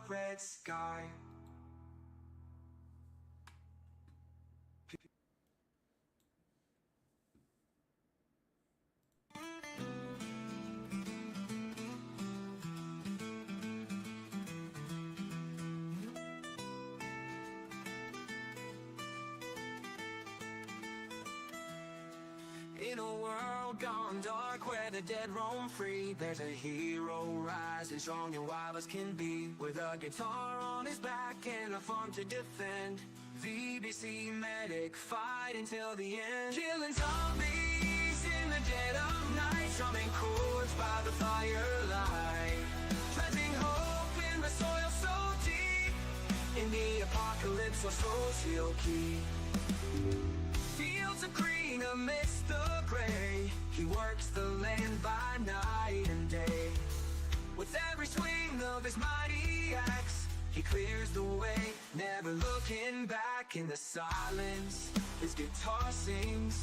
dark red sky. In a world gone dark where the dead roam free, there's a hero rising strong and wild as can be. With a guitar on his back and a farm to defend, VBCmedic, fight until the end. Killing zombies in the dead of night, strumming chords by the firelight, planting hope in the soil so deep. In the apocalypse our souls he'll keep. Fields of green amidst the gray, he works the land by night and day. With every swing of his mighty axe, he clears the way, never looking back. In the silence, his guitar sings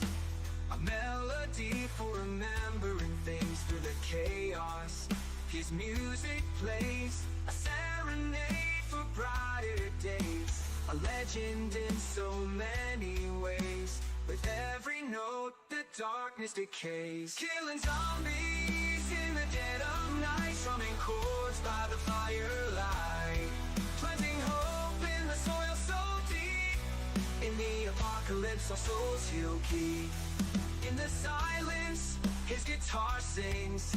a melody for remembering things. Through the chaos, his music plays a serenade for brighter days. A legend in so many ways. With every note, the darkness decays. Killing zombies in the dead of night, strumming chords by the firelight, planting hope in the soil so deep. In the apocalypse, our souls he'll keep. In the silence, his guitar sings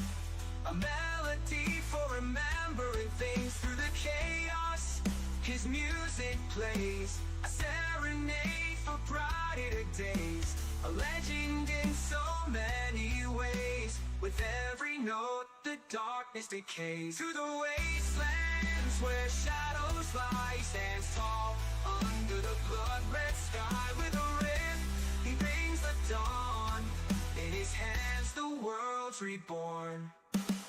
a melody for remembering things. Through the chaos, his music plays a serenade for brighter days. A legend in so many ways. With every note, the darkness decays. Through the wastelands where shadows lie, stands tall under the blood-red sky. With a riff, he brings the dawn. In his hands, the world's reborn.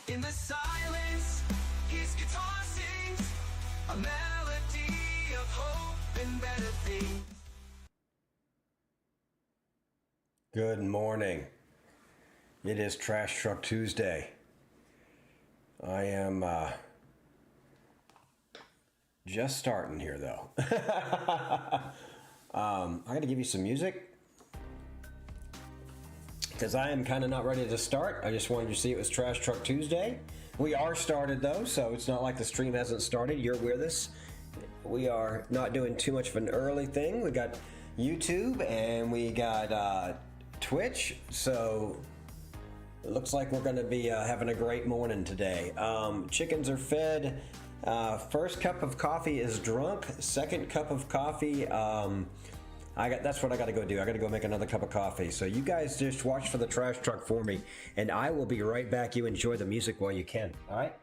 In the silence, his guitar sings a melody of hope and better things. Good morning. It is Trash Truck Tuesday. I am just starting here though. I'm going to give you some music because I am kind of not ready to start. I just wanted you to see it was Trash Truck Tuesday. We are started though, so it's not like the stream hasn't started. You're with us. We are not doing too much of an early thing. We got YouTube and we got Twitch, so it looks like we're going to be having a great morning today. Chickens are fed. First cup of coffee is drunk. Second cup of coffee, that's what I got to go do. I got to go make another cup of coffee. So you guys just watch for the trash truck for me, and I will be right back. You enjoy the music while you can. All right.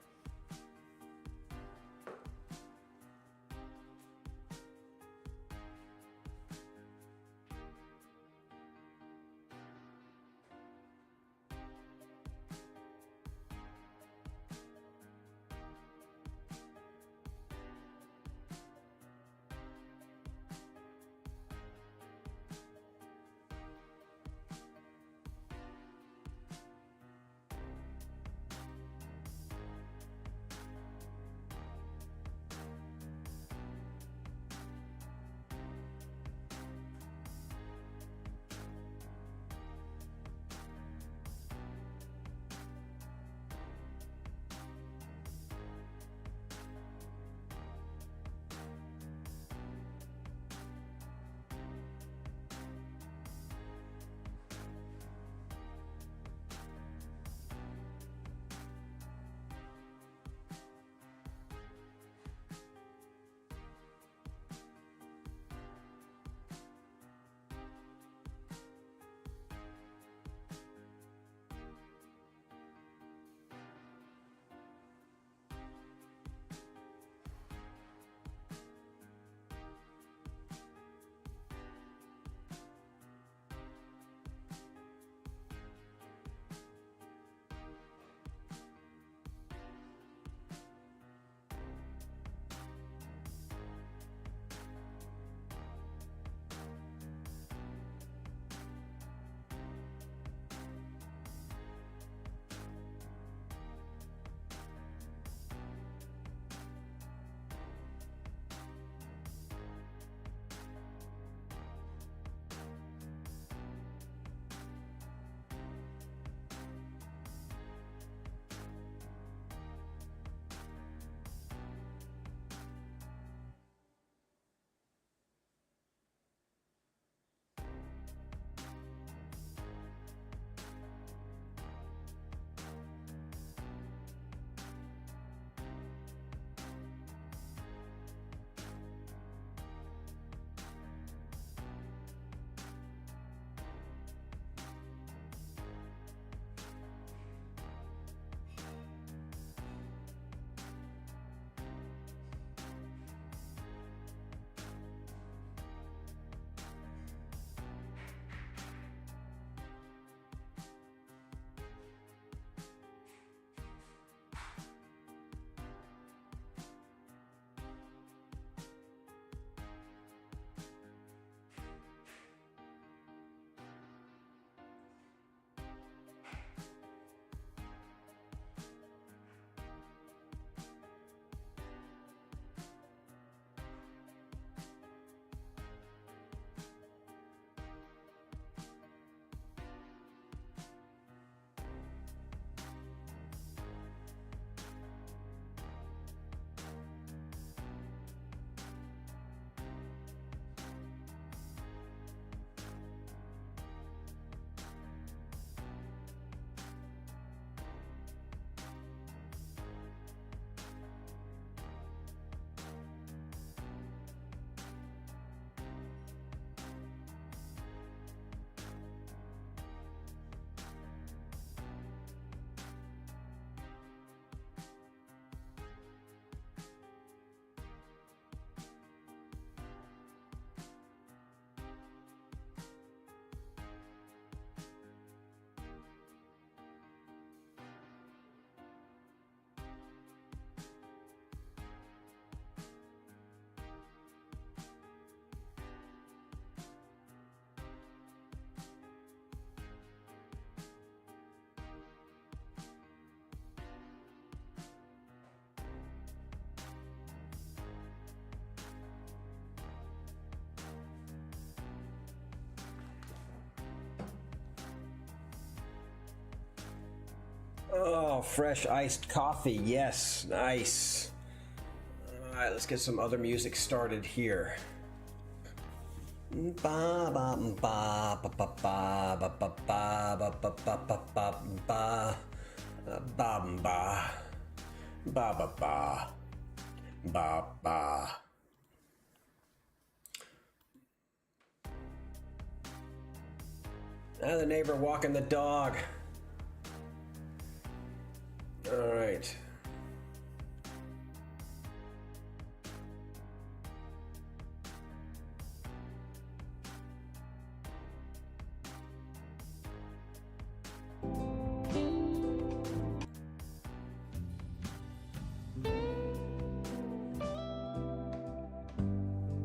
Oh, fresh iced coffee. Yes, nice. All right, let's get some other music started here. Ba ba ba ba ba ba ba ba ba ba ba ba ba ba ba ba ba ba ba ba. Now the neighbor walking the dog. All right.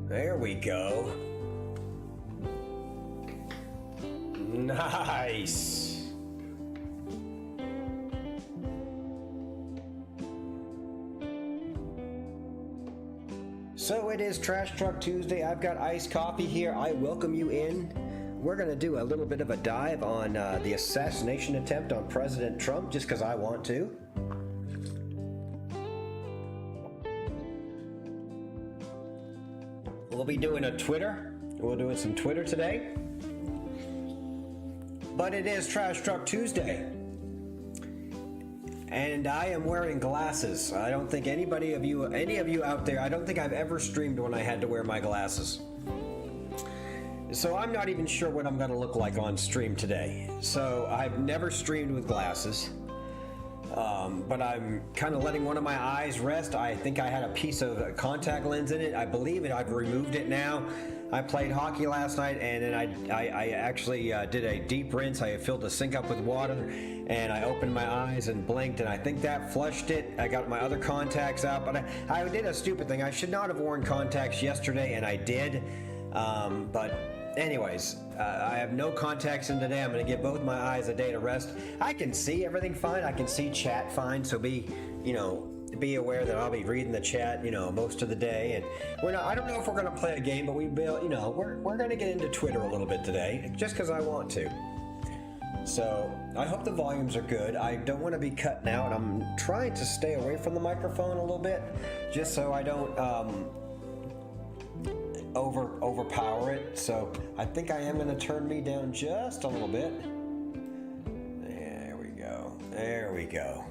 There we go. Nice. So it is Trash Truck Tuesday. I've got iced coffee here. I welcome you in. We're going to do a little bit of a dive on the assassination attempt on President Trump, just because I want to. We'll be doing a Twitter. We're doing some Twitter today. But it is Trash Truck Tuesday. And I am wearing glasses. I don't think any of you out there, I don't think I've ever streamed when I had to wear my glasses. So I'm not even sure what I'm going to look like on stream today. So I've never streamed with glasses. But I'm kind of letting one of my eyes rest. I think I had a piece of contact lens in it. I believe it. I've removed it now. I played hockey last night, and then I actually did a deep rinse. I filled the sink up with water, and I opened my eyes and blinked, and I think that flushed it. I got my other contacts out, but I did a stupid thing. I should not have worn contacts yesterday, and I did. But anyways, I have no contacts in today. I'm going to give both my eyes a day to rest. I can see everything fine. I can see chat fine, so be aware that I'll be reading the chat, most of the day. And I don't know if we're going to play a game, but we're going to get into Twitter a little bit today, just because I want to. So I hope the volumes are good. I don't want to be cutting out. I'm trying to stay away from the microphone a little bit, just so I don't overpower it. So I think I am going to turn me down just a little bit. There we go. There we go.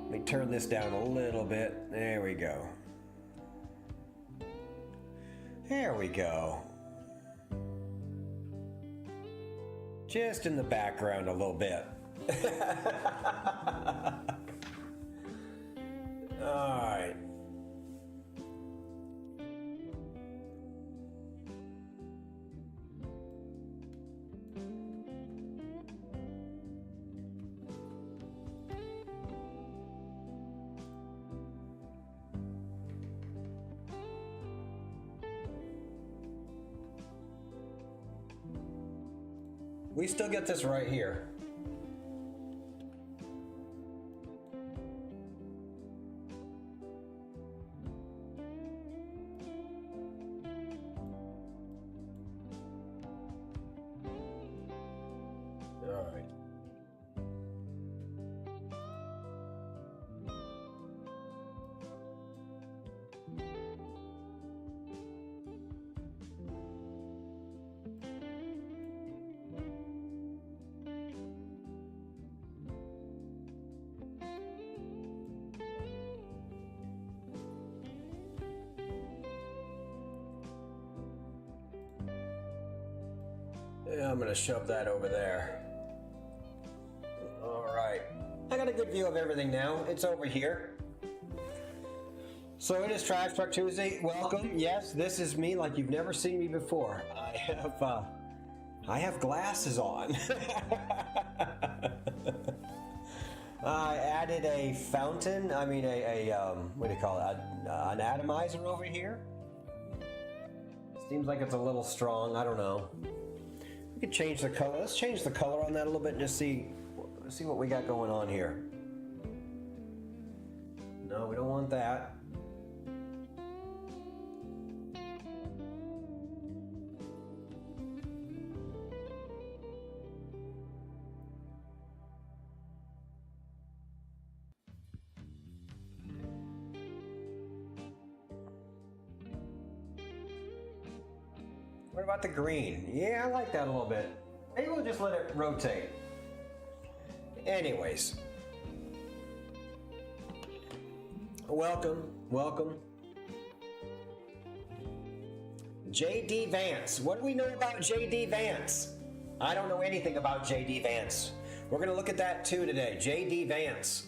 Let me turn this down a little bit. There we go. There we go. Just in the background a little bit. All right. We still get this right here. All right. Yeah, I'm gonna shove that over there. All right. I got a good view of everything now. It's over here. So it is Trash Truck Tuesday. Welcome. Yes, this is me like you've never seen me before. I have glasses on. I added a fountain. I mean what do you call it? An atomizer over here. Seems like it's a little strong. I don't know. We could change the color. Let's change the color on that a little bit and just see what we got going on here. No, we don't want that. What about the green? Yeah, I like that a little bit. Maybe we'll just let it rotate. Anyways. Welcome. J.D. Vance. What do we know about J.D. Vance? I don't know anything about J.D. Vance. We're going to look at that too today. J.D. Vance.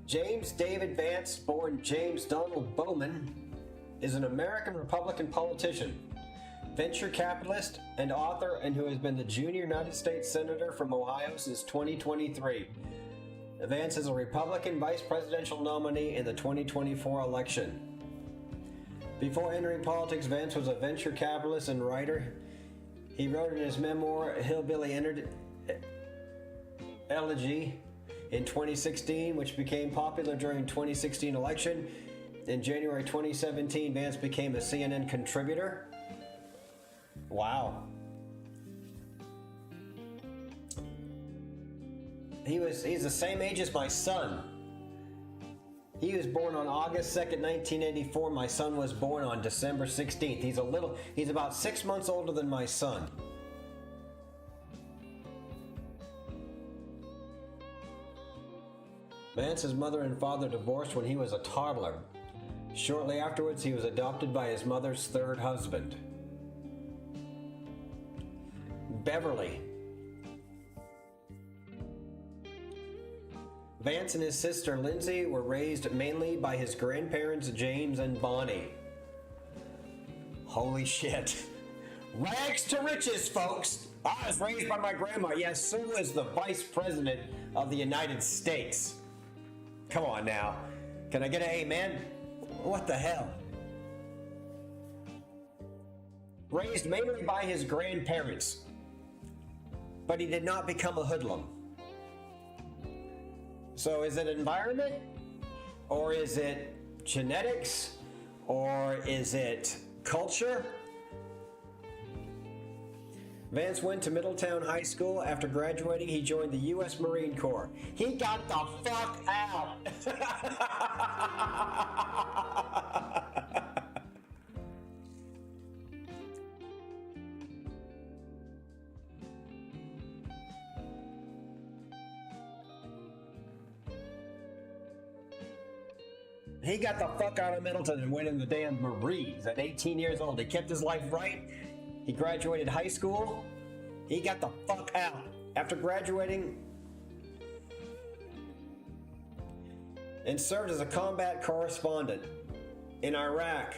James David Vance, born James Donald Bowman, is an American Republican politician, venture capitalist, and author, and who has been the junior United States Senator from Ohio since 2023. Vance is a Republican vice presidential nominee in the 2024 election. Before entering politics, Vance was a venture capitalist and writer. He wrote in his memoir, Hillbilly Elegy, in 2016, which became popular during 2016 election. In January 2017, Vance became a CNN contributor. Wow. He's the same age as my son. He was born on August 2nd, 1984. My son was born on December 16th. He's about 6 months older than my son. Vance's mother and father divorced when he was a toddler. Shortly afterwards, he was adopted by his mother's third husband. Beverly. Vance and his sister Lindsay were raised mainly by his grandparents James and Bonnie. Holy shit. Rags to riches, folks. I was raised by my grandma. Yes, so was the Vice President of the United States. Come on now. Can I get an amen? What the hell? Raised mainly by his grandparents. But he did not become a hoodlum. So is it environment? Or is it genetics? Or is it culture? Vance went to Middletown High School. After graduating, he joined the U.S. Marine Corps. He got the fuck out! He got the fuck out of Middleton and went in the damn Marines at 18 years old. He kept his life right. He graduated high school. He got the fuck out. After graduating and served as a combat correspondent in Iraq.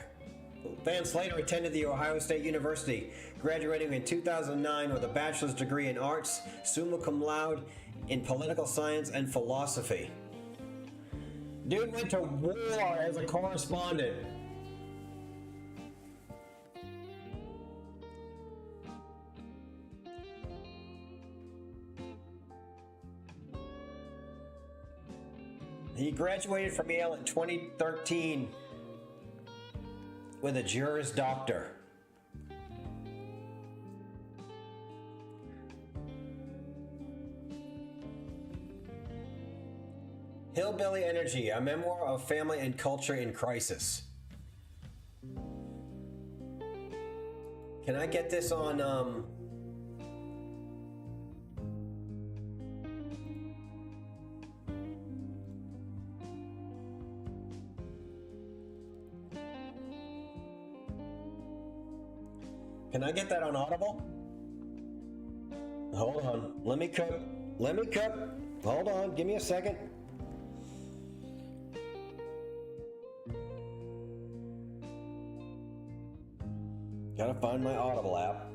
Vance later attended the Ohio State University, graduating in 2009 with a bachelor's degree in arts, summa cum laude in political science and philosophy. Dude went to war as a correspondent. He graduated from Yale in 2013 with a Juris Doctor. Hillbilly Energy, a memoir of family and culture in crisis. Can I get this on, Can I get that on Audible? Hold on. Let me cook. Hold on. Give me a second. Gotta find my Audible app.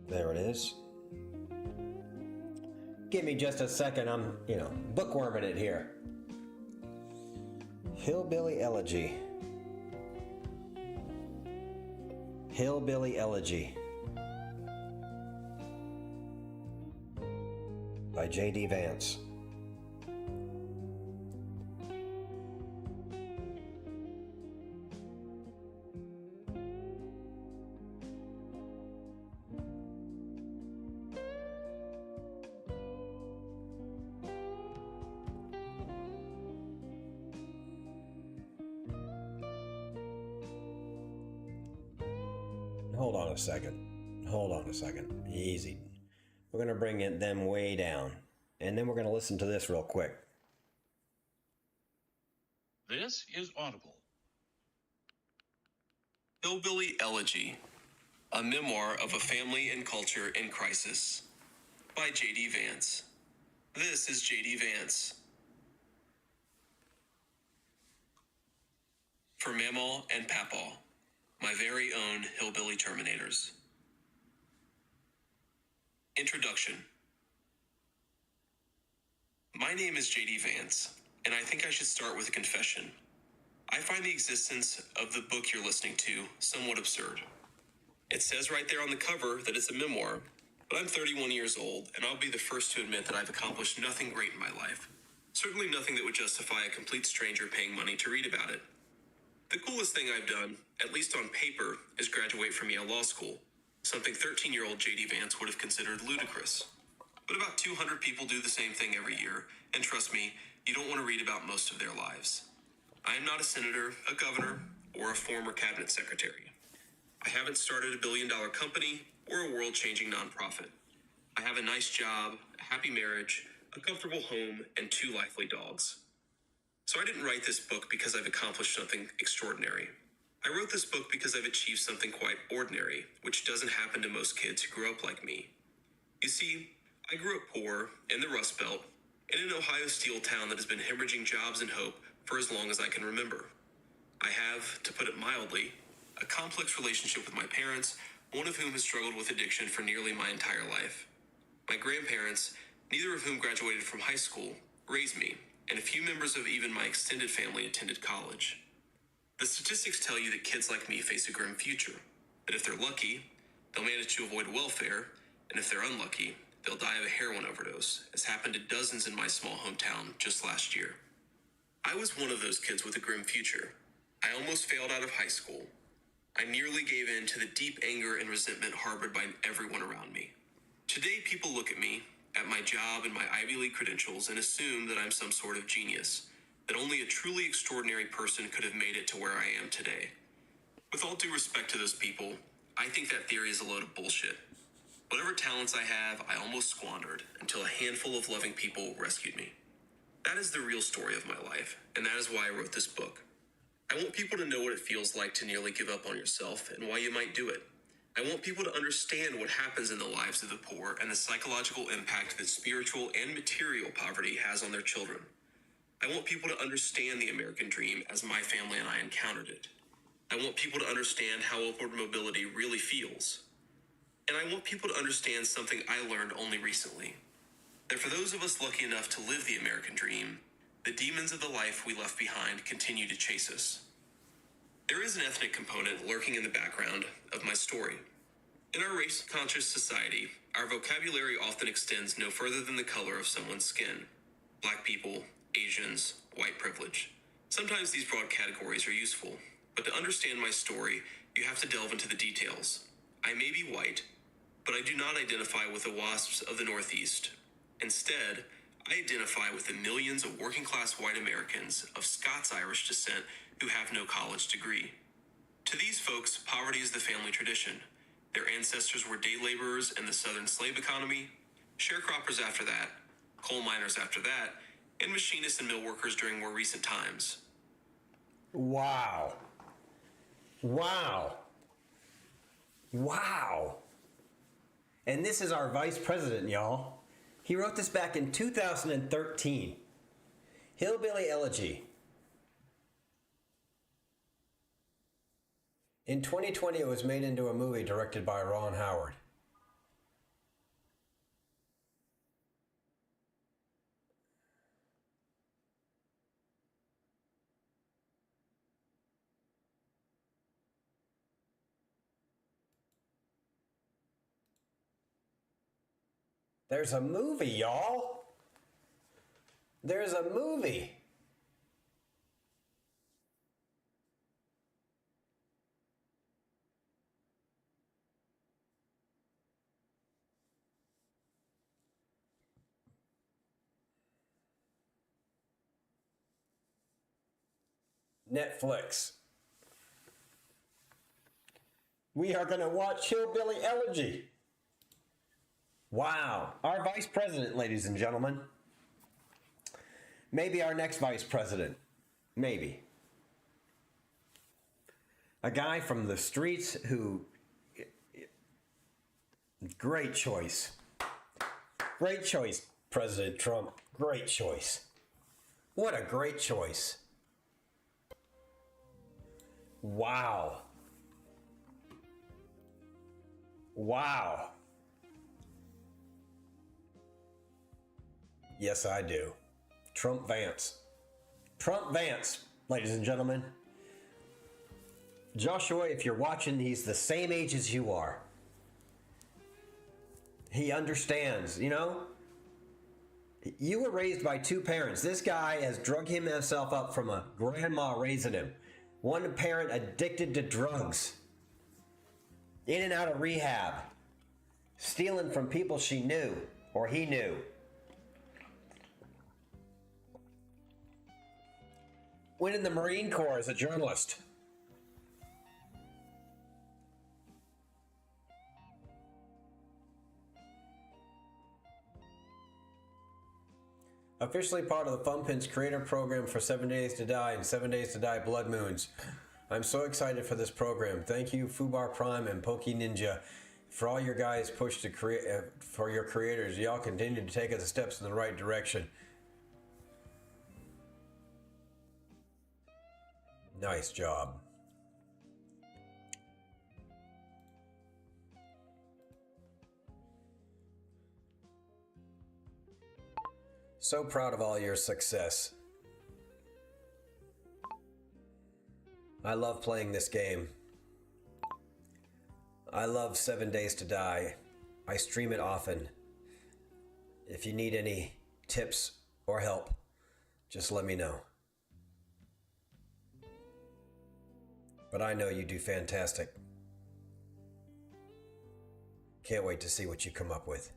There it is. Give me just a second. I'm, bookworming it here. Hillbilly Elegy. Hillbilly Elegy by J.D. Vance. Hold on a second. Hold on a second. Easy. We're going to bring them way down. And then we're going to listen to this real quick. This is Audible. Hillbilly Elegy, a memoir of a family and culture in crisis, by J.D. Vance. This is J.D. Vance. For Mamaw and Papaw, my very own hillbilly terminators. Introduction. My name is J.D. Vance, and I think I should start with a confession. I find the existence of the book you're listening to somewhat absurd. It says right there on the cover that it's a memoir, but I'm 31 years old, and I'll be the first to admit that I've accomplished nothing great in my life. Certainly nothing that would justify a complete stranger paying money to read about it. The coolest thing I've done, at least on paper, is graduate from Yale Law School, something 13-year-old J.D. Vance would have considered ludicrous. But about 200 people do the same thing every year, and trust me, you don't want to read about most of their lives. I am not a senator, a governor, or a former cabinet secretary. I haven't started a billion-dollar company or a world-changing nonprofit. I have a nice job, a happy marriage, a comfortable home, and 2 lively dogs. So I didn't write this book because I've accomplished something extraordinary. I wrote this book because I've achieved something quite ordinary, which doesn't happen to most kids who grew up like me. You see, I grew up poor, in the Rust Belt, in an Ohio steel town that has been hemorrhaging jobs and hope for as long as I can remember. I have, to put it mildly, a complex relationship with my parents, one of whom has struggled with addiction for nearly my entire life. My grandparents, neither of whom graduated from high school, raised me, and a few members of even my extended family attended college. The statistics tell you that kids like me face a grim future, that if they're lucky, they'll manage to avoid welfare, and if they're unlucky, they'll die of a heroin overdose, as happened to dozens in my small hometown just last year. I was one of those kids with a grim future. I almost failed out of high school. I nearly gave in to the deep anger and resentment harbored by everyone around me. Today, people look at me, at my job and my Ivy League credentials, and assume that I'm some sort of genius, that only a truly extraordinary person could have made it to where I am today. With all due respect to those people, I think that theory is a load of bullshit. Whatever talents I have, I almost squandered until a handful of loving people rescued me. That is the real story of my life, and that is why I wrote this book. I want people to know what it feels like to nearly give up on yourself and why you might do it. I want people to understand what happens in the lives of the poor and the psychological impact that spiritual and material poverty has on their children. I want people to understand the American dream as my family and I encountered it. I want people to understand how upward mobility really feels. And I want people to understand something I learned only recently. That for those of us lucky enough to live the American dream, the demons of the life we left behind continue to chase us. There is an ethnic component lurking in the background of my story. In our race-conscious society, our vocabulary often extends no further than the color of someone's skin. Black people, Asians, white privilege. Sometimes these broad categories are useful, but to understand my story, you have to delve into the details. I may be white, but I do not identify with the WASPs of the Northeast. Instead, I identify with the millions of working-class white Americans of Scots-Irish descent who have no college degree. To these folks, poverty is the family tradition. Their ancestors were day laborers in the southern slave economy, sharecroppers after that, coal miners after that, and machinists and mill workers during more recent times. Wow. Wow. Wow. And this is our vice president, y'all. He wrote this back in 2013. Hillbilly Elegy. In 2020, it was made into a movie directed by Ron Howard. There's a movie, y'all. There's a movie. Netflix. We are going to watch Hillbilly Elegy. Wow. Our vice president, ladies and gentlemen. Maybe our next vice president. Maybe. A guy from the streets who... Great choice. Great choice, President Trump. Great choice. What a great choice. Wow. Wow. Yes, I do. Trump Vance. Trump Vance, ladies and gentlemen. Joshua, if you're watching, he's the same age as you are. He understands, you know? You were raised by two parents. This guy has drug himself up from a grandma raising him. One parent addicted to drugs. In and out of rehab. Stealing from people she knew or he knew. Went in the Marine Corps as a journalist. Officially part of the Funpins creator program for 7 Days to Die and 7 Days to Die Blood Moons. I'm so excited for this program. Thank you, Fubar Prime and Poke Ninja, for all your guys' push to create for your creators. Y'all continue to take us the steps in the right direction. Nice job. So proud of all your success. I love playing this game. I love 7 Days to Die. I stream it often. If you need any tips or help, just let me know. But I know you do fantastic. Can't wait to see what you come up with.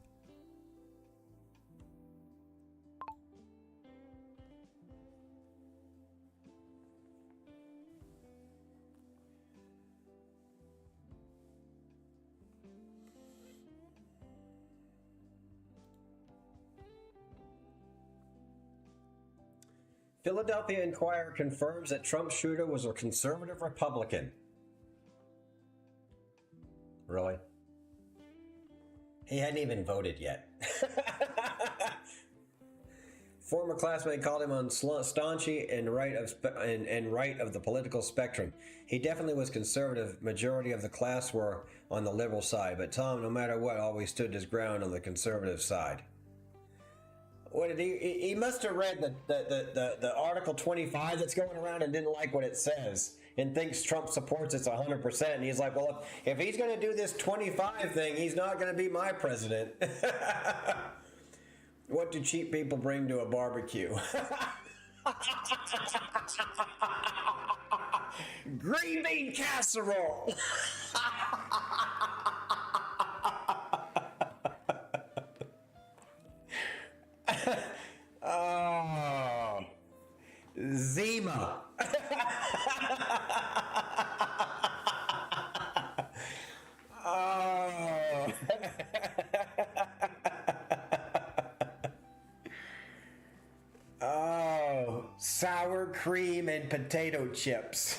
Philadelphia Inquirer confirms that Trump's shooter was a conservative Republican. Really? He hadn't even voted yet. Former classmate called him on staunchy and right of the political spectrum. He definitely was conservative. Majority of the class were on the liberal side, but Tom, no matter what, always stood his ground on the conservative side. What did he must have read the Article 25 that's going around and didn't like what it says and thinks Trump supports it 100%. And he's like, well, if he's going to do this 25 thing, he's not going to be my president. What do cheap people bring to a barbecue? Green bean casserole. Oh, Zima. Oh. Oh, sour cream and potato chips.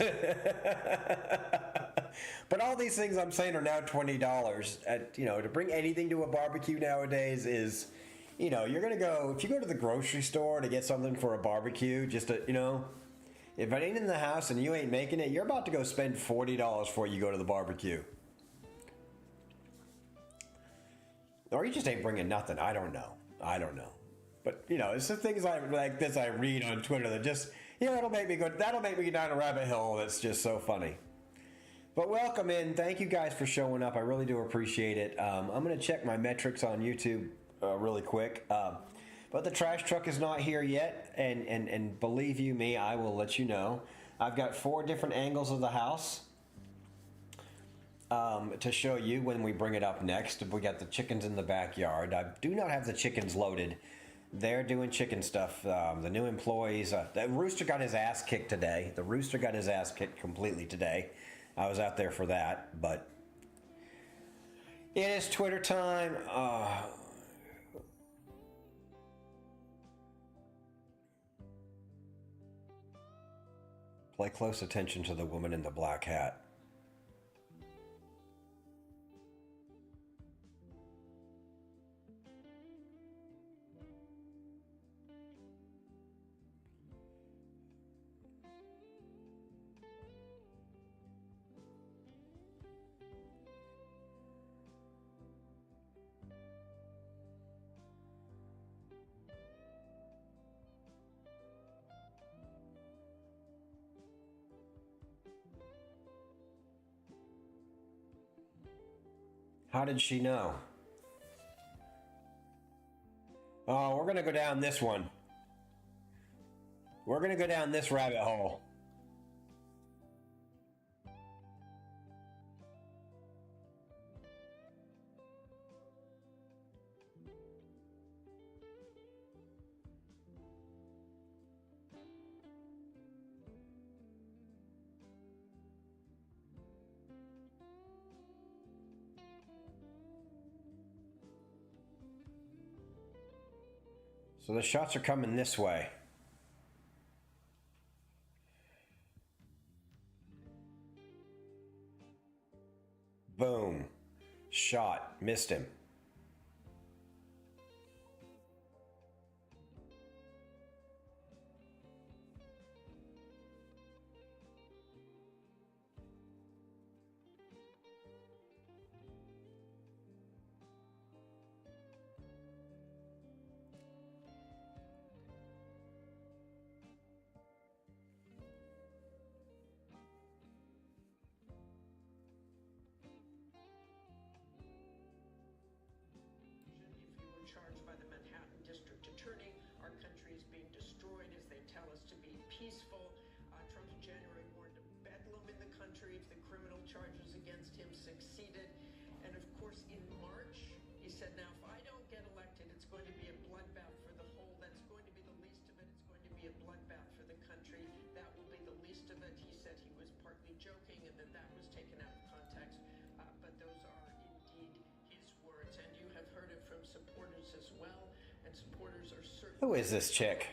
But all these things I'm saying are now $20. To bring anything to a barbecue nowadays is, you're going to go, if you go to the grocery store to get something for a barbecue, just to, if it ain't in the house and you ain't making it, you're about to go spend $40 before you go to the barbecue. Or you just ain't bringing nothing. I don't know. But, it's the things like this I read on Twitter that just, that'll make me go down a rabbit hole that's just so funny. But welcome in. Thank you guys for showing up. I really do appreciate it. I'm going to check my metrics on YouTube really quick. But the trash truck is not here yet, and believe you me, I will let you know. I've got 4 different angles of the house to show you when we bring it up next. We got the chickens in the backyard. I do not have the chickens loaded. They're doing chicken stuff. The new employees. The rooster got his ass kicked today. The rooster got his ass kicked completely today. I was out there for that, but it is Twitter time. Pay close attention to the woman in the black hat. How did she know? Oh, we're going to go down this one. We're going to go down this rabbit hole. So the shots are coming this way. Boom. Shot. Missed him. Charged by the Manhattan District Attorney. Our country is being destroyed as they tell us to be peaceful. Trump's January warned of bedlam in the country if the criminal charges against him succeeded. And of course, in March, he said, now, if I don't get elected, it's going to be a bloodbath for the whole. That's going to be the least of it. It's going to be a bloodbath for the country. That will be the least of it. He said he was partly joking and that was taken out of context. But those are indeed his words. And you have heard it from supporters as well. And supporters are certainly... Who is this chick?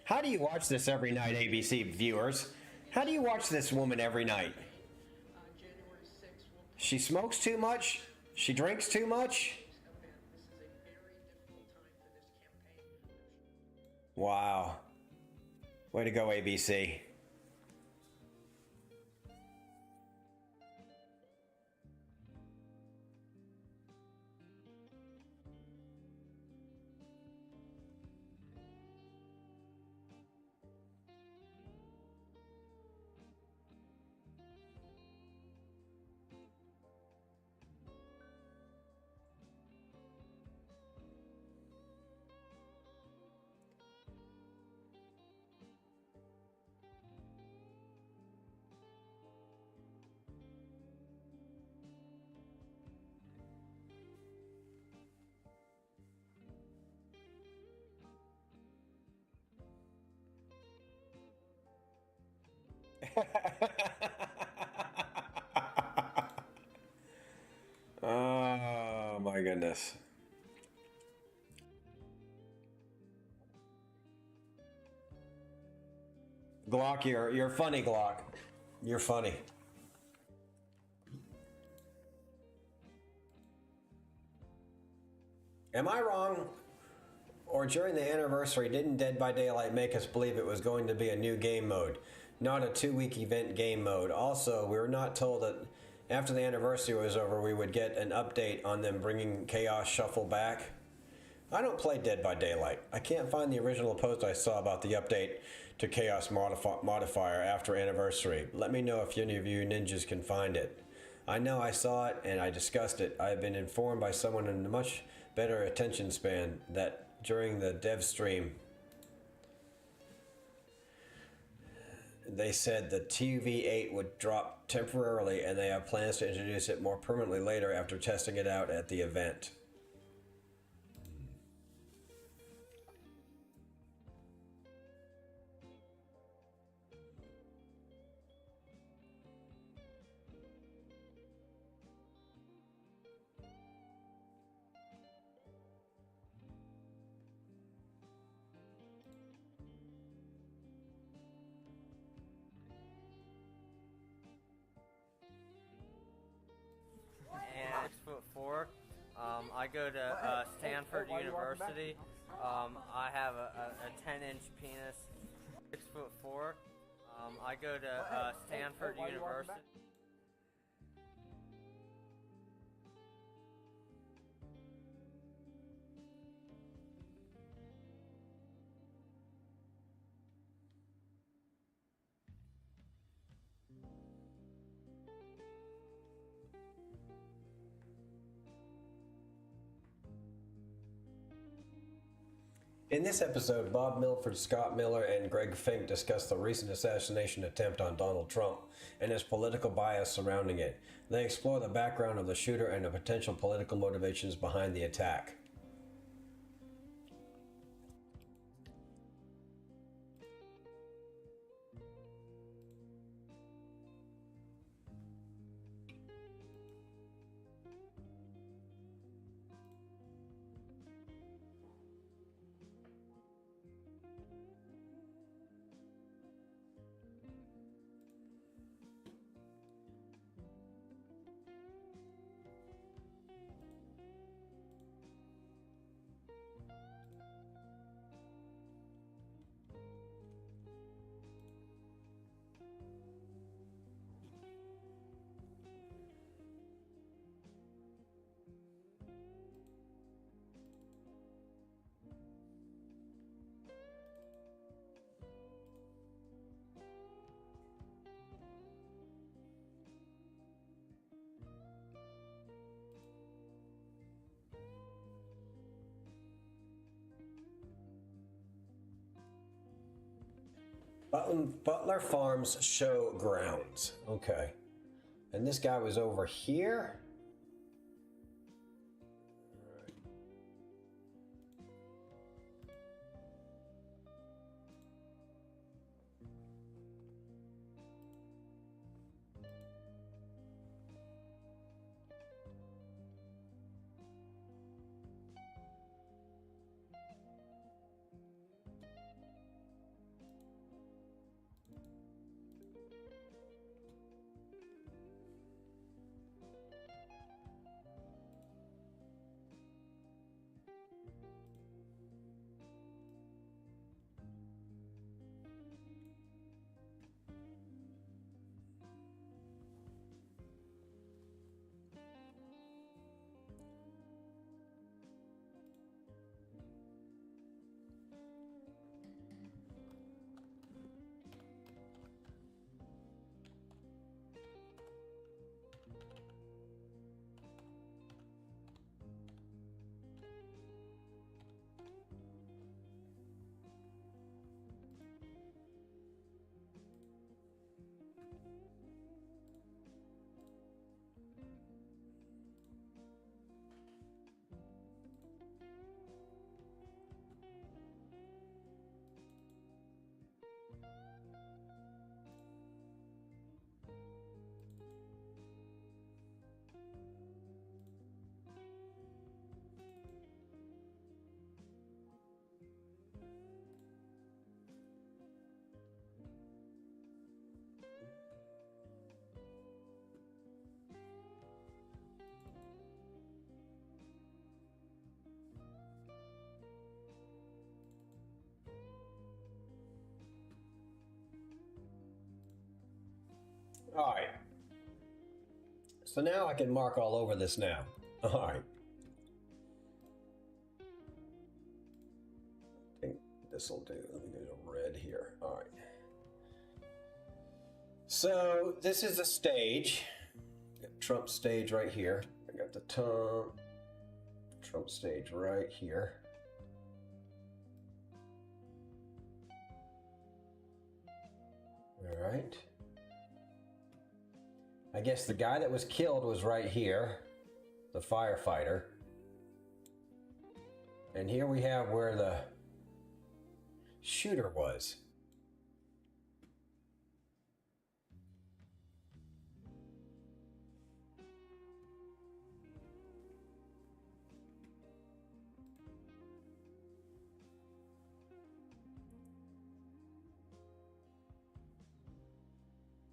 How do you watch this every night, ABC viewers? How do you watch this woman every night? January 6th will... She smokes too much? She drinks too much? This is a very difficult time for this campaign. Wow. Way to go, ABC. Oh my goodness. Glock, you're funny, Glock. You're funny. Am I wrong? Or during the anniversary, didn't Dead by Daylight make us believe it was going to be a new game mode, not a 2-week event game mode? Also, we were not told that after the anniversary was over, we would get an update on them bringing Chaos Shuffle back. I don't play Dead by Daylight. I can't find the original post I saw about the update to Chaos Modifier after anniversary. Let me know if any of you ninjas can find it. I know I saw it and I discussed it. I have been informed by someone in a much better attention span that during the dev stream they said the TV8 would drop temporarily and they have plans to introduce it more permanently later after testing it out at the event. And 6'4". I go to Stanford University. I have a 10-inch penis. 6'4". I go to Stanford University. In this episode, Bob Milford, Scott Miller, and Greg Fink discuss the recent assassination attempt on Donald Trump and his political bias surrounding it. They explore the background of the shooter and the potential political motivations behind the attack. Butler Farms show grounds. Okay. And this guy was over here? All right. So now I can mark all over this now. All right. I think this will do. Let me go to red here. All right. So this is a stage. Got Trump's stage right here. I got the Trump stage right here. All right. I guess the guy that was killed was right here, the firefighter. And here we have where the shooter was.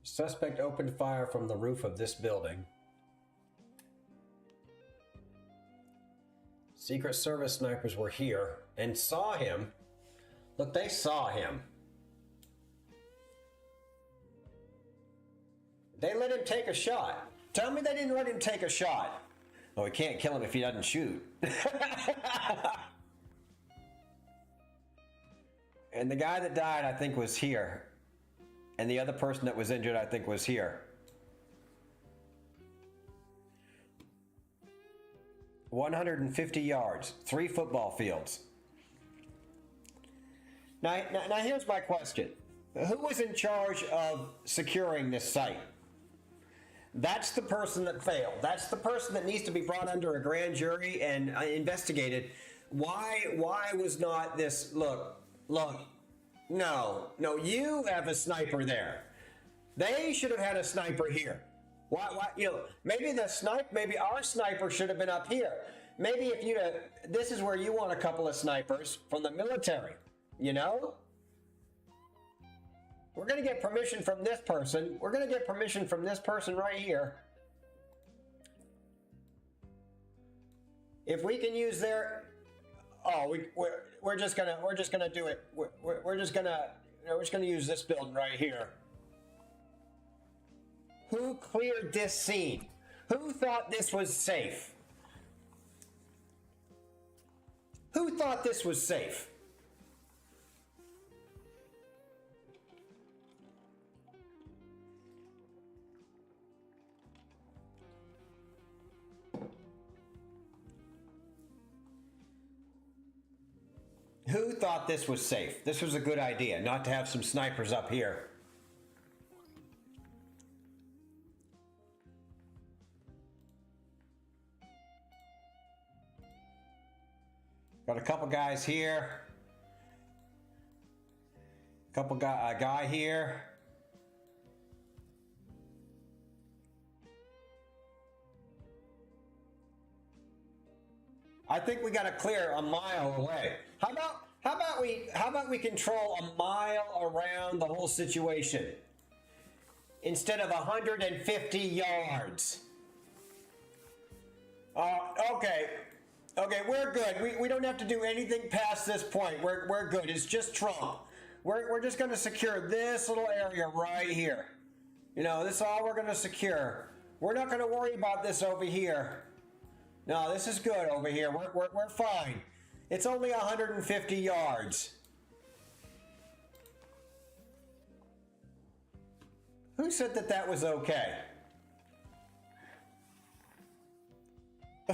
Suspect opened fire from the roof of this building. Secret Service snipers were here and saw him. Look, they saw him. They let him take a shot. Tell me they didn't let him take a shot. Oh, we can't kill him if he doesn't shoot. And the guy that died, I think, was here. And the other person that was injured, I think, was here. "150 yards, 3 football fields." Now, here's my question. Who was in charge of securing this site? That's the person that failed. That's the person that needs to be brought under a grand jury and investigated. Why was not this, look, no, you have a sniper there. They should have had a sniper here. Why, maybe our sniper should have been up here. Maybe if this is where you want a couple of snipers from the military, We're going to get permission from this person. We're going to get permission from this person right here. If we can use their, we're just gonna do it. We're just gonna use this building right here. Who cleared this scene? Who thought this was safe? Who thought this was safe? Who thought this was safe? This was a good idea, not to have some snipers up here. Got a couple guys here. A guy here. I think we got to clear a mile away. How about we control a mile around the whole situation instead of 150 yards? Okay, we're good. We don't have to do anything past this point. We're good. It's just Trump. We're just going to secure this little area right here. This is all we're going to secure. We're not going to worry about this over here. No, this is good over here. We're fine. It's only 150 yards. Who said that was okay?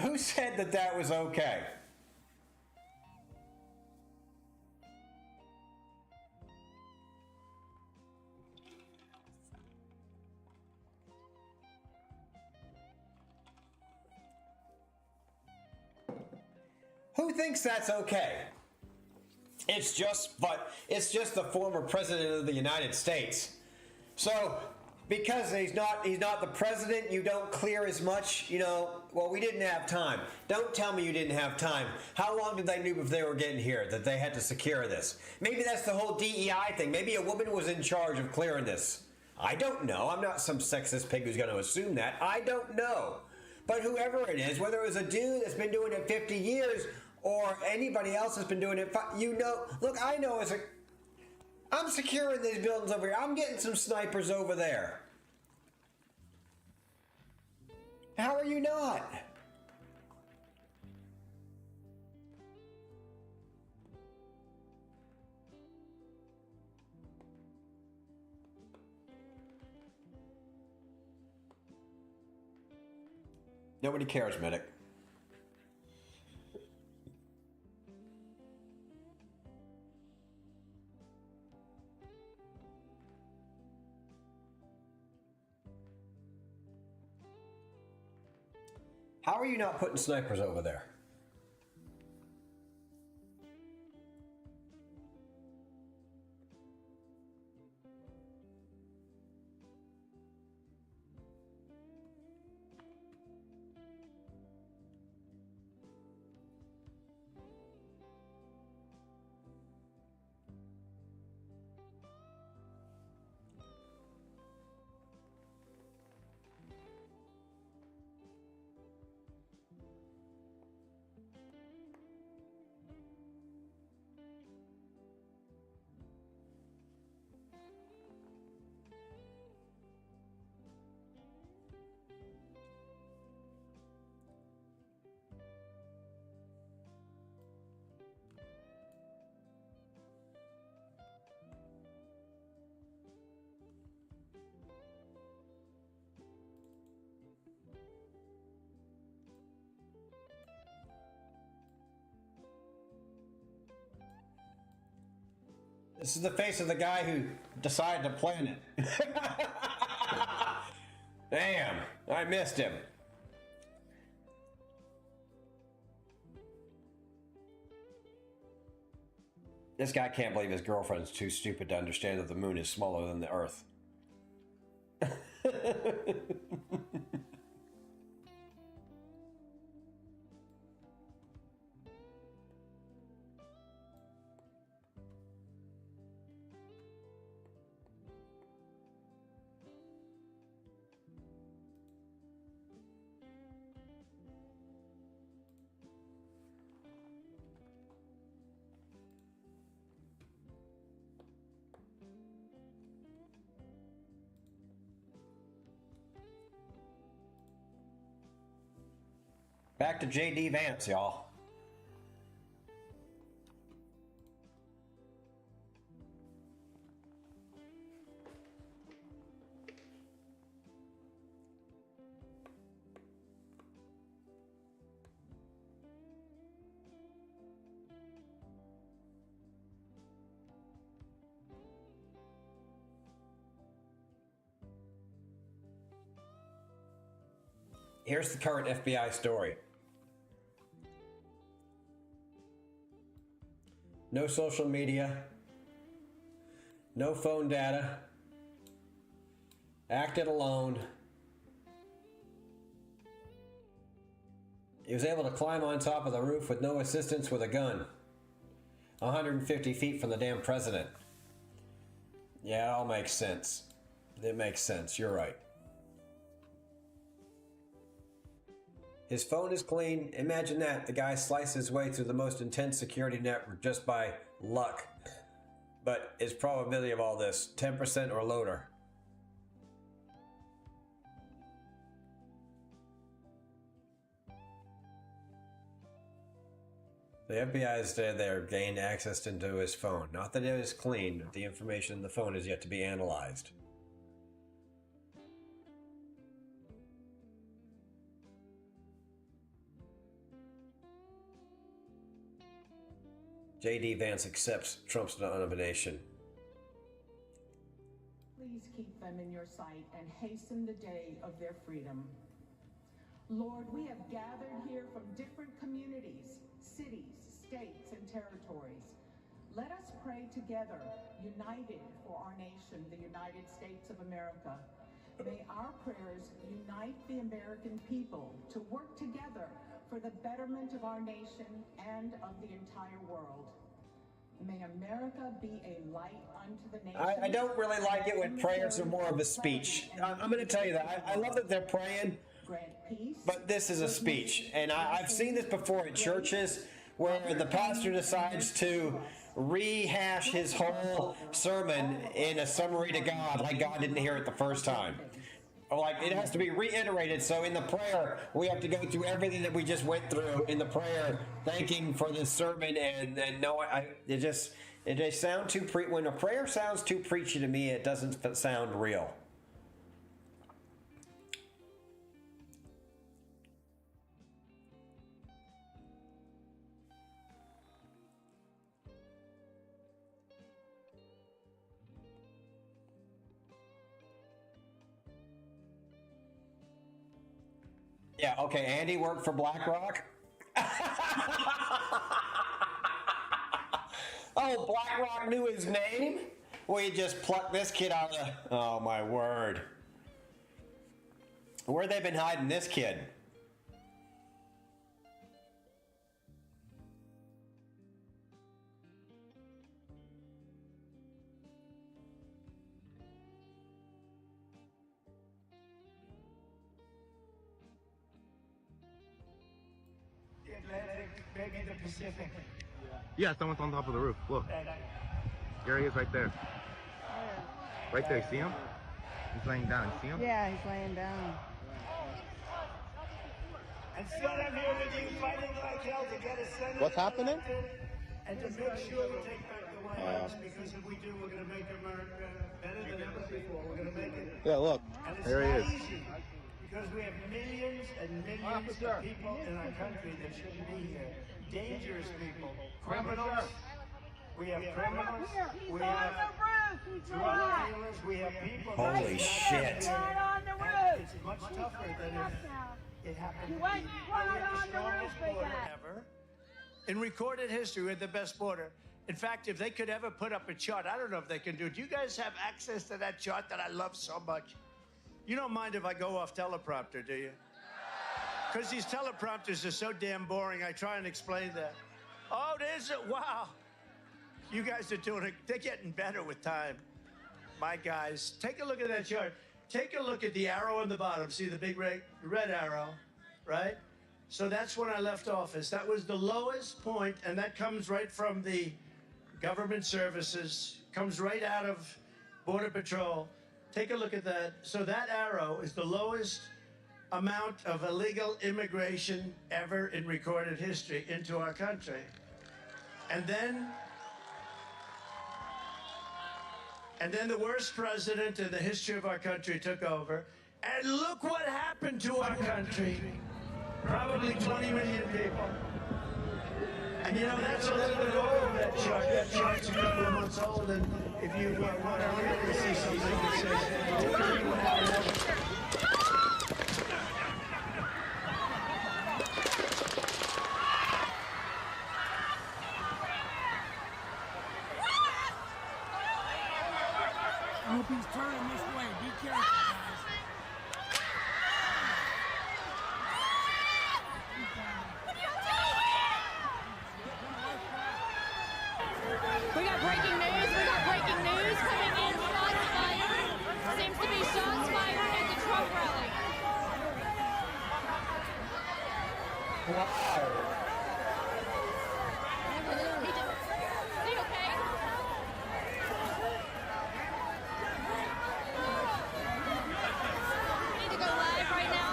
Who said that was okay? Who thinks that's okay? It's just the former president of the United States. So, because he's not the president, you don't clear as much, well, we didn't have time. Don't tell me you didn't have time. How long did they know if they were getting here that they had to secure this? Maybe that's the whole DEI thing. Maybe a woman was in charge of clearing this. I don't know. I'm not some sexist pig who's going to assume that. I don't know. But whoever it is, whether it was a dude that's been doing it 50 years or anybody else that's been doing it, look, I know I'm securing these buildings over here. I'm getting some snipers over there. How are you not? Nobody cares, Medic. How are you not putting snipers over there? This is the face of the guy who decided to plan it. Damn, I missed him. This guy can't believe his girlfriend's too stupid to understand that the moon is smaller than the Earth. Back to JD Vance, y'all. Here's the current FBI story. No social media, no phone data, acted alone. He was able to climb on top of the roof with no assistance with a gun. 150 feet from the damn president. Yeah, it all makes sense. It makes sense, you're right. His phone is clean. Imagine that. The guy sliced his way through the most intense security network just by luck. But his probability of all this, 10% or lower. The FBI has said they gained access into his phone. Not that it is clean. The information in the phone is yet to be analyzed. JD Vance accepts Trump's nomination. Please keep them in your sight and hasten the day of their freedom. Lord, we have gathered here from different communities, cities, states, and territories. Let us pray together, united for our nation, the United States of America. May our prayers unite the American people to work together for the betterment of our nation and of the entire world. May America be a light unto the nation. I don't really like it when prayers are more of a speech. I'm going to tell you that. I love that they're praying, but this is a speech. And I've seen this before in churches where the pastor decides to rehash his whole sermon in a summary to God, like God didn't hear it the first time. Like, it has to be reiterated. So in the prayer, we have to go through everything that we just went through in the prayer, thanking for this sermon. And no, it just sound too when a prayer sounds too preachy to me, it doesn't sound real. Yeah, okay, Andy worked for BlackRock. Oh, BlackRock knew his name? We just plucked this kid out of the... Oh, my word. Where they been hiding this kid? The Atlantic, maybe the Pacific. Yeah, someone's on top of the roof. Look. There he is right there. Right there, see him? He's laying down, see him? Yeah, he's laying down. And still I'm here with you fighting like hell to get a senator What's happening? elected and to make sure we take back the White House, because if we do, we're going to make America better than ever before. We're going to make it. Yeah, look. And it's There he not is. easy, because we have millions and millions of people in our country that shouldn't be here. Dangerous people, criminals. We have criminals. We have drug dealers. We have people. Holy shit. It's much tougher than if it happened. We have the strongest border ever. In recorded history, we had the best border. In fact, if they could ever put up a chart, I don't know if they can do it. Do you guys have access to that chart that I love so much? You don't mind if I go off teleprompter, do you? Because these teleprompters are so damn boring, I try and explain that. Oh, there's a, wow. You guys are doing it, they're getting better with time. My guys, take a look at that chart. Take a look at the arrow on the bottom. See the big red arrow, right? So that's when I left office. That was the lowest point, and that comes right from the government services, comes right out of Border Patrol. Take a look at that. So that arrow is the lowest amount of illegal immigration ever in recorded history into our country. And then the worst president in the history of our country took over. And look what happened to our country. Probably 20 million people. And you know, that's a little bit over that chart. That chart's a couple of months old, and if you want to really see something that says, I hope he's turning this way. Be careful, guys. We got breaking news. We got breaking news coming in. Shots fired. Seems to be shots fired at the Trump rally. Is he okay? We need to go live right now.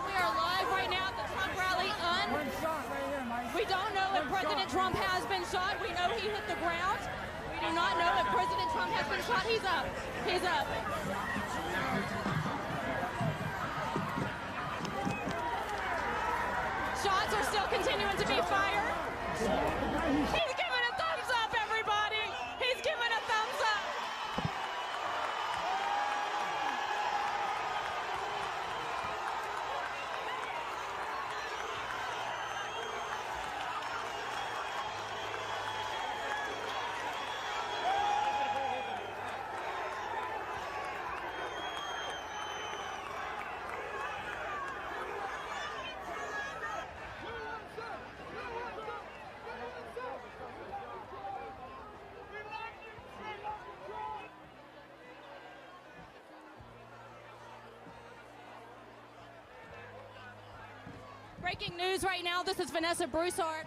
We are live right now at the Trump rally. We don't know if President Trump has been shot. We know he hit the ground. We do not know if President Trump has been shot. He's up. He's up. Shots are still continuing to be fired. He's giving a thumbs up, everybody. He's giving a thumbs up. Breaking news right now. This is Vanessa Broussard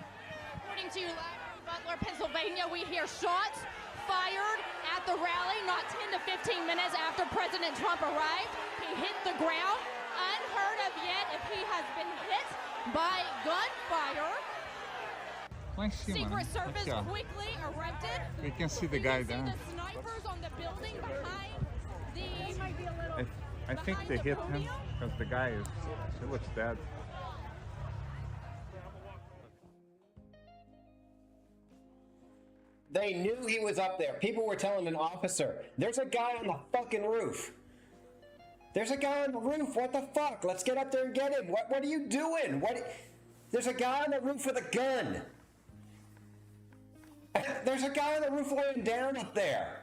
reporting to you live from Butler, Pennsylvania. We hear shots fired at the rally not 10 to 15 minutes after President Trump arrived. He hit the ground. Unheard of yet if he has been hit by gunfire. Secret Service quickly erupted. We can see the guy there. The snipers on the building behind the. I think they hit him because the guy is, he looks dead. They knew he was up there. People were telling an officer, there's a guy on the fucking roof. There's a guy on the roof. What the fuck? Let's get up there and get him. What are you doing? There's a guy on the roof with a gun. There's a guy on the roof laying down up there.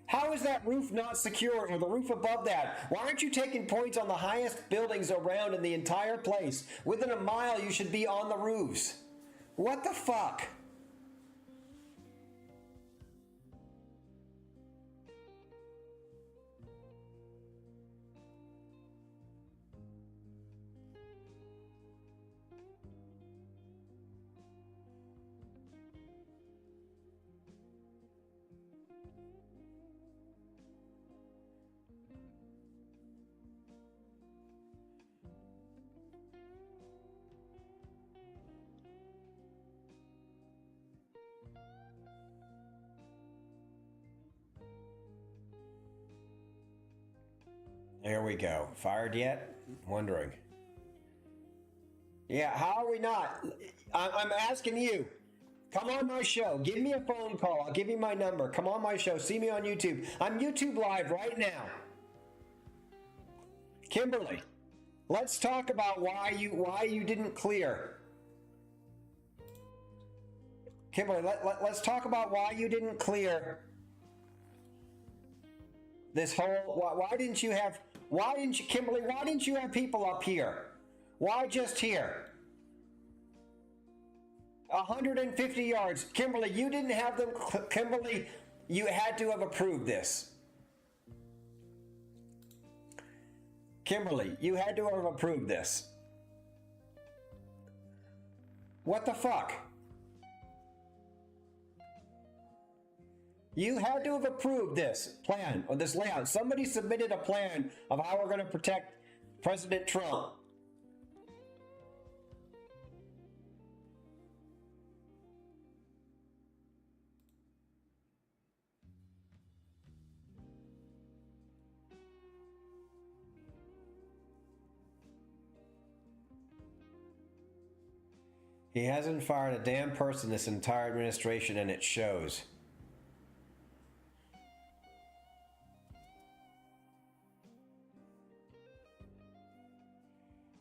How is that roof not secure, or the roof above that? Why aren't you taking points on the highest buildings around in the entire place? Within a mile, you should be on the roofs. What the fuck? There we go. Fired yet? Wondering. Yeah, how are we not? I'm asking you. Come on my show. Give me a phone call. I'll give you my number. Come on my show. See me on YouTube. I'm YouTube live right now. Kimberly, let's talk about why you didn't clear. Kimberly, let's talk about why you didn't clear this whole. Why didn't you, Kimberly? Why didn't you have people up here? Why just here? 150 yards. Kimberly, you didn't have them. Kimberly, you had to have approved this. Kimberly, you had to have approved this. What the fuck? You had to have approved this plan, or this layout. Somebody submitted a plan of how we're going to protect President Trump. He hasn't fired a damn person this entire administration, and it shows.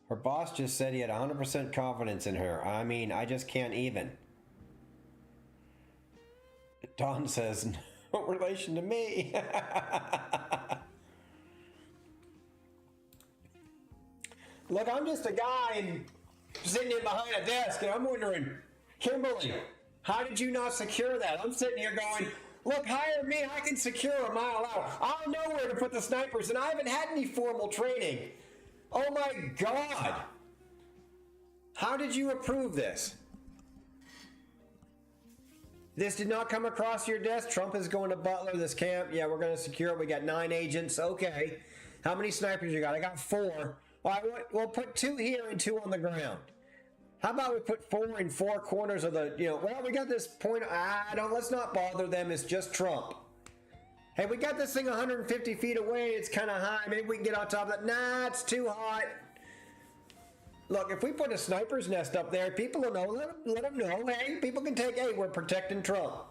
Her boss just said he had 100% confidence in her. I mean, I just can't even. Don says, no relation to me. Look, I'm just a guy and sitting in behind a desk, and I'm wondering, Kimberly, how did you not secure that? I'm sitting here going, look, hire me, I can secure a mile out. I'll know where to put the snipers, and I haven't had any formal training. Oh my God. How did you approve this? This did not come across your desk. Trump is going to Butler, this camp. Yeah, we're going to secure it. We got 9 agents. Okay. How many snipers you got? I got 4. All right, we'll put 2 here and 2 on the ground. How about we put 4 in 4 corners of the, well, we got this point. Let's not bother them. It's just Trump. Hey, we got this thing 150 feet away. It's kind of high. Maybe we can get on top of that. Nah, it's too hot. Look, if we put a sniper's nest up there, people will know. Let them know. Hey, people can take, hey, we're protecting Trump.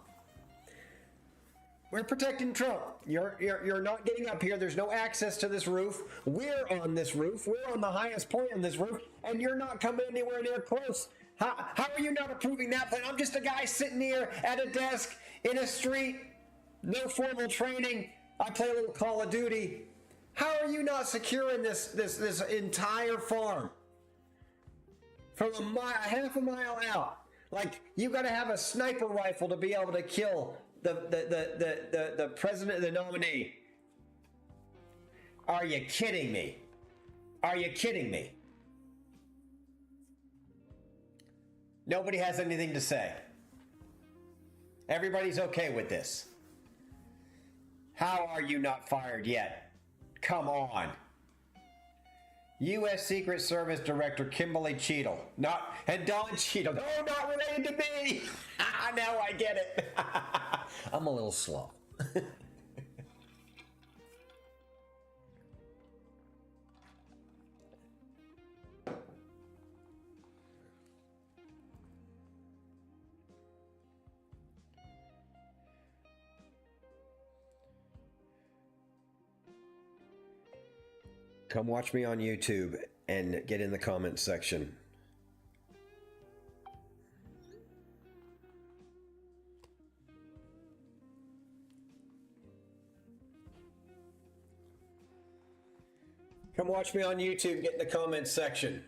We're protecting Trump. You're not getting up here. There's no access to this roof. We're on this roof. We're on the highest point on this roof, and you're not coming anywhere near close. How are you not approving that plan? I'm just a guy sitting here at a desk in a street. No formal training. I play a little Call of Duty. How are you not securing this entire farm? From half a mile out. Like, you got to have a sniper rifle to be able to kill the president, the nominee. Are you kidding me? Are you kidding me? Nobody has anything to say. Everybody's okay with this. How are you not fired yet? Come on. U.S. Secret Service Director Kimberly Cheadle. And Don Cheadle. No, not related to me. Now I get it. I'm a little slow. Come watch me on YouTube and get in the comments section. Come watch me on YouTube, get in the comments section.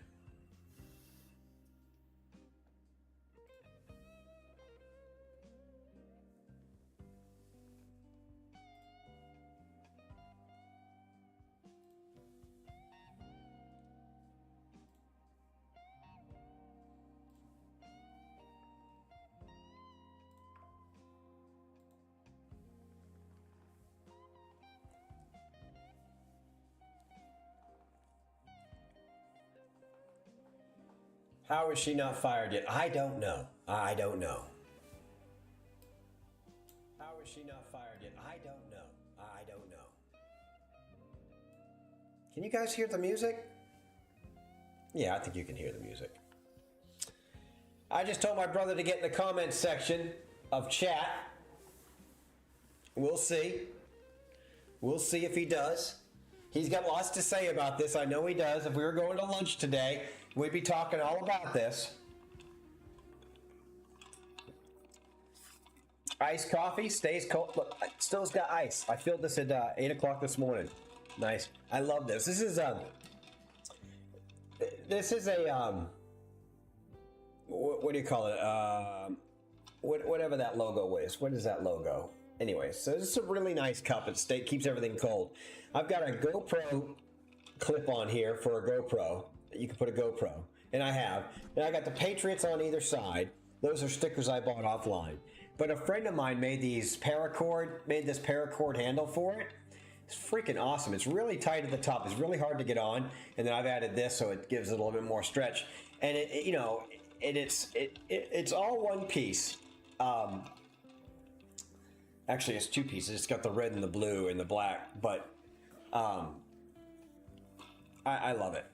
How is she not fired yet? I don't know. I don't know. How is she not fired yet? I don't know. I don't know. Can you guys hear the music? Yeah, I think you can hear the music. I just told my brother to get in the comments section of chat. We'll see. We'll see if he does. He's got lots to say about this. I know he does. If we were going to lunch today, we'd be talking all about this. Iced coffee stays cold. Look, it still's got ice. I filled this at 8 o'clock this morning. Nice. I love this. This is a what do you call it? Whatever that logo is. What is that logo? Anyway, so this is a really nice cup. It keeps everything cold. I've got a GoPro clip on here for a GoPro. You can put a GoPro, and I have. And I got the Patriots on either side. Those are stickers I bought offline. But a friend of mine made this paracord handle for it. It's freaking awesome. It's really tight at the top. It's really hard to get on. And then I've added this so it gives it a little bit more stretch. And it's all one piece. Actually, it's two pieces. It's got the red and the blue and the black. But I love it.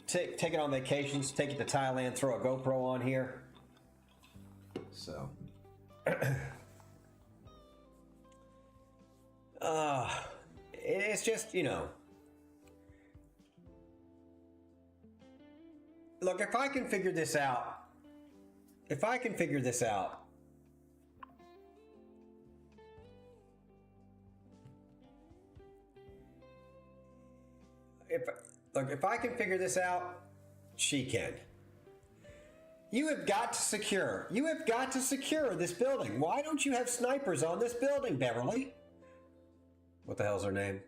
Take it on vacations. Take it to Thailand. Throw a GoPro on here. So. It's just, look, if I can figure this out, if I can figure this out, she can. You have got to secure this building. Why don't you have snipers on this building, Beverly? What the hell's her name?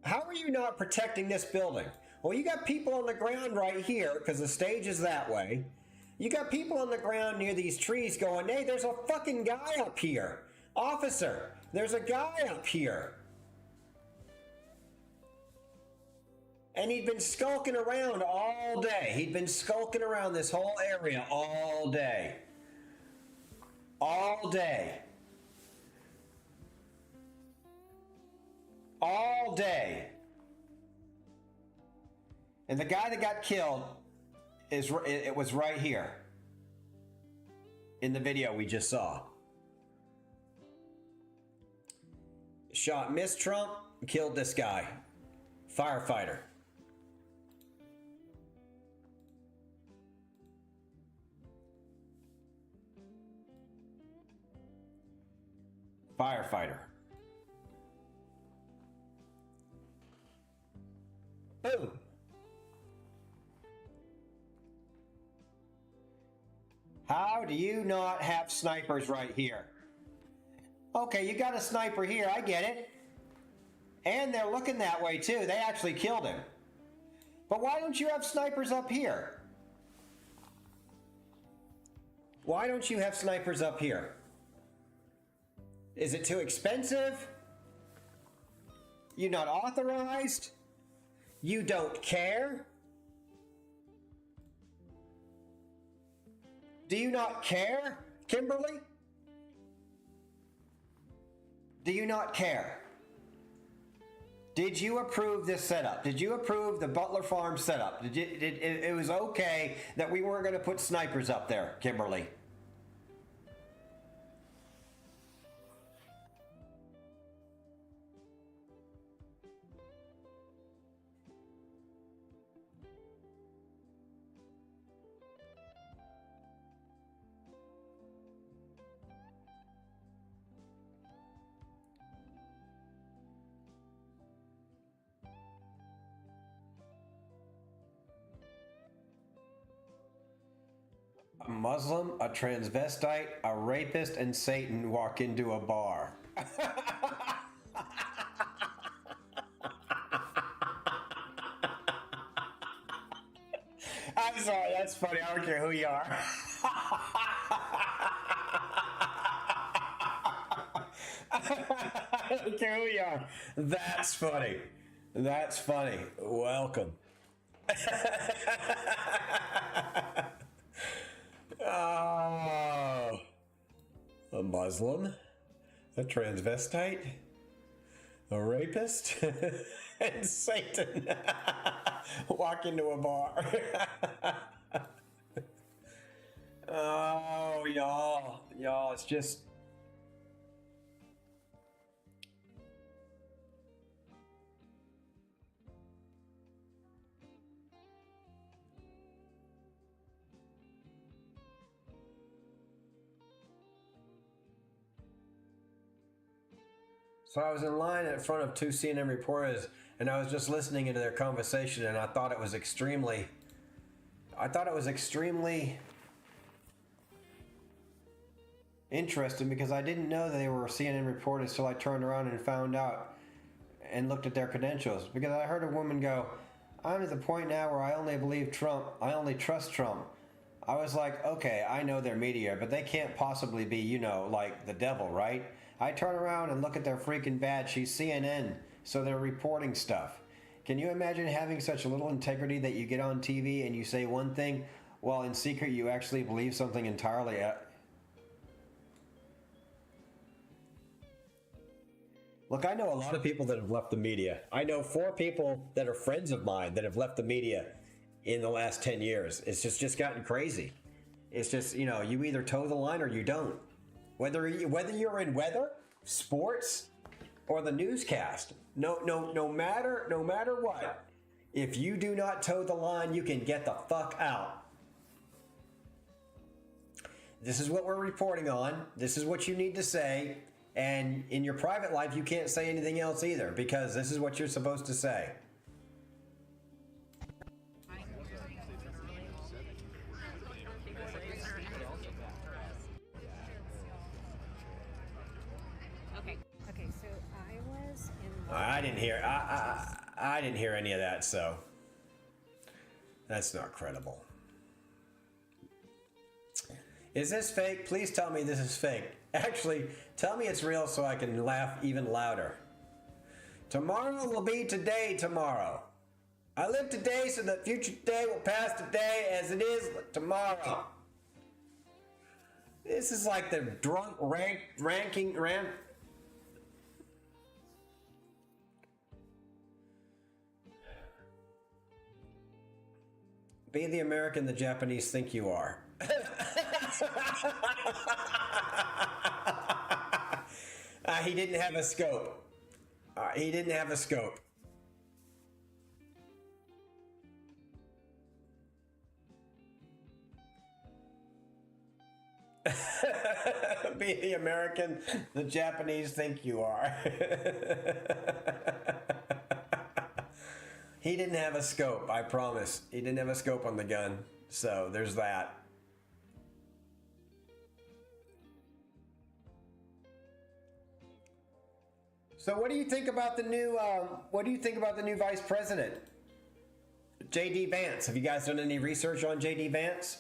How are you not protecting this building? Well, you got people on the ground right here because the stage is that way. You got people on the ground near these trees going, hey, there's a fucking guy up here. Officer, there's a guy up here. And he'd been skulking around all day. He'd been skulking around this whole area all day. All day. All day. And the guy that got killed, it was right here. In the video we just saw. Shot missed Trump, killed this guy. Firefighter. Firefighter. Boom. How do you not have snipers right here? Okay, you got a sniper here, I get it. And they're looking that way too. They actually killed him. But why don't you have snipers up here? Why don't you have snipers up here? Is it too expensive? You're not authorized? You don't care? Do you not care, Kimberly? Do you not care? Did you approve this setup? Did you approve the Butler Farm setup? It was okay that we weren't going to put snipers up there, Kimberly. A Muslim, a transvestite, a rapist, and Satan walk into a bar. I'm sorry, that's funny. I don't care who you are. I don't care who you are. That's funny. That's funny. Welcome. Oh, a Muslim, a transvestite, a rapist, and Satan walk into a bar. Oh, y'all, it's just. So I was in line in front of two CNN reporters, and I was just listening into their conversation, and I thought it was extremely interesting because I didn't know that they were CNN reporters till I turned around and found out and looked at their credentials. Because I heard a woman go, "I'm at the point now where I only believe Trump, I only trust Trump." I was like, okay, I know they're media, but they can't possibly be, like the devil, right? I turn around and look at their freaking badge. She's CNN, so they're reporting stuff. Can you imagine having such little integrity that you get on TV and you say one thing, while in secret you actually believe something entirely? Look, I know a lot of people that have left the media. I know 4 people that are friends of mine that have left the media in the last 10 years. It's just gotten crazy. It's just, you either toe the line or you don't. Whether you're in weather, sports, or the newscast, no matter what, if you do not toe the line, you can get the fuck out. This is what we're reporting on. This is what you need to say. And in your private life, you can't say anything else either, because this is what you're supposed to say. Okay, so I was in. I didn't hear any of that, so that's not credible. Is this fake? Please tell me this is fake. Actually, tell me it's real so I can laugh even louder. Tomorrow will be today tomorrow. I live today so that future day will pass today as it is tomorrow. This is like the drunk ranking rant. Be the American the Japanese think you are. He didn't have a scope. He didn't have a scope. Be the American the Japanese think you are. He didn't have a scope, I promise. He didn't have a scope on the gun. So there's that. So what do you think about the new vice president? J.D. Vance. Have you guys done any research on J.D. Vance?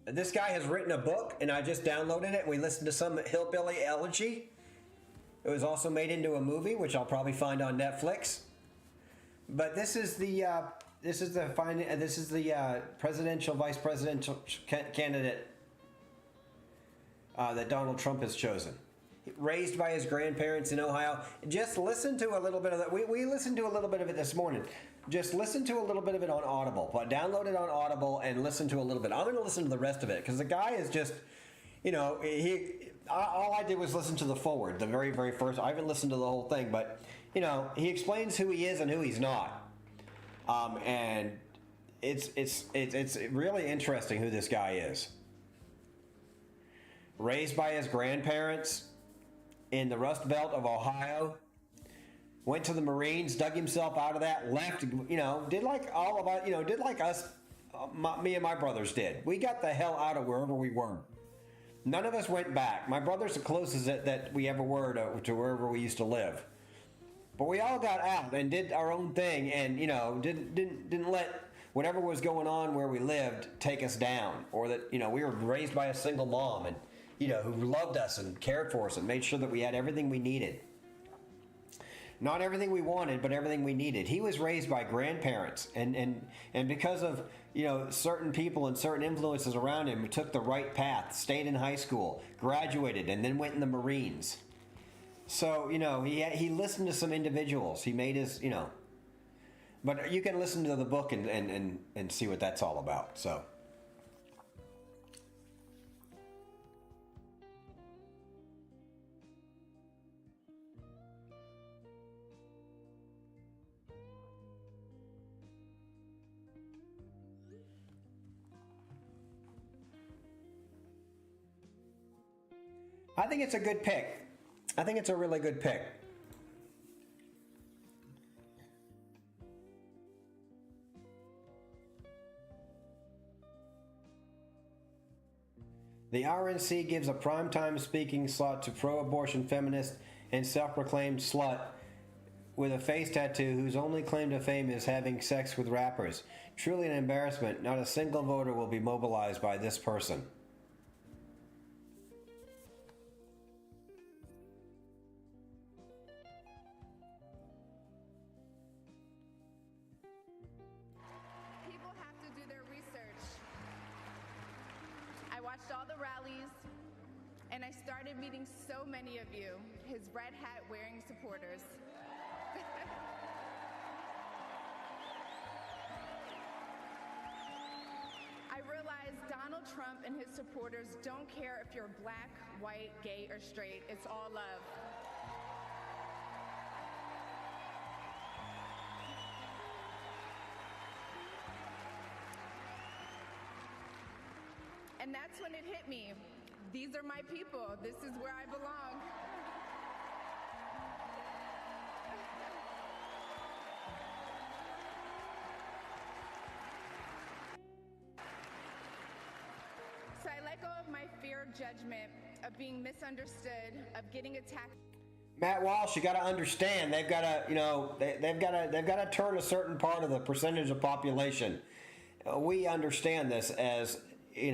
This guy has written a book, and I just downloaded it, and we listened to some hillbilly elegy. It was also made into a movie, which I'll probably find on Netflix. But this is the presidential vice presidential candidate that Donald Trump has chosen. Raised by his grandparents in Ohio. Just listen to a little bit of that. We listened to a little bit of it this morning. Just listen to a little bit of it on Audible. But download it on Audible and listen to a little bit. I'm going to listen to the rest of it because the guy is just, all I did was listen to the forward, the very, very first. I haven't listened to the whole thing, but, he explains who he is and who he's not. And it's really interesting who this guy is. Raised by his grandparents in the Rust Belt of Ohio. went to the Marines, dug himself out of that, left, did like all of us, did like us, me and my brothers did. We got the hell out of wherever we were. None of us went back. My brother's the closest that we ever were to wherever we used to live. But we all got out and did our own thing, and didn't let whatever was going on where we lived take us down, or that we were raised by a single mom and who loved us and cared for us and made sure that we had everything we needed. Not everything we wanted, but everything we needed. He was raised by grandparents, and because of certain people and certain influences around him, he took the right path, stayed in high school, graduated, and then went in the Marines. So he listened to some individuals. He made his but you can listen to the book and see what that's all about. So. I think it's a good pick. I think it's a really good pick. The RNC gives a primetime speaking slot to pro-abortion feminist and self-proclaimed slut with a face tattoo whose only claim to fame is having sex with rappers. Truly an embarrassment. Not a single voter will be mobilized by this person. All the rallies, and I started meeting so many of you, his red hat wearing supporters. I realized Donald Trump and his supporters don't care if you're black, white, gay, or straight. It's all love. And that's when it hit me. These are my people. This is where I belong. So I let go of my fear of judgment, of being misunderstood, of getting attacked. Matt Walsh, you got to understand, they've got to, they've got to turn a certain part of the percentage of population. We understand this as, you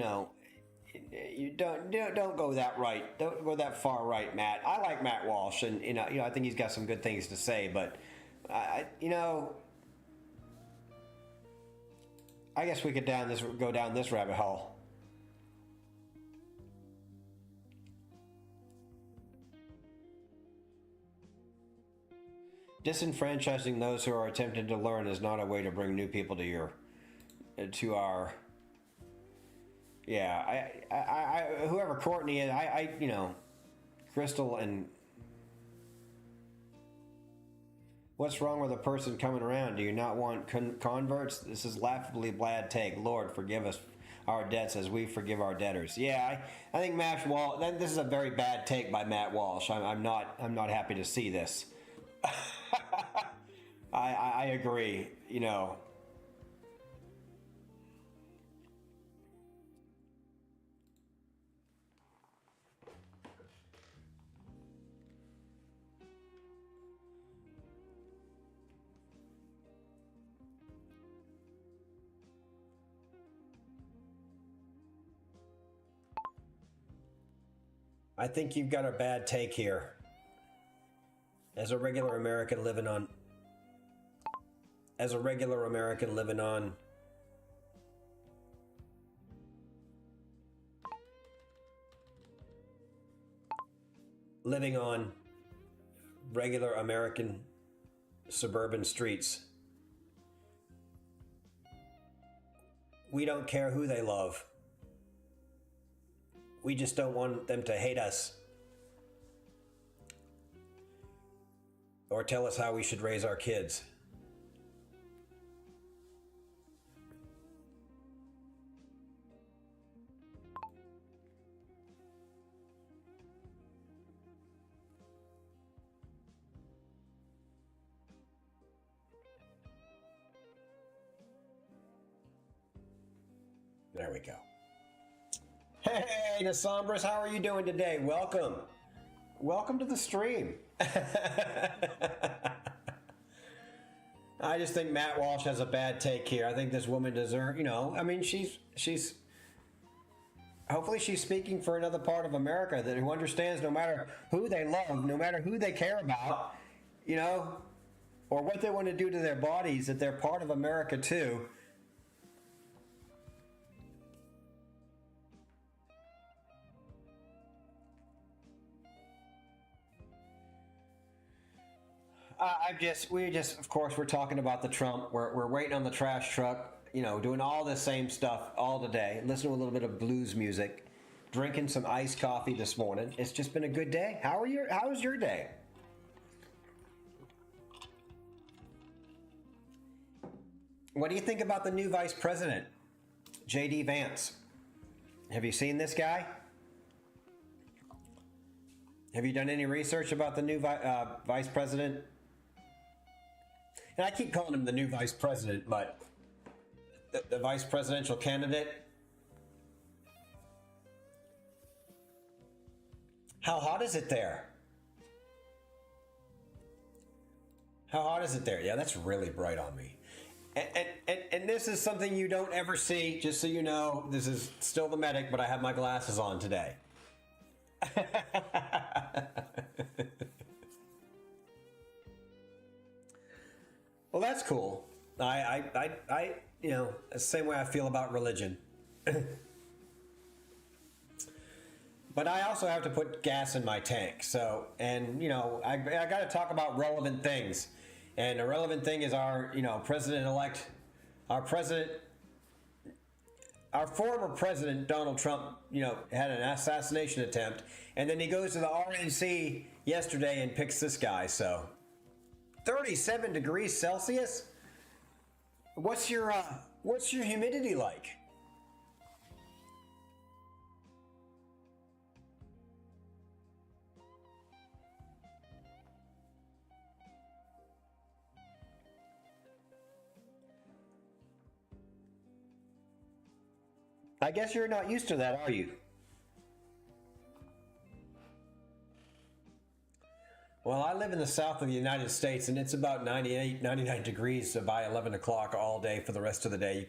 don't go that right. Don't go that far right, Matt. I like Matt Walsh, and I think he's got some good things to say. But I guess we could go down this rabbit hole. Disenfranchising those who are attempting to learn is not a way to bring new people to our. Yeah, I whoever Courtney is, Crystal, and what's wrong with a person coming around? Do you not want converts? This is laughably bad take. Lord, forgive us our debts as we forgive our debtors. Yeah, I think Matt Walsh. This is a very bad take by Matt Walsh. I'm not happy to see this. I agree. I think you've got a bad take here. As a regular American living on regular American suburban streets, we don't care who they love. We just don't want them to hate us or tell us how we should raise our kids. There we go. Hey, Nasombras, how are you doing today? Welcome. Welcome to the stream. I just think Matt Walsh has a bad take here. I think this woman deserves, I mean, she's hopefully she's speaking for another part of America who understands no matter who they love, no matter who they care about, or what they want to do to their bodies, that they're part of America too. Of course, we're talking about the Trump. We're waiting on the trash truck, doing all the same stuff all today. Listening to a little bit of blues music, drinking some iced coffee this morning. It's just been a good day. How was your day? What do you think about the new vice president, J.D. Vance? Have you seen this guy? Have you done any research about the new vice president? And I keep calling him the new vice president, but the vice presidential candidate. How hot is it there? How hot is it there? Yeah, that's really bright on me. And this is something you don't ever see, just so you know. This is still the medic, but I have my glasses on today. Well, that's cool. I the same way I feel about religion. But I also have to put gas in my tank. So, and I got to talk about relevant things. And the relevant thing is our, president-elect, our former president, Donald Trump, had an assassination attempt. And then he goes to the RNC yesterday and picks this guy. So 37 degrees Celsius? What's your humidity like? I guess you're not used to that, are you? Well, I live in the south of the United States, and it's about 98, 99 degrees by 11 o'clock all day for the rest of the day.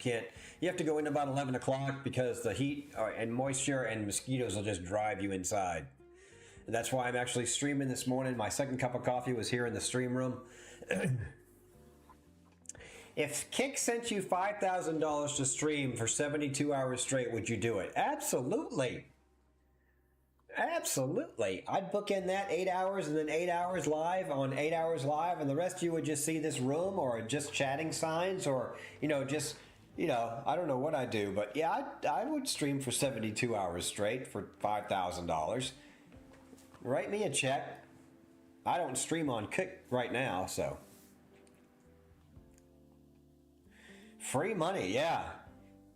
You have to go in about 11 o'clock because the heat and moisture and mosquitoes will just drive you inside. And that's why I'm actually streaming this morning. My second cup of coffee was here in the stream room. If Kick sent you $5,000 to stream for 72 hours straight, would you do it? Absolutely. Absolutely. I'd book in that 8 hours and then 8 hours live on 8 hours live, and the rest of you would just see this room or just chatting signs or, I don't know what I'd do, but yeah, I would stream for 72 hours straight for $5,000. Write me a check. I don't stream on Kick right now, so. Free money, yeah.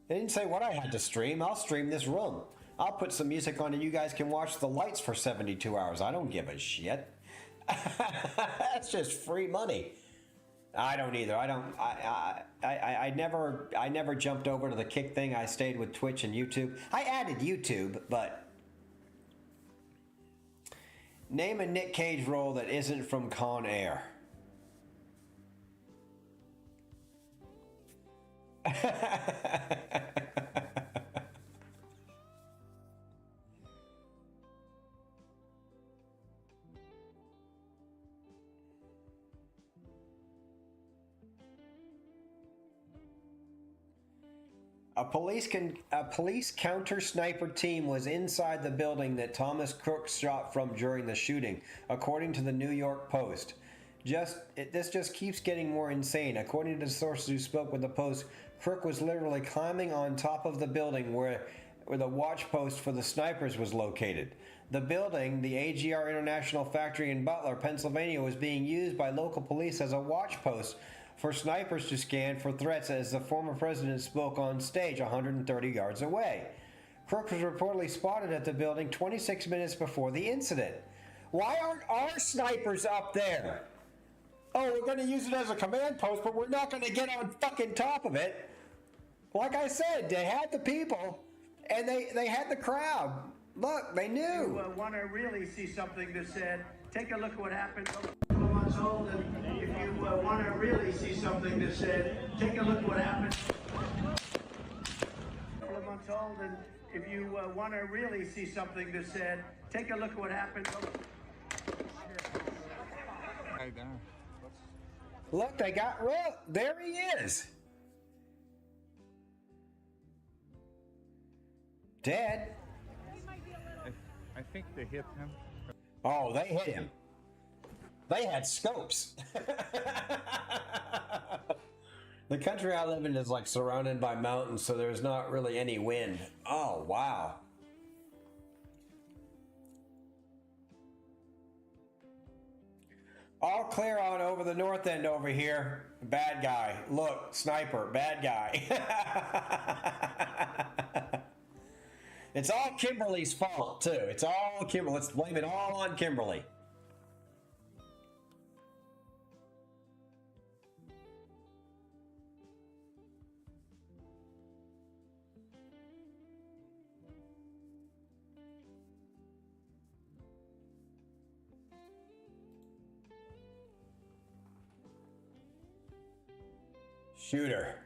They didn't say what I had to stream. I'll stream this room. I'll put some music on and you guys can watch the lights for 72 hours. I don't give a shit. That's just free money. I don't either. I never jumped over to the Kick thing. I stayed with Twitch and YouTube. I added YouTube, but name a Nick Cage role that isn't from Con Air. A police counter sniper team was inside the building that Thomas Crook shot from during the shooting, according to the New York Post. This just keeps getting more insane. According to the sources who spoke with the Post, Crook was literally climbing on top of the building where the watch post for the snipers was located. The building, the AGR International Factory in Butler, Pennsylvania, was being used by local police as a watch post for snipers to scan for threats as the former president spoke on stage 130 yards away. Crook was reportedly spotted at the building 26 minutes before the incident. Why aren't our snipers up there? Oh, we're going to use it as a command post, but we're not going to get on fucking top of it. Like I said, they had the people, and they had the crowd. Look, they knew. If you want to really see something that said, take a look at what happened. A couple of months old, and if you want to really see something that said, take a look at what happened. A couple of months old, and if you want to really see something that said, take a look at what happened. Look, they got look. There he is. Dead. I think they hit him. Oh, they hit him. They had scopes. The country I live in is like surrounded by mountains, so there's not really any wind. Oh, wow. All clear on over the north end over here. Bad guy. Look, sniper, bad guy. It's all Kimberly's fault, too. It's all Kimberly. Let's blame it all on Kimberly. Shooter.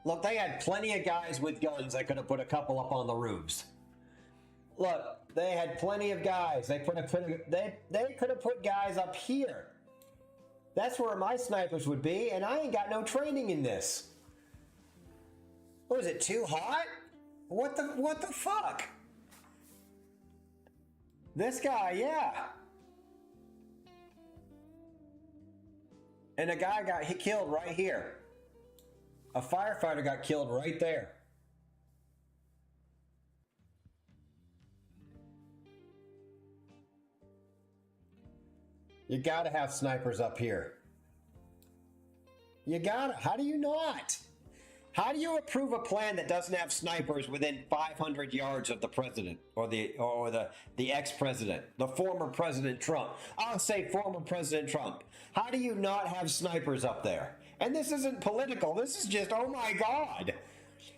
Look, they had plenty of guys with guns that could have put a couple up on the roofs. Look, they had plenty of guys. They could have put guys up here. That's where my snipers would be, and I ain't got no training in this. What is it, too hot? What the fuck? This guy, yeah. And a guy got killed right here. A firefighter got killed right there. You gotta have snipers up here. You gotta. How do you not? How do you approve a plan that doesn't have snipers within 500 yards of the president or the ex-president, the former President Trump? I'll say former President Trump. How do you not have snipers up there? And this isn't political. This is just, oh my God.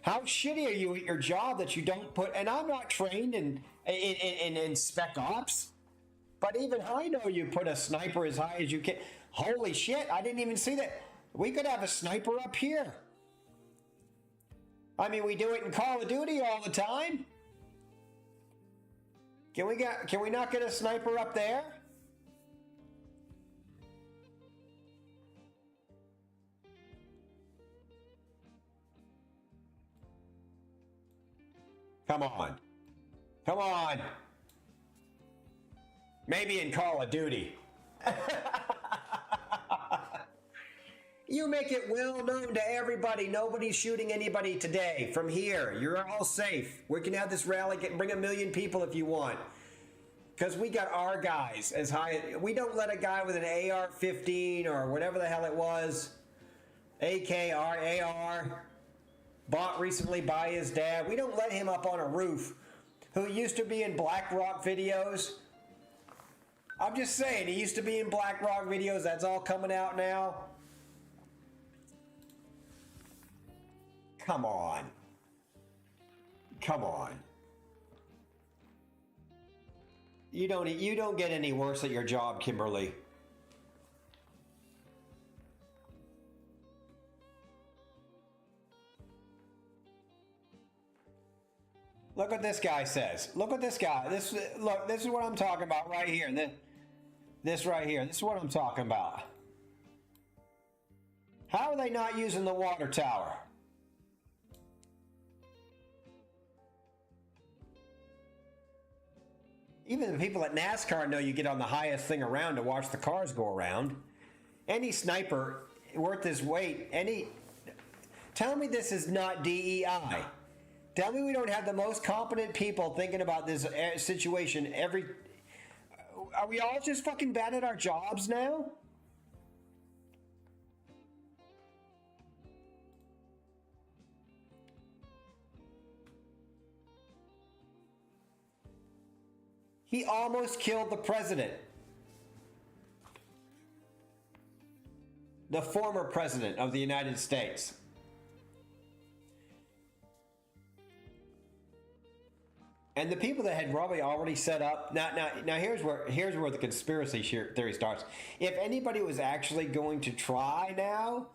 How shitty are you at your job that you don't put, and I'm not trained in spec ops, but even I know you put a sniper as high as you can. Holy shit, I didn't even see that. We could have a sniper up here. I mean, we do it in Call of Duty all the time. Can we not get a sniper up there? Come on. Come on. Maybe in Call of Duty. You make it well known to everybody. Nobody's shooting anybody today. From here, you're all safe. We can have this rally, bring 1 million people if you want. Because we got our guys as high. We don't let a guy with an AR-15 or whatever the hell it was, AK, AR, bought recently by his dad. We don't let him up on a roof, who used to be in Black Rock videos. I'm just saying, he used to be in Black Rock videos. That's all coming out now. Come on. Come on. You don't get any worse at your job, Kimberly. Look what this guy says. Look what this guy. This is what I'm talking about right here. This right here. This is what I'm talking about. How are they not using the water tower? Even the people at NASCAR know you get on the highest thing around to watch the cars go around. Any sniper worth his weight, tell me this is not DEI. Tell me we don't have the most competent people thinking about this situation are we all just fucking bad at our jobs now? He almost killed the president. The former president of the United States. And the people that had probably already set up now here's where the conspiracy theory starts. If anybody was actually going to try now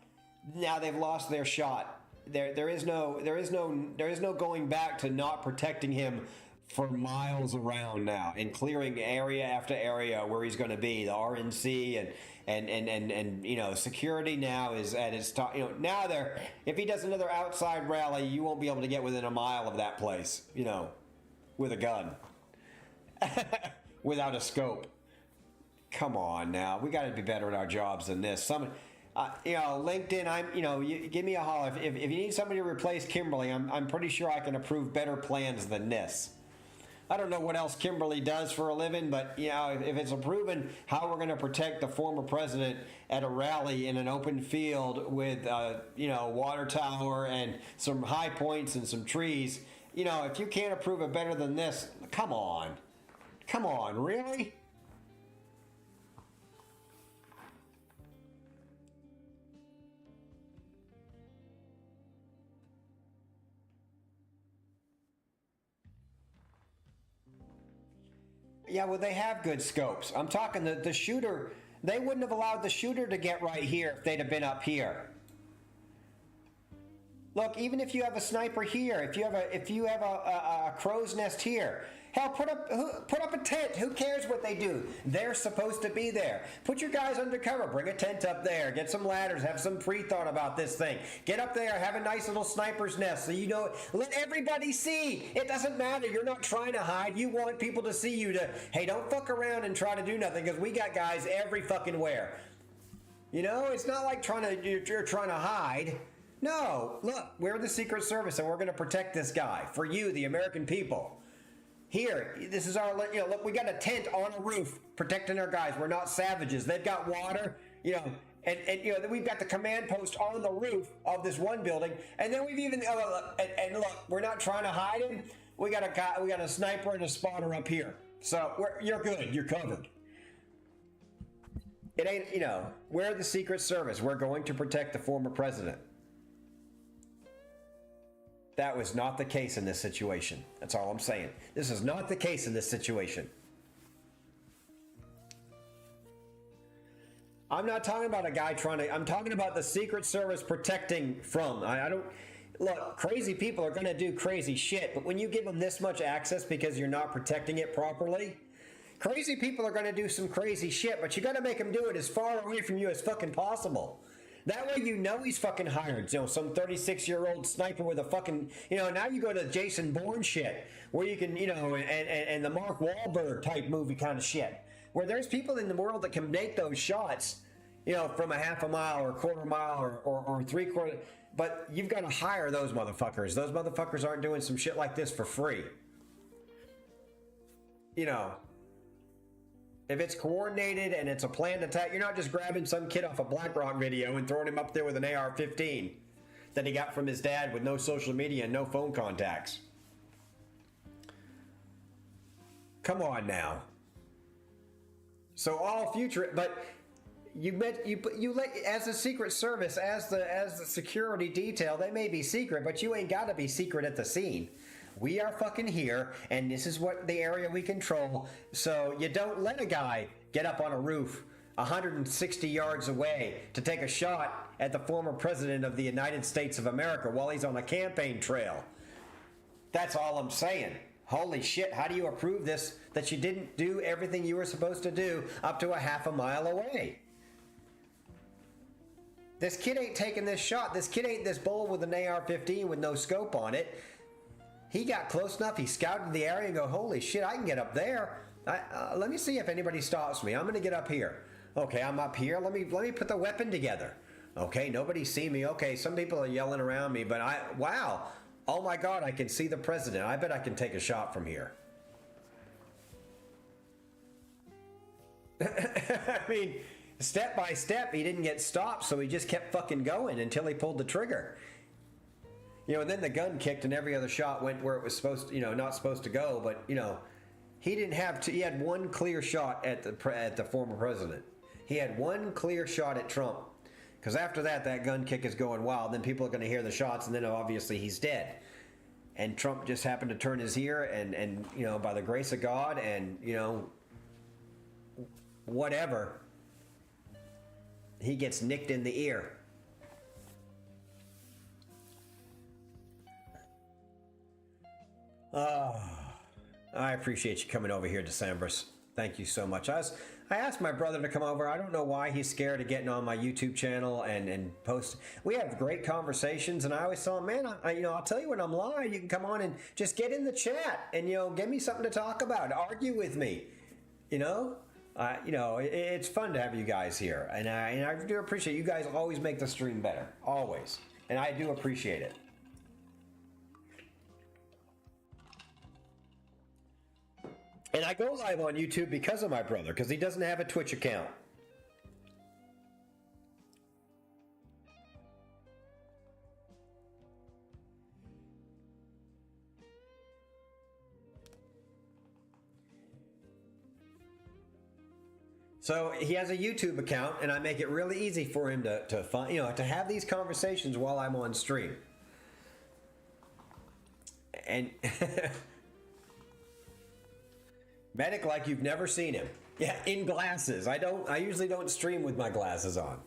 they've lost their shot. There is no going back to not protecting him for miles around now and clearing area after area where he's going to be. The RNC and you know, security now is at its top. You know, now if he does another outside rally, you won't be able to get within a mile of that place, you know, with a gun. Without a scope. Come on now. We got to be better at our jobs than this. You know, LinkedIn, give me a holler. If you need somebody to replace Kimberly, I'm pretty sure I can approve better plans than this. I don't know what else Kimberly does for a living, but, you know, if it's approving how we're going to protect the former president at a rally in an open field with, you know, water tower and some high points and some trees, you know, if you can't approve it better than this, come on. Come on, really? Yeah, well, they have good scopes. I'm talking the shooter. They wouldn't have allowed the shooter to get right here if they'd have been up here. Look, even if you have a sniper here, if you have a crow's nest here, hell, put up a tent. Who cares what they do? They're supposed to be there. Put your guys undercover. Bring a tent up there. Get some ladders. Have some pre-thought about this thing. Get up there. Have a nice little sniper's nest so you know. Let everybody see. It doesn't matter. You're not trying to hide. You want people to see you. Hey, don't fuck around and try to do nothing because we got guys every fucking where. You know, it's not like you're trying to hide. No, look, we're the Secret Service and we're going to protect this guy for you, the American people. Here, this is our, you know, look, we got a tent on a roof protecting our guys. We're not savages. They've got water, you know, and you know, we've got the command post on the roof of this one building. And then we've even, and look, we're not trying to hide him. We got a sniper and a spotter up here. So you're good. You're covered. It ain't, you know, we're the Secret Service. We're going to protect the former president. That was not the case in this situation. That's all I'm saying. This is not the case in this situation. I'm not talking about a guy I'm talking about the Secret Service protecting from. I don't, look, crazy people are going to do crazy shit, but when you give them this much access because you're not protecting it properly, crazy people are going to do some crazy shit, but you got to make them do it as far away from you as fucking possible. That way you know he's fucking hired. You know, some 36-year-old sniper with a fucking, you know, now you go to Jason Bourne shit, where you can, you know, and the Mark Wahlberg type movie kind of shit, where there's people in the world that can make those shots, you know, from a half a mile or a quarter mile or three-quarter, but you've got to hire those motherfuckers. Those motherfuckers aren't doing some shit like this for free. You know, if it's coordinated and it's a planned attack, you're not just grabbing some kid off a BlackRock video and throwing him up there with an AR-15 that he got from his dad with no social media and no phone contacts. Come on now. So all future, but you let, as a Secret Service, as the security detail, they may be secret, but you ain't got to be secret at the scene. We are fucking here, and this is what the area we control. So you don't let a guy get up on a roof 160 yards away to take a shot at the former president of the United States of America while he's on a campaign trail. That's all I'm saying. Holy shit, how do you approve this, that you didn't do everything you were supposed to do up to a half a mile away? This kid ain't taking this shot. This kid ain't this bull with an AR-15 with no scope on it. He got close enough. He scouted the area and go, holy shit, I can get up there. Let me see if anybody stops me. I'm going to get up here. Okay, I'm up here. Let me put the weapon together. Okay, nobody's seen me. Okay, some people are yelling around me, but wow. Oh my God, I can see the president. I bet I can take a shot from here. I mean, step by step, he didn't get stopped, so he just kept fucking going until he pulled the trigger. You know, and then the gun kicked and every other shot went where it was supposed to, you know, not supposed to go, but, you know, He didn't have to. He had one clear shot at the former president. He had one clear shot at Trump. Because after that, that gun kick is going wild. Then people are going to hear the shots, and then obviously he's dead. And Trump just happened to turn his ear, and you know, by the grace of God, and you know, whatever, he gets nicked in the ear. Oh, I appreciate you coming over here, Decembers. Thank you so much. I asked my brother to come over. I don't know why he's scared of getting on my YouTube channel and post. We have great conversations, and I always tell him, man, I'll tell you when I'm live. You can come on and just get in the chat and give me something to talk about, argue with me. It's fun to have you guys here, and I do appreciate you guys. Always make the stream better, always, and I do appreciate it. And I go live on YouTube because of my brother, because he doesn't have a Twitch account. So he has a YouTube account, and I make it really easy for him to find, to have these conversations while I'm on stream. And Medic like you've never seen him. Yeah, in glasses. I usually don't stream with my glasses on.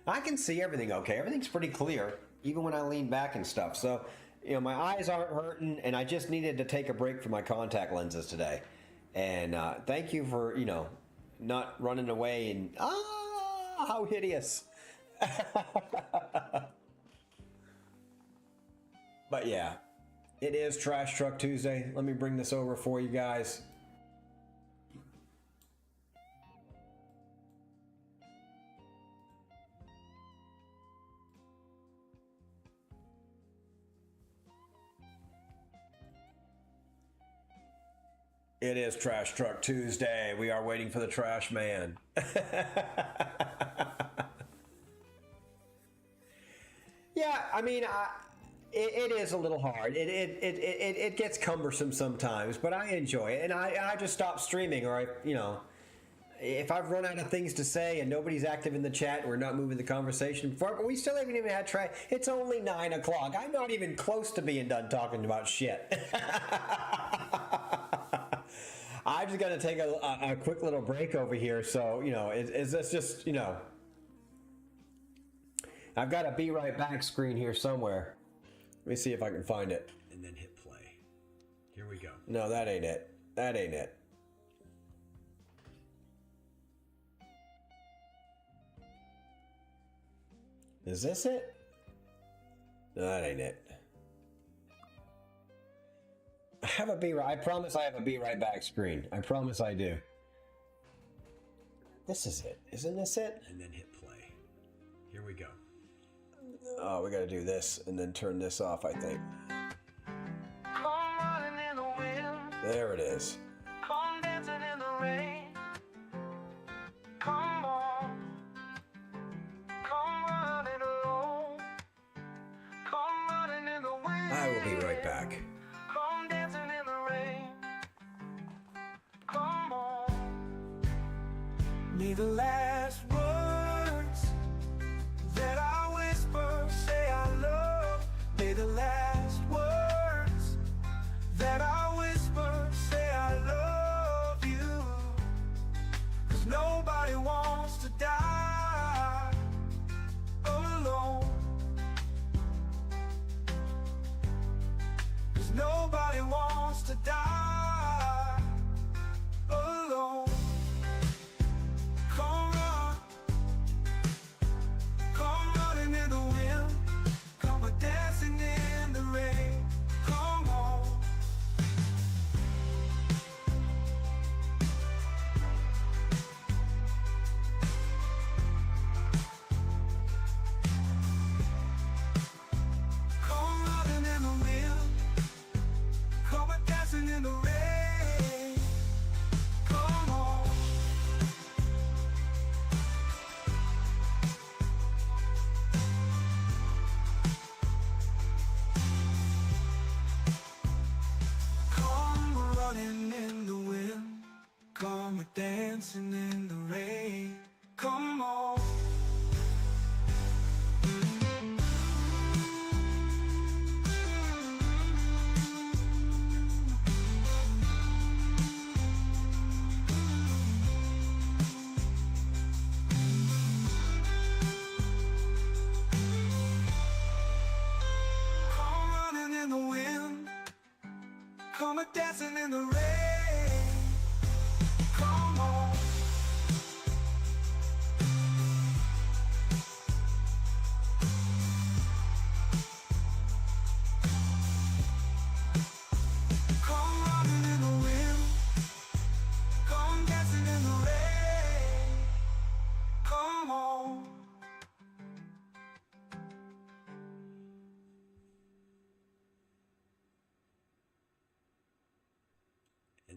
I can see everything okay. Everything's pretty clear, even when I lean back and stuff. So, my eyes aren't hurting, and I just needed to take a break from my contact lenses today. And thank you for, not running away and, how hideous. But yeah, it is Trash Truck Tuesday. Let me bring this over for you guys. It is Trash Truck Tuesday. We are waiting for the trash man. Yeah, I mean, it is a little hard. It gets cumbersome sometimes, but I enjoy it, and I just stop streaming, or if I've run out of things to say and nobody's active in the chat, we're not moving the conversation forward. But we still haven't even had try. It's only 9 o'clock. I'm not even close to being done talking about shit. I'm just gonna take a quick little break over here. So is this just I've got a be right back screen here somewhere. Let me see if I can find it. And then hit play. Here we go. No, that ain't it. That ain't it. Is this it? No, that ain't it. I have a be right. I promise I have a be right back screen. I promise I do. This is it. Isn't this it? And then hit play. Here we go. Oh, we gotta do this and then turn this off, I think. There it is. Come dancing in the rain. Come on. Come running alone. Come running in the wind. I will be right back. Come dancing in the rain. Come on. May the last words that I whisper say I love. May the last words that I whisper say I love you. 'Cause nobody wants to die alone. 'Cause nobody wants to die alone. Come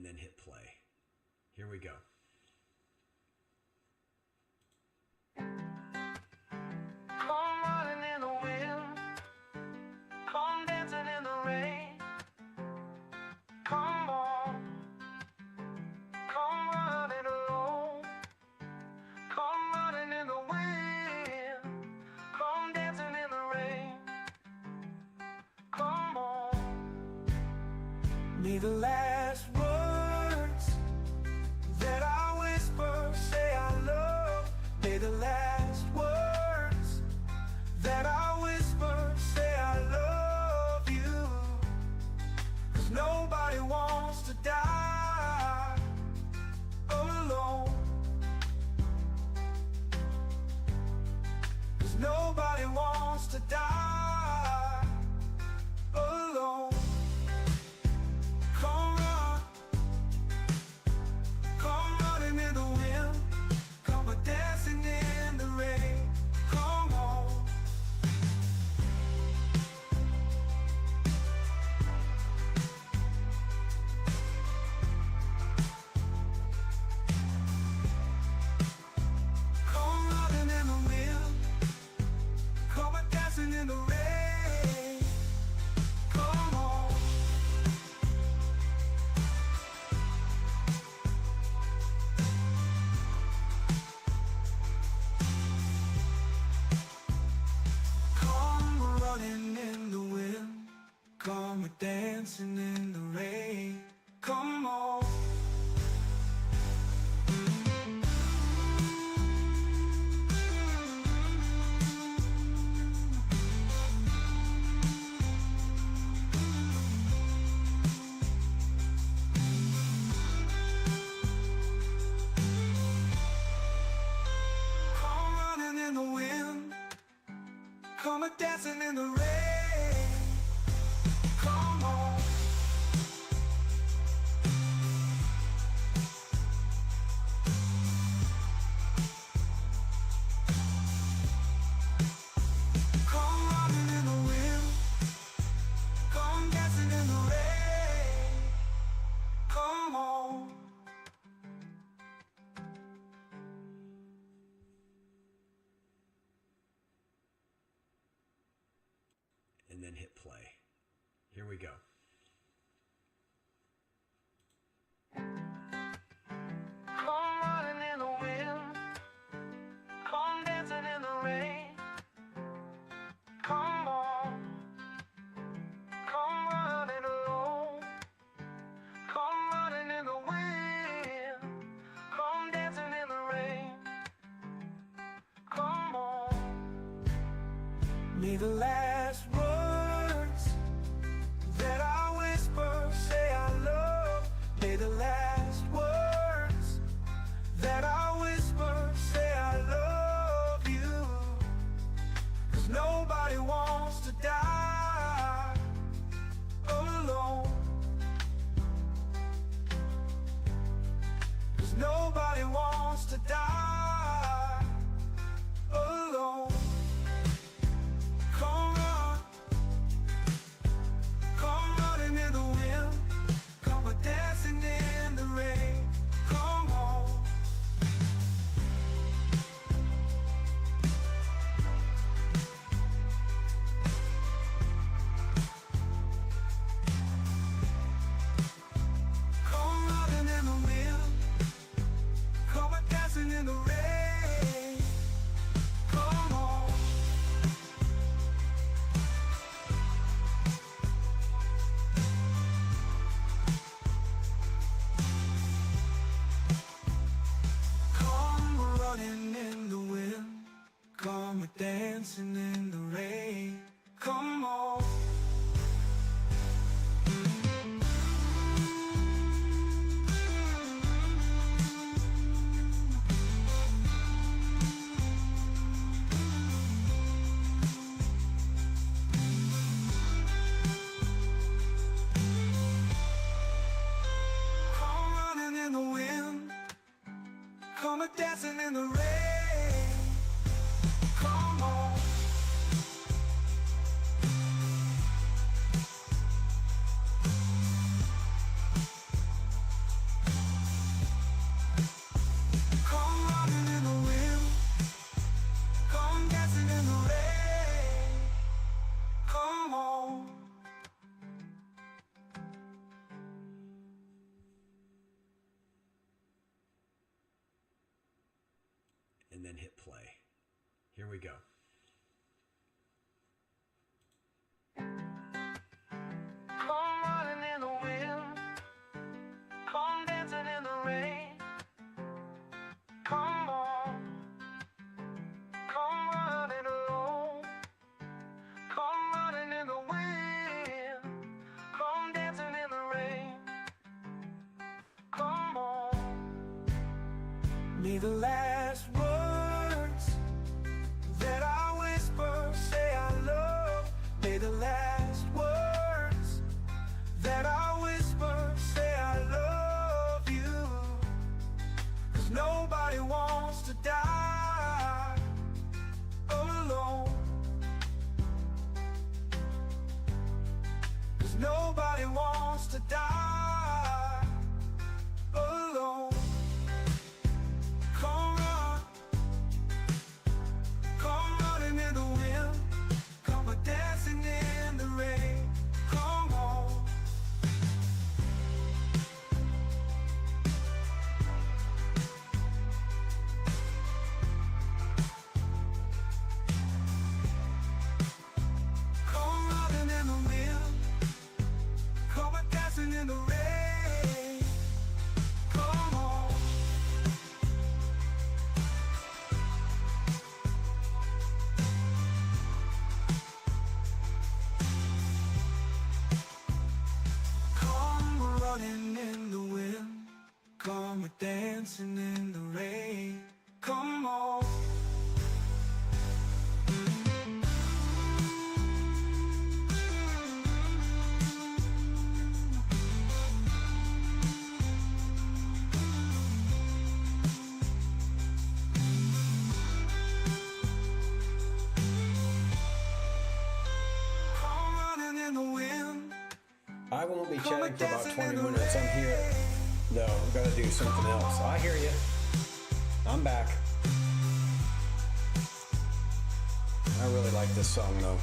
and then hit play. Here we go. Come running in the wind, come dancing in the rain. Come on, come running alone. Come running in the wind, come dancing in the rain. Come on. May the last words that I whisper say I love. May the last words that I whisper say I love you. 'Cause nobody wants to die alone. 'Cause nobody wants to die alone. Come run, come running in the wind, come a dancing in the rain. Come on. Come running in the wind, come a dancing in the rain. Come on. Come running in the wind, come a dancing in the rain. Come on. Come running in the wind, come a dancing in the rain. Come on. Come running in the wind, come dancing in the rain. Come on. And then hit play. Here we go. Come running in the wind, come dancing in the rain. Come on, come running alone. Come running in the wind, come dancing in the rain. Come on. May the last words that I whisper say I love. May the last words that I whisper say I love you. 'Cause nobody wants to die alone. 'Cause nobody wants to die alone. Come run, come running in the wind, come a dancing in the rain. Come on. Come running in the wind, come a dancing in the rain. Come on. Come running in the wind, come a dancing in the rain. Come on. Come running in the wind, come a dancing in the rain. Come on. then hit play. Here we go. Come running in the wind, come dancing in the rain. Come on, come running alone. Come running in the wind, come dancing in the rain. Come on. May the last words that I whisper say I love. May the last words that I whisper say I love you. 'Cause nobody wants to die alone. 'Cause nobody wants to die alone. Come run, come running in the wind, come a dancing in the rain. Come on. Come running in the wind, come a dancing in the rain. Come on. Come running in the wind, come a dancing in the rain. Come on. Come running in the wind. I won't be chatting for about 20 minutes. I'm here. No, I've got to do something else. I hear you. I'm back. I really like this song though.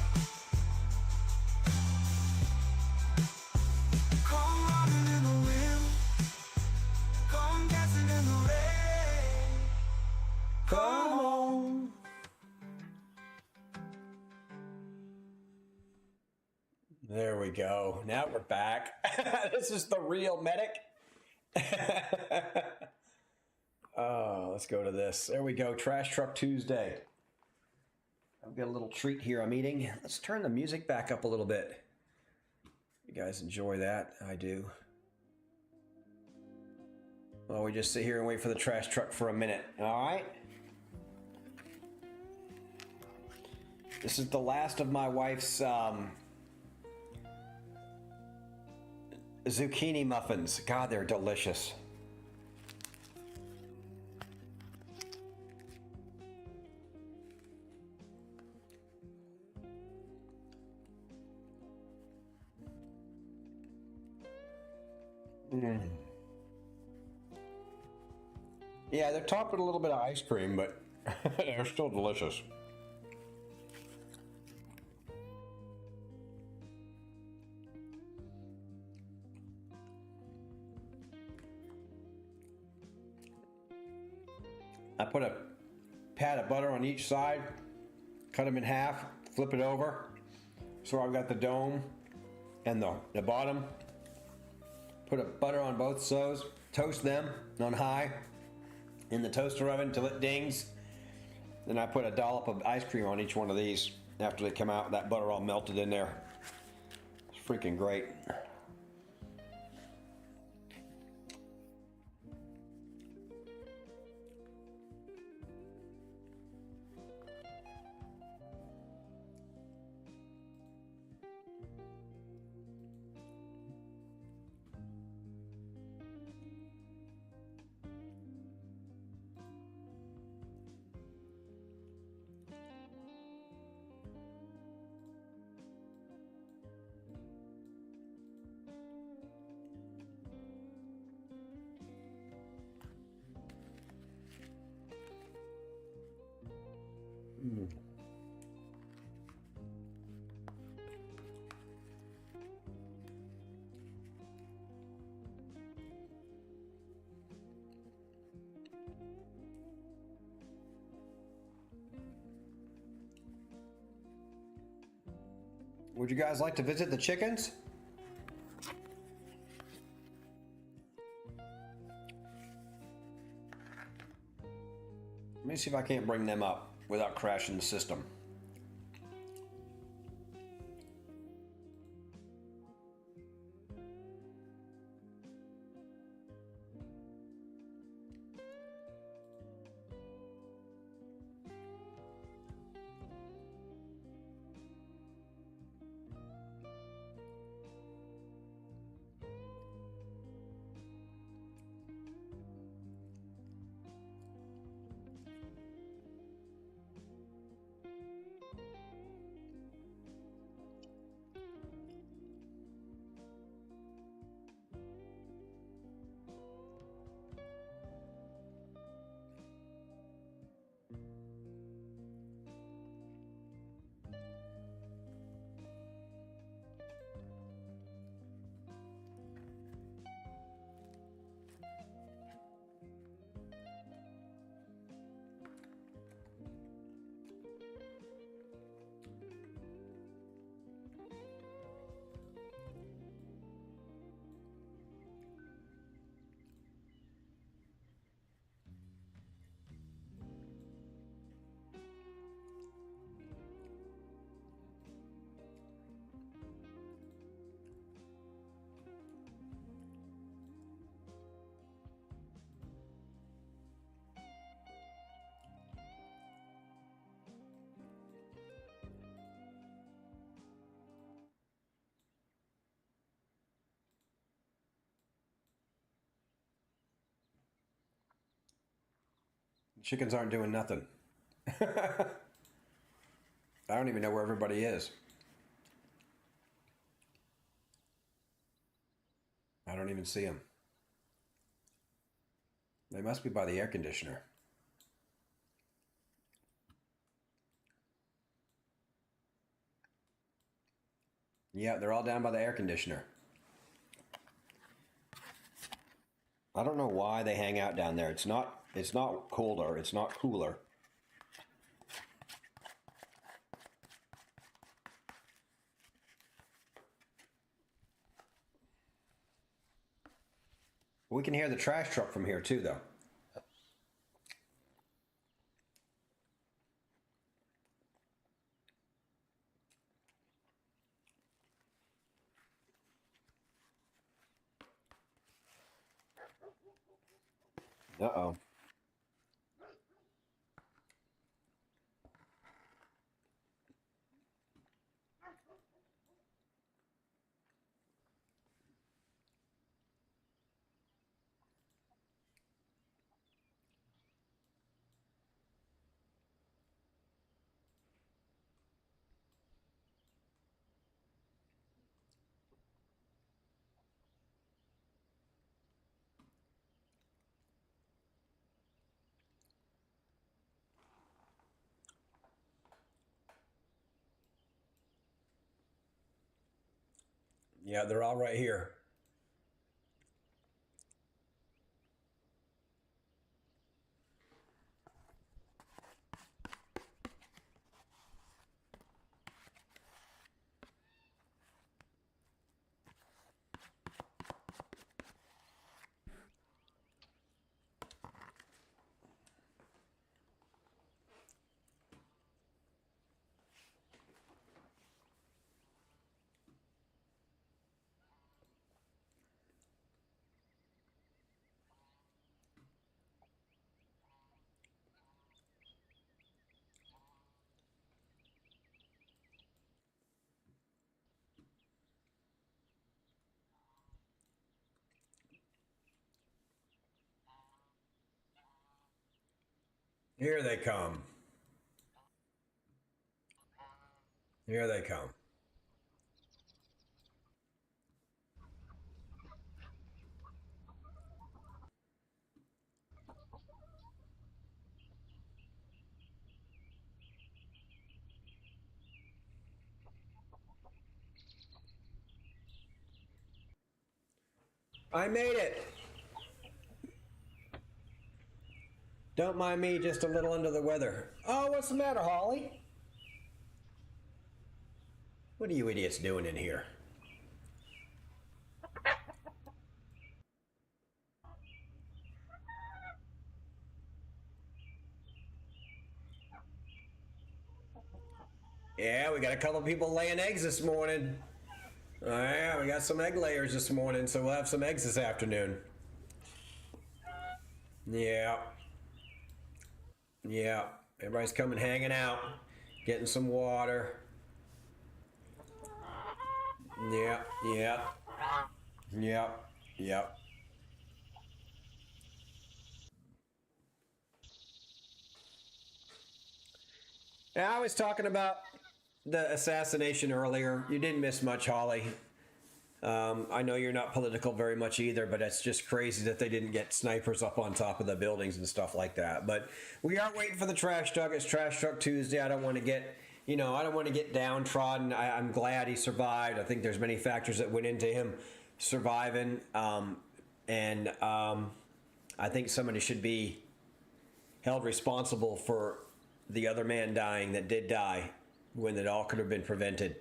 Come running in the wind, come dancing in the rain. Come on. There we go. Now we're back. This is the real medic. Oh, let's go to this. There we go. Trash Truck Tuesday. I've got a little treat here I'm eating. Let's turn the music back up a little bit. You guys enjoy that? I do. Well, we just sit here and wait for the trash truck for a minute. All right? This is the last of my wife's zucchini muffins. God, they're delicious. Yeah, they're topped with a little bit of ice cream, but they're still delicious. I put a pat of butter on each side, cut them in half, flip it over. So I've got the dome and the bottom. Put a butter on both sides, toast them on high in the toaster oven till it dings. Then I put a dollop of ice cream on each one of these after they come out, that butter all melted in there. It's freaking great. Would you guys like to visit the chickens? Let me see if I can't bring them up without crashing the system. Chickens aren't doing nothing. I don't even know where everybody is. I don't even see them. They must be by the air conditioner. Yeah, they're all down by the air conditioner. I don't know why they hang out down there. It's not colder, it's not cooler. We can hear the trash truck from here too, though. Uh-oh. Yeah, they're all right here. Here they come. Here they come. I made it. Don't mind me, just a little under the weather. Oh, what's the matter, Holly? What are you idiots doing in here? Yeah, we got a couple people laying eggs this morning. Oh, yeah, we got some egg layers this morning, so we'll have some eggs this afternoon. Yeah. Yeah. Everybody's coming hanging out, getting some water. Yeah, yeah. Yeah, yeah. I was talking about the assassination earlier. You didn't miss much, Holly. I know you're not political very much either, but it's just crazy that they didn't get snipers up on top of the buildings and stuff like that. But we are waiting for the trash truck. It's Trash Truck Tuesday. I don't want to get, I don't want to get downtrodden. I'm glad he survived. I think there's many factors that went into him surviving. And I think somebody should be held responsible for the other man dying that did die when it all could have been prevented.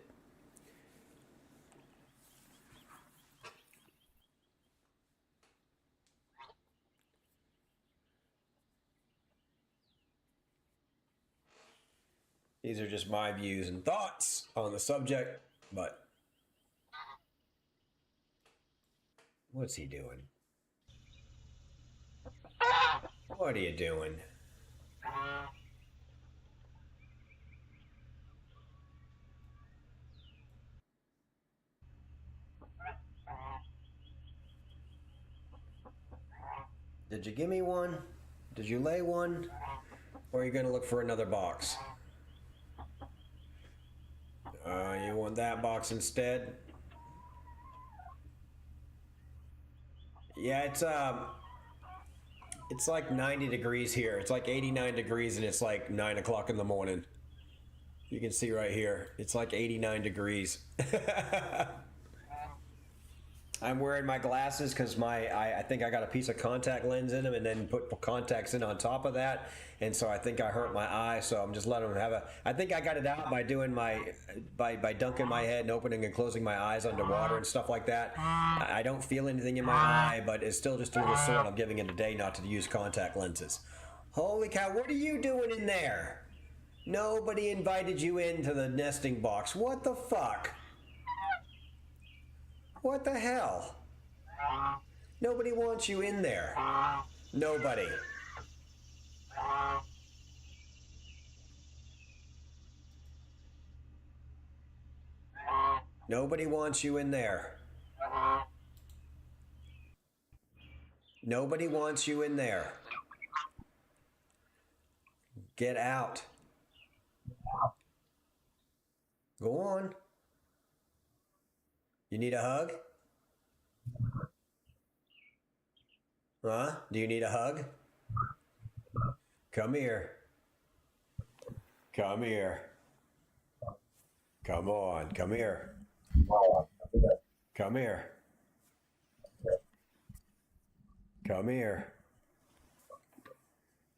These are just my views and thoughts on the subject, but what's he doing? What are you doing? Did you give me one? Did you lay one? Or are you going to look for another box? You want that box instead? Yeah, it's like 90 degrees here. It's like 89 degrees and it's like 9 o'clock in the morning. You can see right here. It's like 89 degrees. I'm wearing my glasses because I think I got a piece of contact lens in them and then put contacts in on top of that, and so I think I hurt my eye. So I'm just letting them have a. I think I got it out by doing by dunking my head and opening and closing my eyes underwater and stuff like that. I don't feel anything in my eye, but it's still just a little sore. I'm giving it a day not to use contact lenses. Holy cow! What are you doing in there? Nobody invited you into the nesting box. What the fuck? What the hell? Nobody wants you in there. Nobody. Nobody wants you in there. Nobody wants you in there. Get out. Go on. You need a hug? Huh? Do you need a hug? Come here. Come here. Come on. Come here. Come here. Come here.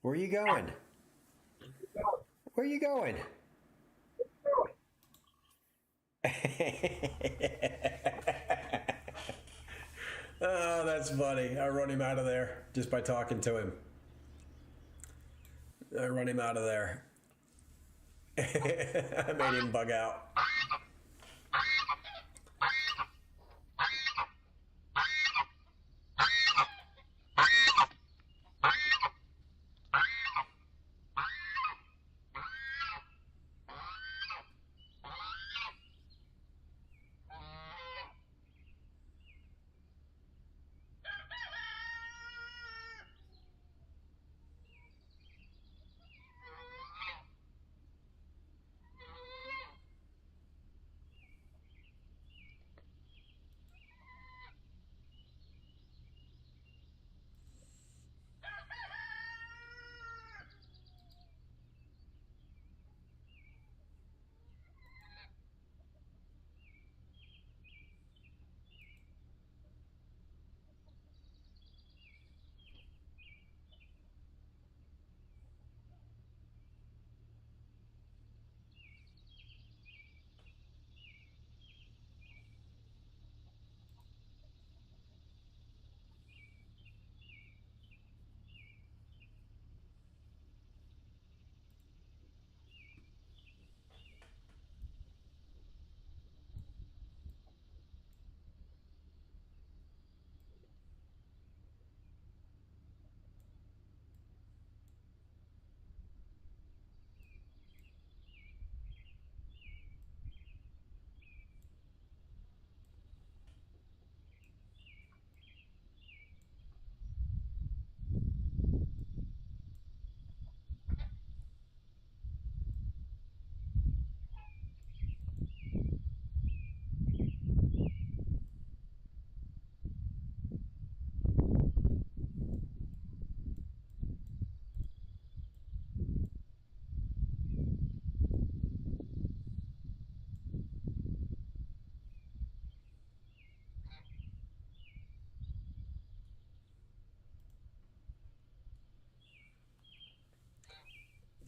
Where are you going? Where are you going? Oh, that's funny. I run him out of there just by talking to him. I run him out of there. I made him bug out.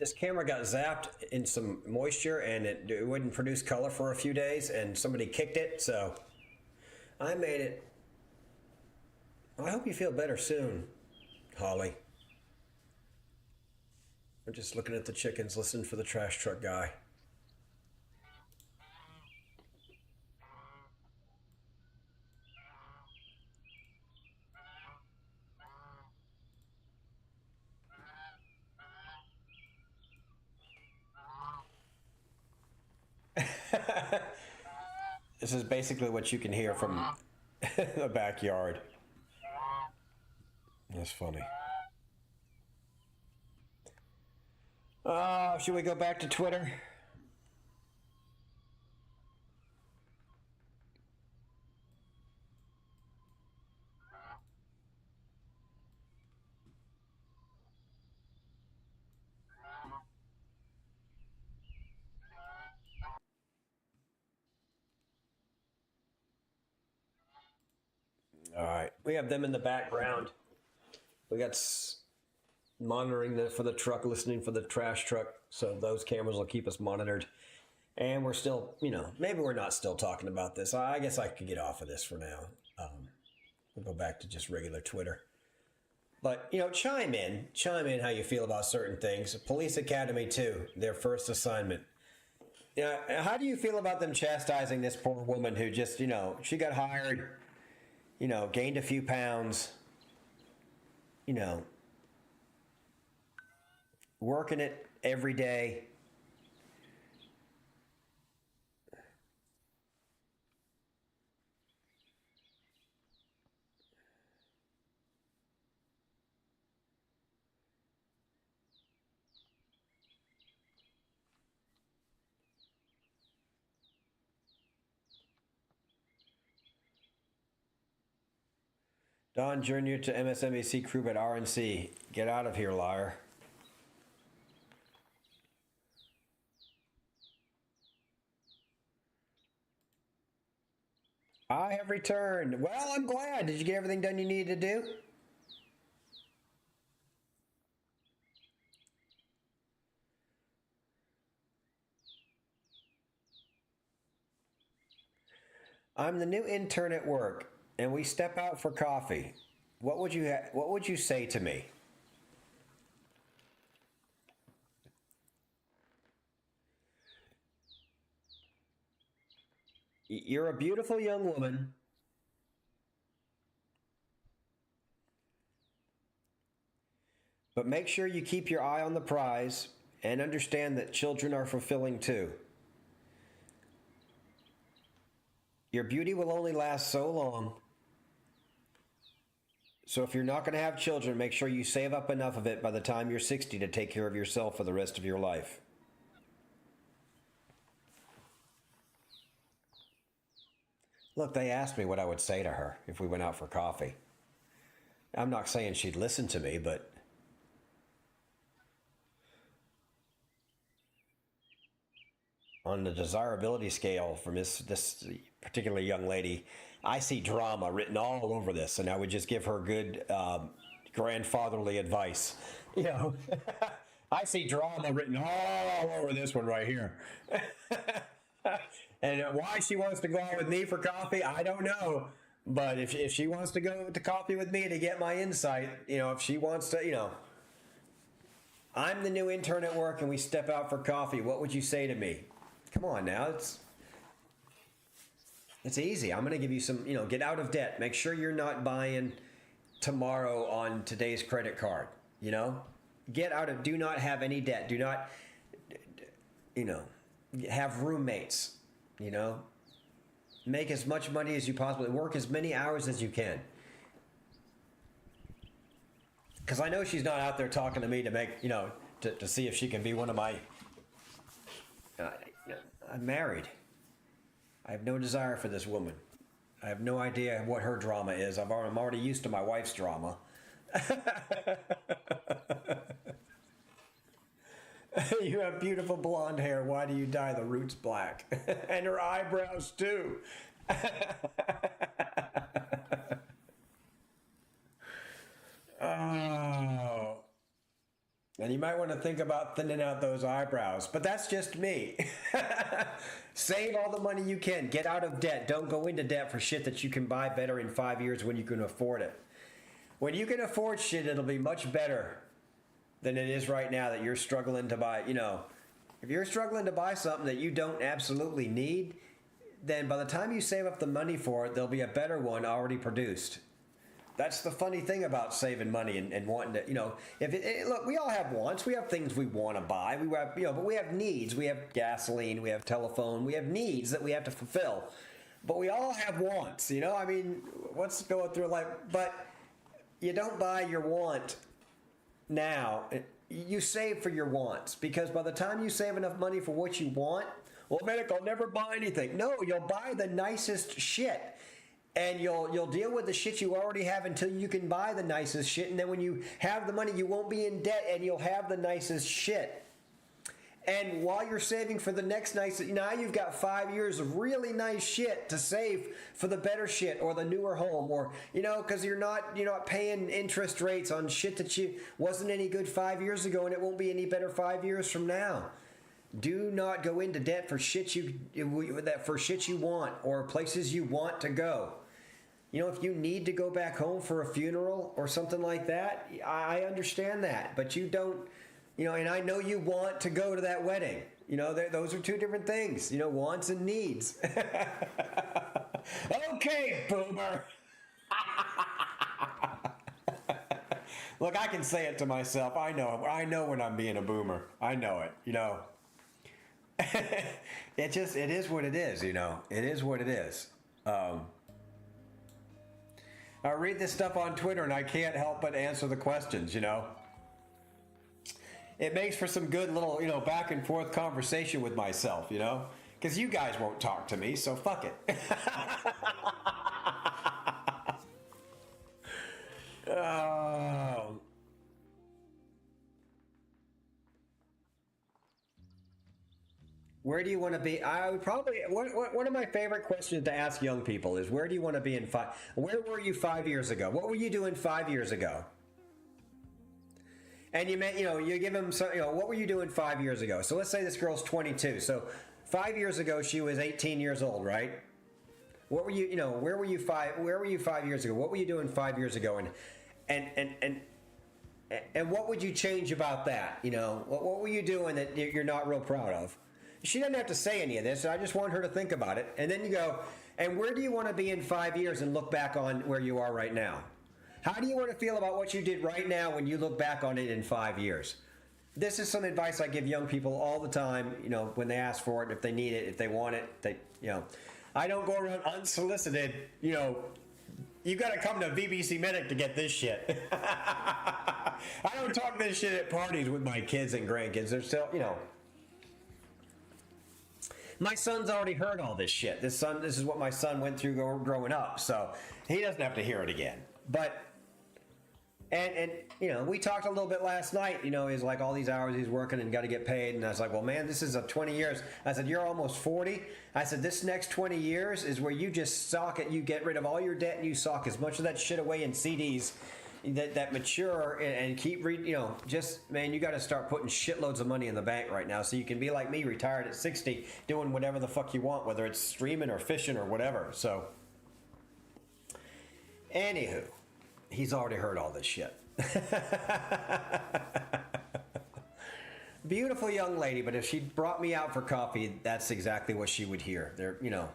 this camera got zapped in some moisture and it wouldn't produce color for a few days, and somebody kicked it, so I made it. I hope you feel better soon, Holly. I'm just looking at the chickens, listening for the trash truck guy. This is basically what you can hear from the backyard. That's funny. Should we go back to Twitter? All right, we have them in the background. We got monitoring for the truck, listening for the trash truck. So those cameras will keep us monitored. And we're still, maybe we're not still talking about this. I guess I could get off of this for now. We'll go back to just regular Twitter. But, chime in how you feel about certain things. Police Academy 2, their first assignment. Yeah, how do you feel about them chastising this poor woman who just, she got hired, gained a few pounds, working it every day. Don Jr. to MSNBC crew at RNC. Get out of here, liar. I have returned. Well, I'm glad. Did you get everything done you needed to do? I'm the new intern at work, and we step out for coffee. What would you say to me? You're a beautiful young woman. But make sure you keep your eye on the prize and understand that children are fulfilling too. Your beauty will only last so long. So if you're not going to have children, make sure you save up enough of it by the time you're 60 to take care of yourself for the rest of your life. Look, they asked me what I would say to her if we went out for coffee. I'm not saying she'd listen to me, but on the desirability scale from this particular young lady, I see drama written all over this, and I would just give her good grandfatherly advice. I see drama written all over this one right here. And why she wants to go out with me for coffee, I don't know. But if she wants to go to coffee with me to get my insight, if she wants to, I'm the new intern at work and we step out for coffee. What would you say to me? Come on now, it's easy. I'm going to give you some, get out of debt. Make sure you're not buying tomorrow on today's credit card, Get out of, do not have any debt. Do not, have roommates, Make as much money as you possibly, work as many hours as you can. Because I know she's not out there talking to me to make, to see if she can be one of my, I'm married. I have no desire for this woman. I have no idea what her drama is. I'm already used to my wife's drama. You have beautiful blonde hair. Why do you dye the roots black? And her eyebrows too. Oh. And you might want to think about thinning out those eyebrows. But that's just me. Save all the money you can. Get out of debt. Don't go into debt for shit that you can buy better in 5 years when you can afford it. When you can afford shit, it'll be much better than it is right now that you're struggling to buy. You know, if you're struggling to buy something that you don't absolutely need, then by the time you save up the money for it, there'll be a better one already produced. That's the funny thing about saving money and wanting to, you know, look, we all have wants. We have things we want to buy. We have, you know, but we have needs. We have gasoline. We have telephone. We have needs that we have to fulfill. But we all have wants, you know. I mean, what's going through life? But you don't buy your want now. You save for your wants, because by the time you save enough money for what you want, well, Medic, I'll never buy anything. No, you'll buy the nicest shit. And you'll deal with the shit you already have until you can buy the nicest shit. And then when you have the money, you won't be in debt and you'll have the nicest shit. And while you're saving for the next nice, now you've got 5 years of really nice shit to save for the better shit or the newer home, or, you know, because you're not paying interest rates on shit that you wasn't any good 5 years ago, and it won't be any better 5 years from now. Do not go into debt for shit you want or places you want to go. You know, if you need to go back home for a funeral or something like that, I understand that. But you don't, you know, and I know you want to go to that wedding. You know, those are two different things, you know, wants and needs. Okay, boomer. Look, I can say it to myself. I know when I'm being a boomer. I know it, you know. It is what it is, you know. It is what it is. I read this stuff on Twitter and I can't help but answer the questions, you know. It makes for some good little, you know, back and forth conversation with myself, you know. Because you guys won't talk to me, so fuck it. Oh. Where do you want to be? I would probably, one of my favorite questions to ask young people is, where do you want to be in where were you 5 years ago? What were you doing 5 years ago? And you give them some, you know, what were you doing 5 years ago? So let's say this girl's 22. So 5 years ago, she was 18 years old, right? What were you, you know, where were you 5 years ago? What were you doing 5 years ago? And what would you change about that? You know, what were you doing that you're not real proud of? She doesn't have to say any of this. I just want her to think about it. And then you go, and where do you want to be in 5 years and look back on where you are right now? How do you want to feel about what you did right now when you look back on it in 5 years? This is some advice I give young people all the time, you know, when they ask for it, if they need it, if they want it, you know. I don't go around unsolicited, you know, you got to come to VBCmedic to get this shit. I don't talk this shit at parties with my kids and grandkids. They're still, you know. My son's already heard all this shit. This is what my son went through growing up, so he doesn't have to hear it again. But, and you know, we talked a little bit last night. You know, he's like, all these hours he's working and got to get paid. And I was like, well, man, this is 20 years. I said, you're almost 40. I said, this next 20 years is where you just sock it. You get rid of all your debt and you sock as much of that shit away in CDs that mature and keep reading. You know, just, man, you got to start putting shitloads of money in the bank right now so you can be like me, retired at 60, doing whatever the fuck you want, whether it's streaming or fishing or whatever. So, anywho, he's already heard all this shit. Beautiful young lady, but if she brought me out for coffee, that's exactly what she would hear. There, you know.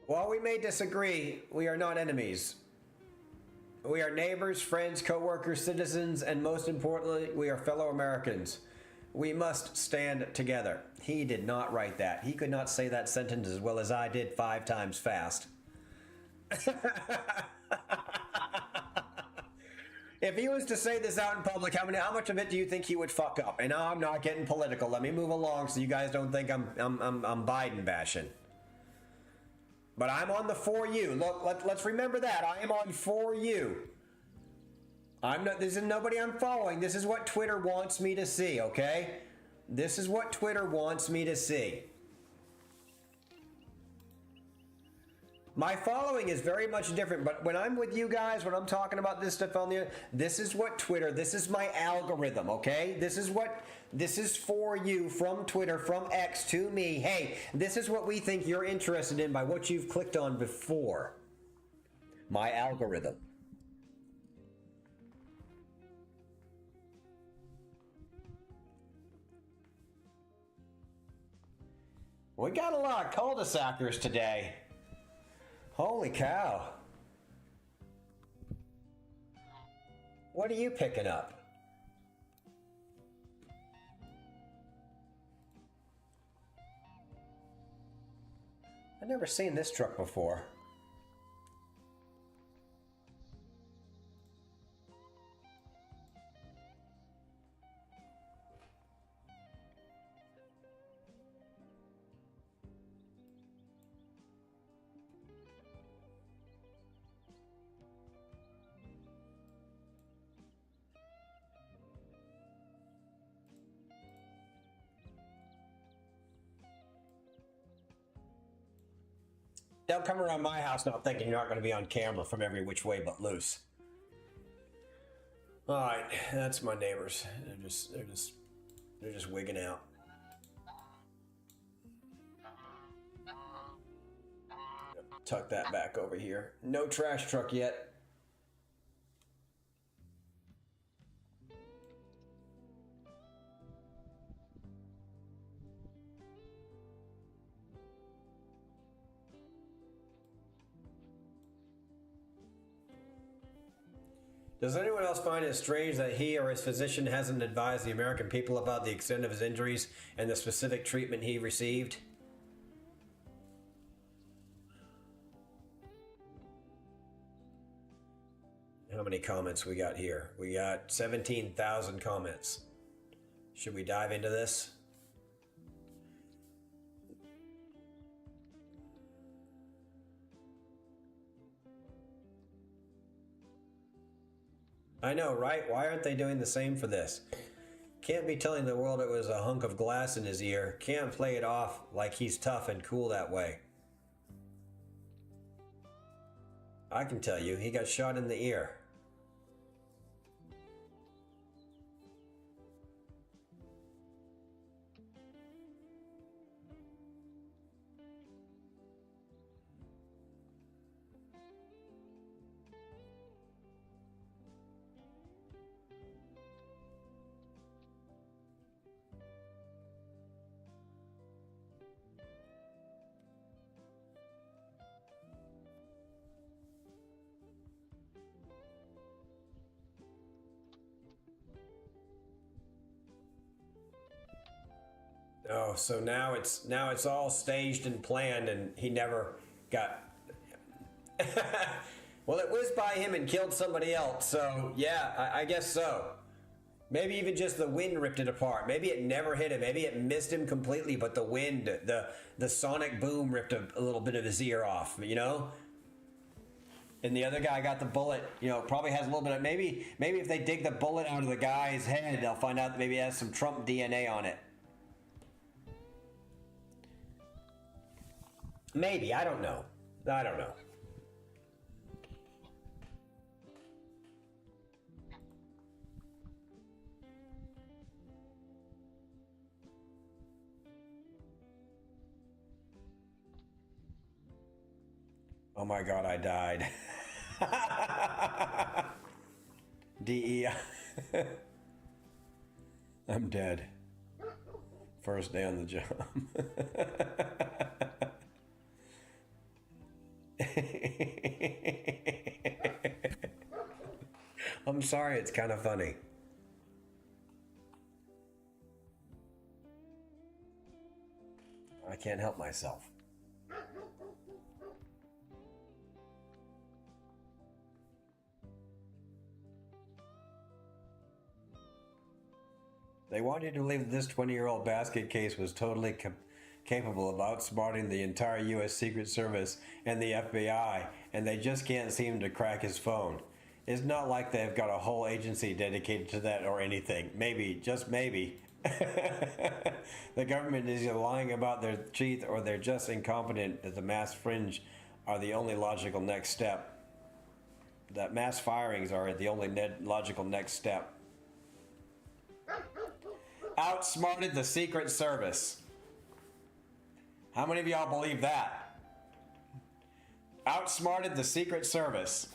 While we may disagree, we are not enemies. We are neighbors, friends, co-workers, citizens, and most importantly, we are fellow Americans. We must stand together. He did not write that. He could not say that sentence as well as I did 5 times fast. If he was to say this out in public, how much of it do you think he would fuck up? And I'm not getting political. Let me move along so you guys don't think I'm Biden bashing. But I'm on the for you. Look, let's remember that. I am on for you. This is nobody I'm following. This is what Twitter wants me to see, okay? This is what Twitter wants me to see. My following is very much different, but when I'm with you guys, when I'm talking about this stuff on the, this is what Twitter, this is my algorithm, okay? This is for you from Twitter, from X to me. Hey, this is what we think you're interested in by what you've clicked on before. My algorithm. We got a lot of cul-de-sacers today. Holy cow. What are you picking up? I've never seen this truck before. Don't come around my house not thinking you're not going to be on camera from every which way but loose. All right, that's my neighbors. They're just wigging out. Tuck that back over here. No trash truck yet. Does anyone else find it strange that he or his physician hasn't advised the American people about the extent of his injuries and the specific treatment he received? How many comments we got here? We got 17,000 comments. Should we dive into this? I know, right? Why aren't they doing the same for this? Can't be telling the world it was a hunk of glass in his ear. Can't play it off like he's tough and cool that way. I can tell you, he got shot in the ear. Oh, so now it's all staged and planned, and he never got. Well, it whizzed by him and killed somebody else. So yeah, I guess so. Maybe even just the wind ripped it apart. Maybe it never hit him. Maybe it missed him completely, but the wind, the sonic boom ripped a little bit of his ear off. You know. And the other guy got the bullet, you know, probably has a little bit of, maybe if they dig the bullet out of the guy's head, they'll find out that maybe it has some Trump DNA on it. Maybe, I don't know. I don't know. Oh my God, I died. DEI. I'm dead. First day on the job. I'm sorry, it's kind of funny. I can't help myself. They want you to believe that this 20-year-old basket case was totally capable of outsmarting the entire U.S. Secret Service and the FBI, and they just can't seem to crack his phone. It's not like they've got a whole agency dedicated to that or anything. Maybe, just maybe. The government is either lying about their teeth or they're just incompetent at the mass fringe are the only logical next step. That mass firings are the only logical next step. Outsmarted the Secret Service. How many of y'all believe that? Outsmarted the Secret Service.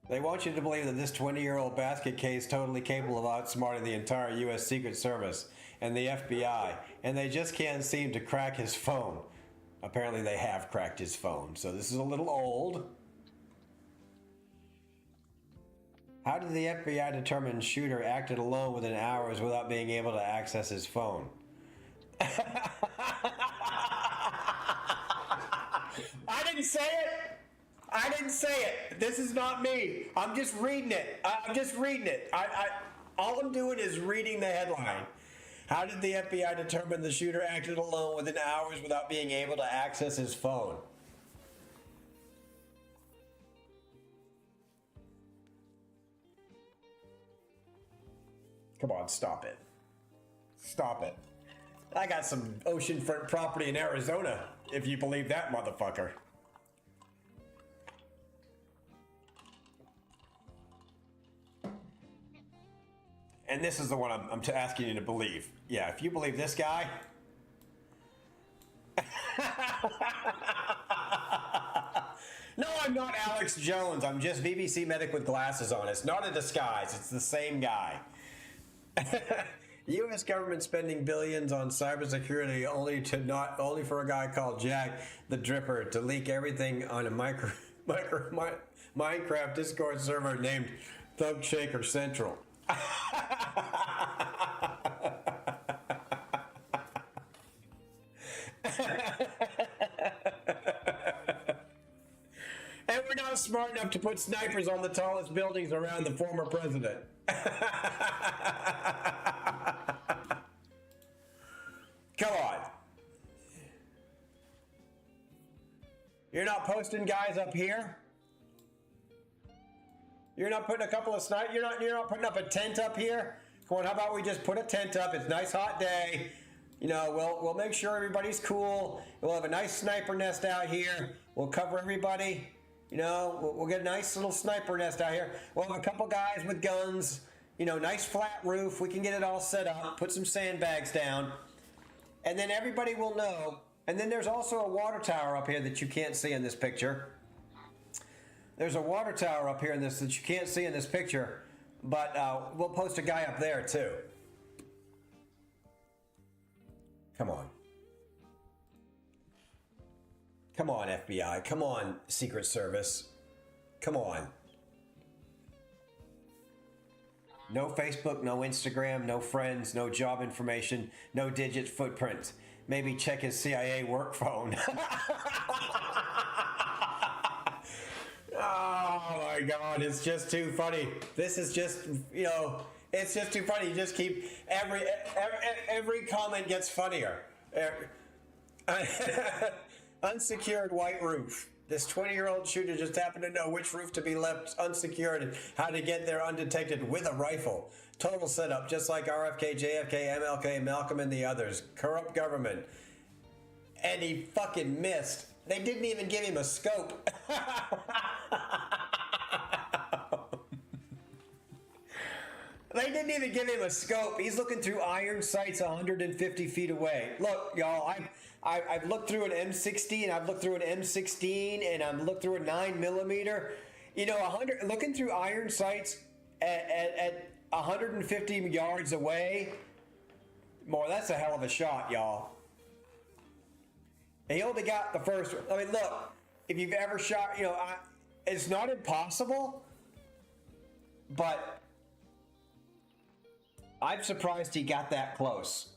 They want you to believe that this 20-year-old basket case is totally capable of outsmarting the entire U.S. Secret Service and the FBI, and they just can't seem to crack his phone. Apparently they have cracked his phone, so this is a little old. How did the FBI determine shooter acted alone within hours without being able to access his phone? I didn't say it! I didn't say it. This is not me. I'm just reading it. I'm just reading it. All I'm doing is reading the headline. How did the FBI determine the shooter acted alone within hours without being able to access his phone? Come on, stop it. Stop it. I got some oceanfront property in Arizona, if you believe that, motherfucker. And this is the one I'm asking you to believe. Yeah, if you believe this guy. No, I'm not Alex Jones. I'm just VBCmedic with glasses on. It's not a disguise. It's the same guy. U.S. government spending billions on cybersecurity only for a guy called Jack the Dripper to leak everything on a Minecraft Discord server named Thug Shaker Central. And we're not smart enough to put snipers on the tallest buildings around the former president. Come on. You're not posting guys up here? You're not putting a couple of snipers? You're not putting up a tent up here? Come on, how about we just put a tent up? It's a nice hot day. You know, we'll make sure everybody's cool. We'll have a nice sniper nest out here. We'll cover everybody. You know, we'll get a nice little sniper nest out here. We'll have a couple guys with guns. You know, nice flat roof. We can get it all set up. Put some sandbags down. And then everybody will know. And then there's also a water tower up here that you can't see in this picture. There's a water tower up here in this that you can't see in this picture. But we'll post a guy up there too. Come on. Come on, FBI. Come on, Secret Service. Come on. No Facebook, no Instagram, no friends, no job information, no digit footprint. Maybe check his CIA work phone. Oh my God, it's just too funny. This is just, you know, it's just too funny. You just keep, every comment gets funnier. Unsecured white roof. This 20-year-old shooter just happened to know which roof to be left unsecured and how to get there undetected with a rifle. Total setup, just like RFK, JFK, MLK, Malcolm, and the others. Corrupt government. And he fucking missed. They didn't even give him a scope. They didn't even give him a scope. He's looking through iron sights 150 feet away. Look, y'all, I've looked through an M60 and I've looked through an M16 and I've looked through a 9mm. You know, looking through iron sights at 150 yards away. Boy, that's a hell of a shot, y'all. And he only got the first one. I mean, look, if you've ever shot, you know, it's not impossible, but I'm surprised he got that close.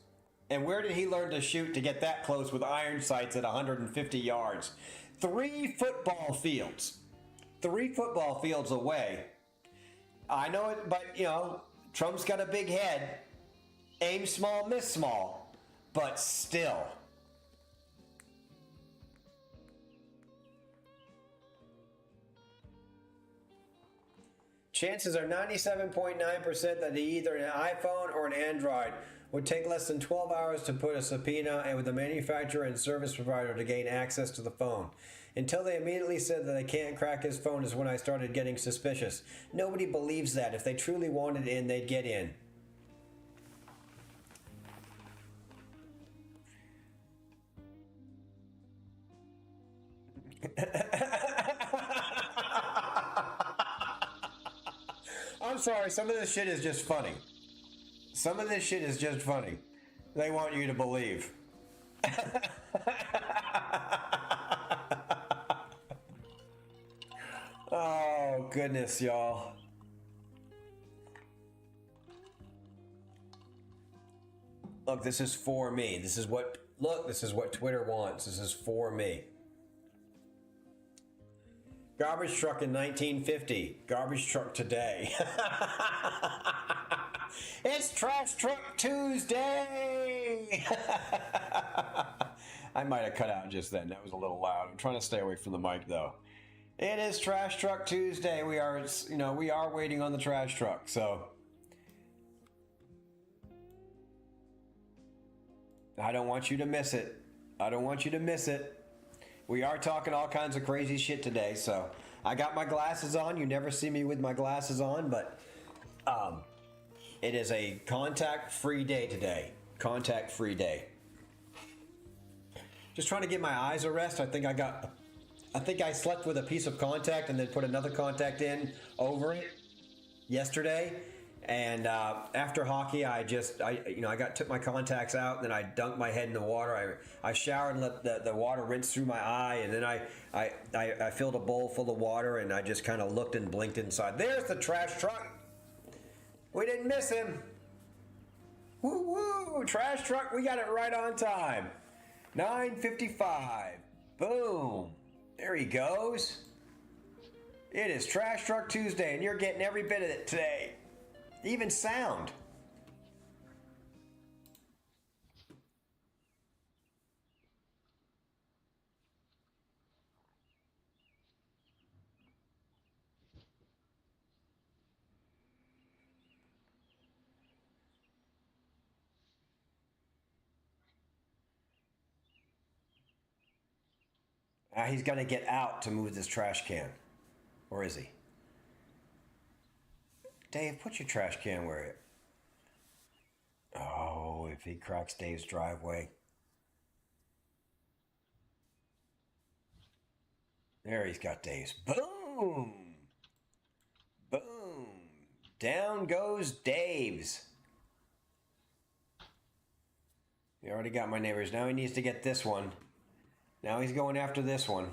And where did he learn to shoot to get that close with iron sights at 150 yards? 3 football fields. 3 football fields away. I know it, but, you know, Trump's got a big head. Aim small, miss small. But still. Chances are 97.9% that he either an iPhone or an Android Would take less than 12 hours to put a subpoena and with the manufacturer and service provider to gain access to the phone. Until they immediately said that they can't crack his phone is when I started getting suspicious. Nobody believes that. If they truly wanted in, they'd get in. I'm sorry, some of this shit is just funny. Some of this shit is just funny. They want you to believe. Oh, goodness, y'all. Look, this is for me. This is what Twitter wants. This is for me. Garbage truck in 1950. Garbage truck today. It's Trash Truck Tuesday! I might have cut out just then. That was a little loud. I'm trying to stay away from the mic, though. It is Trash Truck Tuesday. We are waiting on the trash truck, so I don't want you to miss it. I don't want you to miss it. We are talking all kinds of crazy shit today, so I got my glasses on. You never see me with my glasses on, but it is a contact-free day today. Contact-free day. Just trying to get my eyes a rest. I think I slept with a piece of contact and then put another contact in over it yesterday. And after hockey, I took my contacts out, and then I dunked my head in the water. I showered and let the water rinse through my eye, and then I filled a bowl full of water, and I just kind of looked and blinked inside. There's the trash truck. We didn't miss him. Woo woo! Trash truck, we got it right on time. 9:55. Boom. There he goes. It is Trash Truck Tuesday, and you're getting every bit of it today. Even sound. He's going to get out to move this trash can. Or is he? Dave, put your trash can where it... Oh, if he cracks Dave's driveway. There he's got Dave's. Boom! Boom! Down goes Dave's. He already got my neighbors. Now he needs to get this one. Now he's going after this one.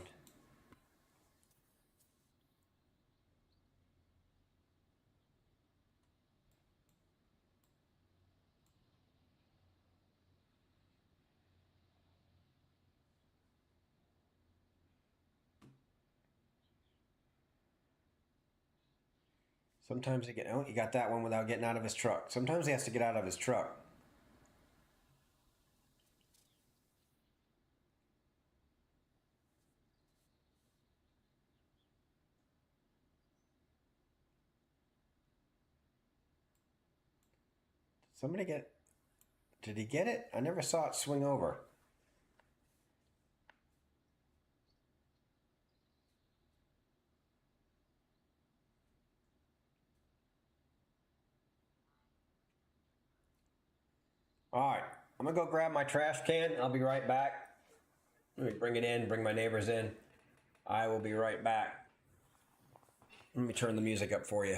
Sometimes he got that one without getting out of his truck. Sometimes he has to get out of his truck. Did he get it? I never saw it swing over. All right, I'm gonna go grab my trash can. I'll be right back. Let me bring it in, bring my neighbors in. I will be right back. Let me turn the music up for you.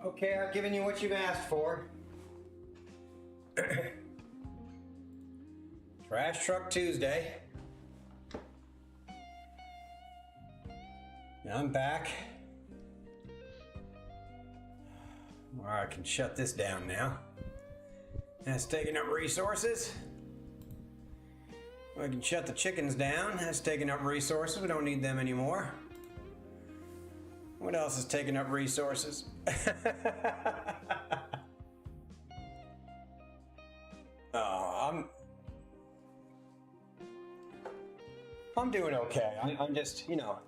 Okay, I've given you what you've asked for. Trash Truck Tuesday. Now I'm back. All right, I can shut this down now. That's taking up resources. I can shut the chickens down. That's taking up resources. We don't need them anymore. What else is taking up resources? Oh, I'm doing okay. I'm just, you know.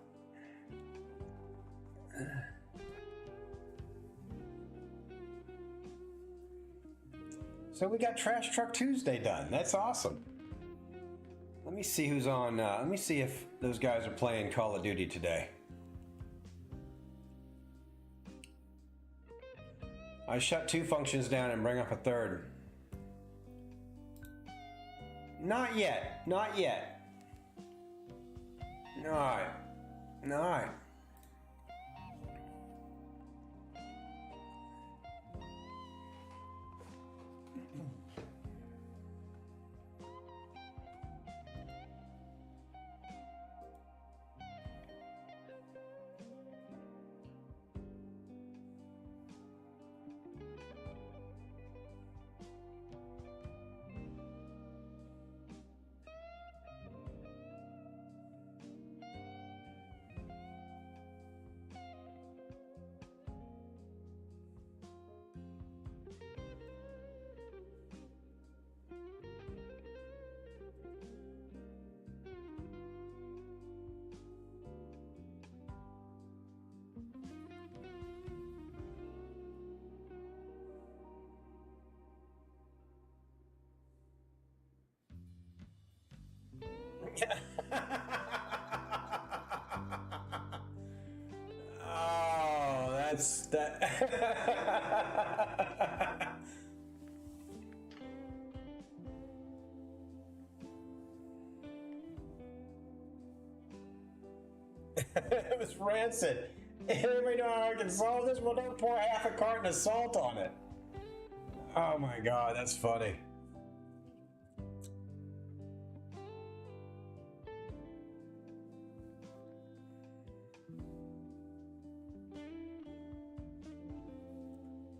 So we got Trash Truck Tuesday done. That's awesome. Let me see who's on. Let me see if those guys are playing Call of Duty today. I shut 2 functions down and bring up a third. Not yet. Not yet. Alright. Alright. Oh, that's that. It was rancid. Anybody know how I can solve this? Well, don't pour half a carton of salt on it. Oh my God, that's funny.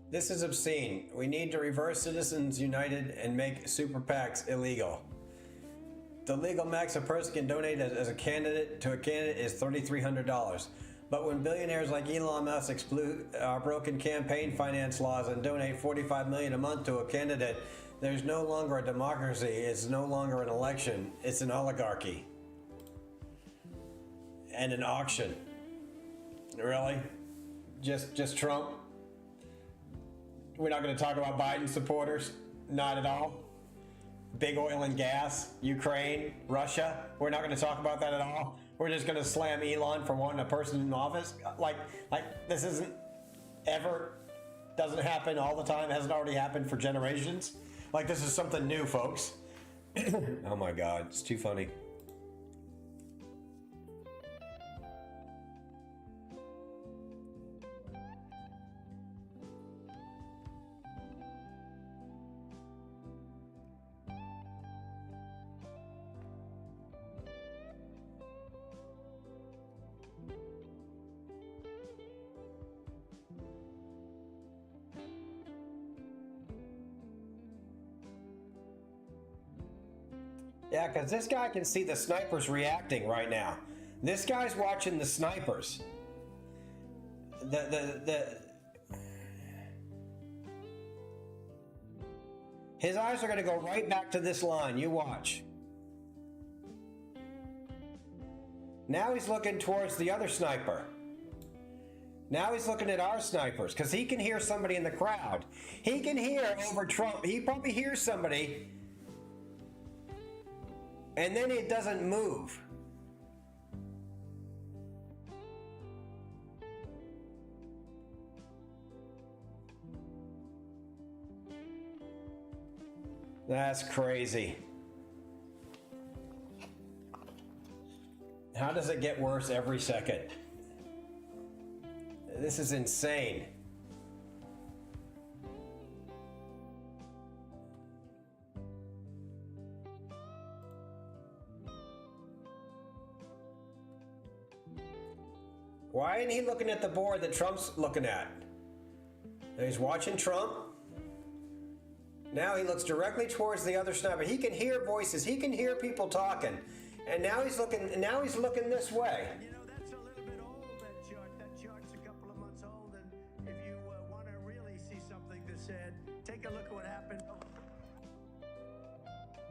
This is obscene. We need to reverse Citizens United and make super PACs illegal. The legal max a person can donate as a candidate to a candidate is $3,300. But when billionaires like Elon Musk exploit our broken campaign finance laws and donate $45 million a month to a candidate, there's no longer a democracy. It's no longer an election. It's an oligarchy. And an auction. Really? Just Trump? We're not going to talk about Biden supporters? Not at all? Big oil and gas, Ukraine, Russia? We're not going to talk about that at all? We're just going to slam Elon for wanting a person in office? Like this isn't ever, doesn't happen all the time, hasn't already happened for generations? Like this is something new, folks. Oh my God, it's too funny. Yeah, because this guy can see the snipers reacting right now. This guy's watching the snipers. His eyes are going to go right back to this line. You watch. Now he's looking towards the other sniper. Now he's looking at our snipers because he can hear somebody in the crowd. He can hear over Trump. He probably hears somebody. And then it doesn't move. That's crazy. How does it get worse every second? This is insane. Why isn't he looking at the board that Trump's looking at? He's watching Trump. Now he looks directly towards the other sniper. He can hear voices. He can hear people talking. And now he's looking. Now he's looking this way. You know, that's a little bit old, that chart. That chart's a couple of months old. And if you want to really see something that's said, take a look at what happened.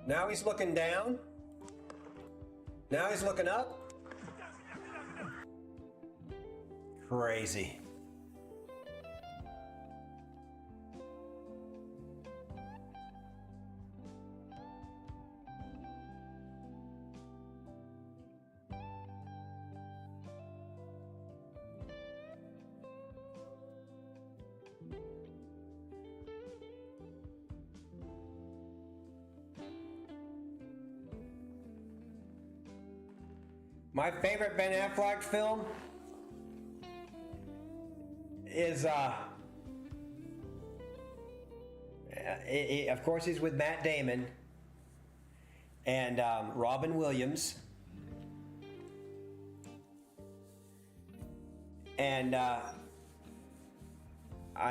Now he's looking down. Now he's looking up. Crazy. My favorite Ben Affleck film is, of course, he's with Matt Damon and Robin Williams. And I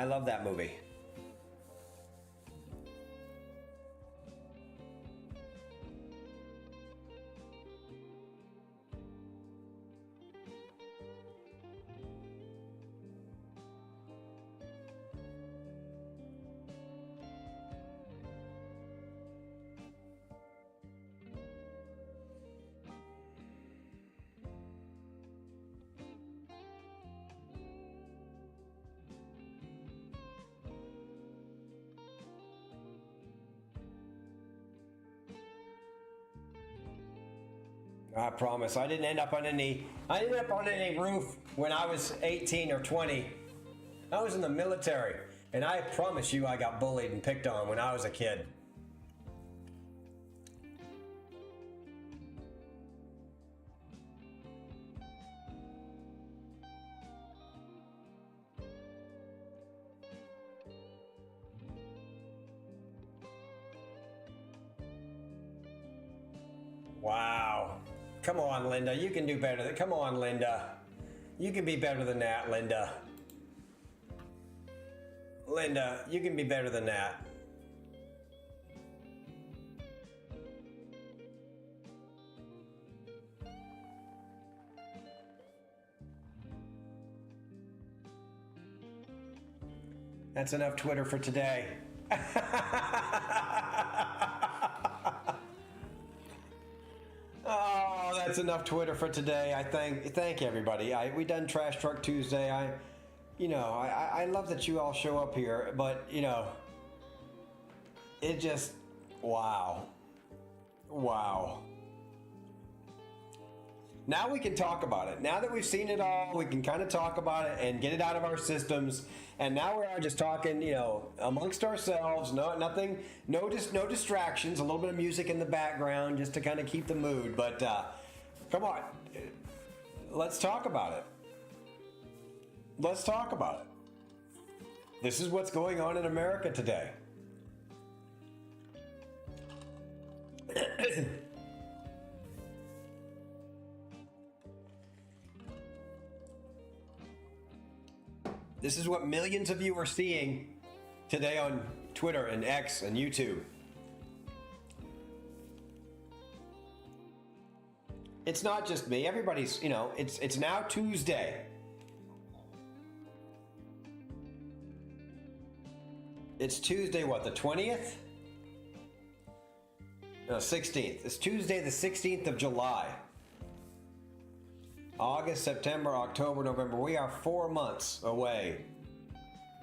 love that movie. I promise. I didn't end up on any roof when I was 18 or 20. I was in the military, and I promise you I got bullied and picked on when I was a kid. Wow. Come on, Linda. You can do better. Come on, Linda. You can be better than that, Linda. Linda, you can be better than that. That's enough Twitter for today. Oh, that's enough Twitter for today. I thank everybody. We done Trash Truck Tuesday. I love that you all show up here, but it just wow. Now we can talk about it. Now that we've seen it all, we can kind of talk about it and get it out of our systems. And now we are just talking, amongst ourselves. No distractions. A little bit of music in the background just to kind of keep the mood. But come on, let's talk about it. Let's talk about it. This is what's going on in America today. This is what millions of you are seeing today on Twitter and X and YouTube. It's not just me. Everybody's, it's now Tuesday. It's Tuesday, what, the 20th? No, 16th. It's Tuesday, the 16th of July. August, September, October, November. We are 4 months away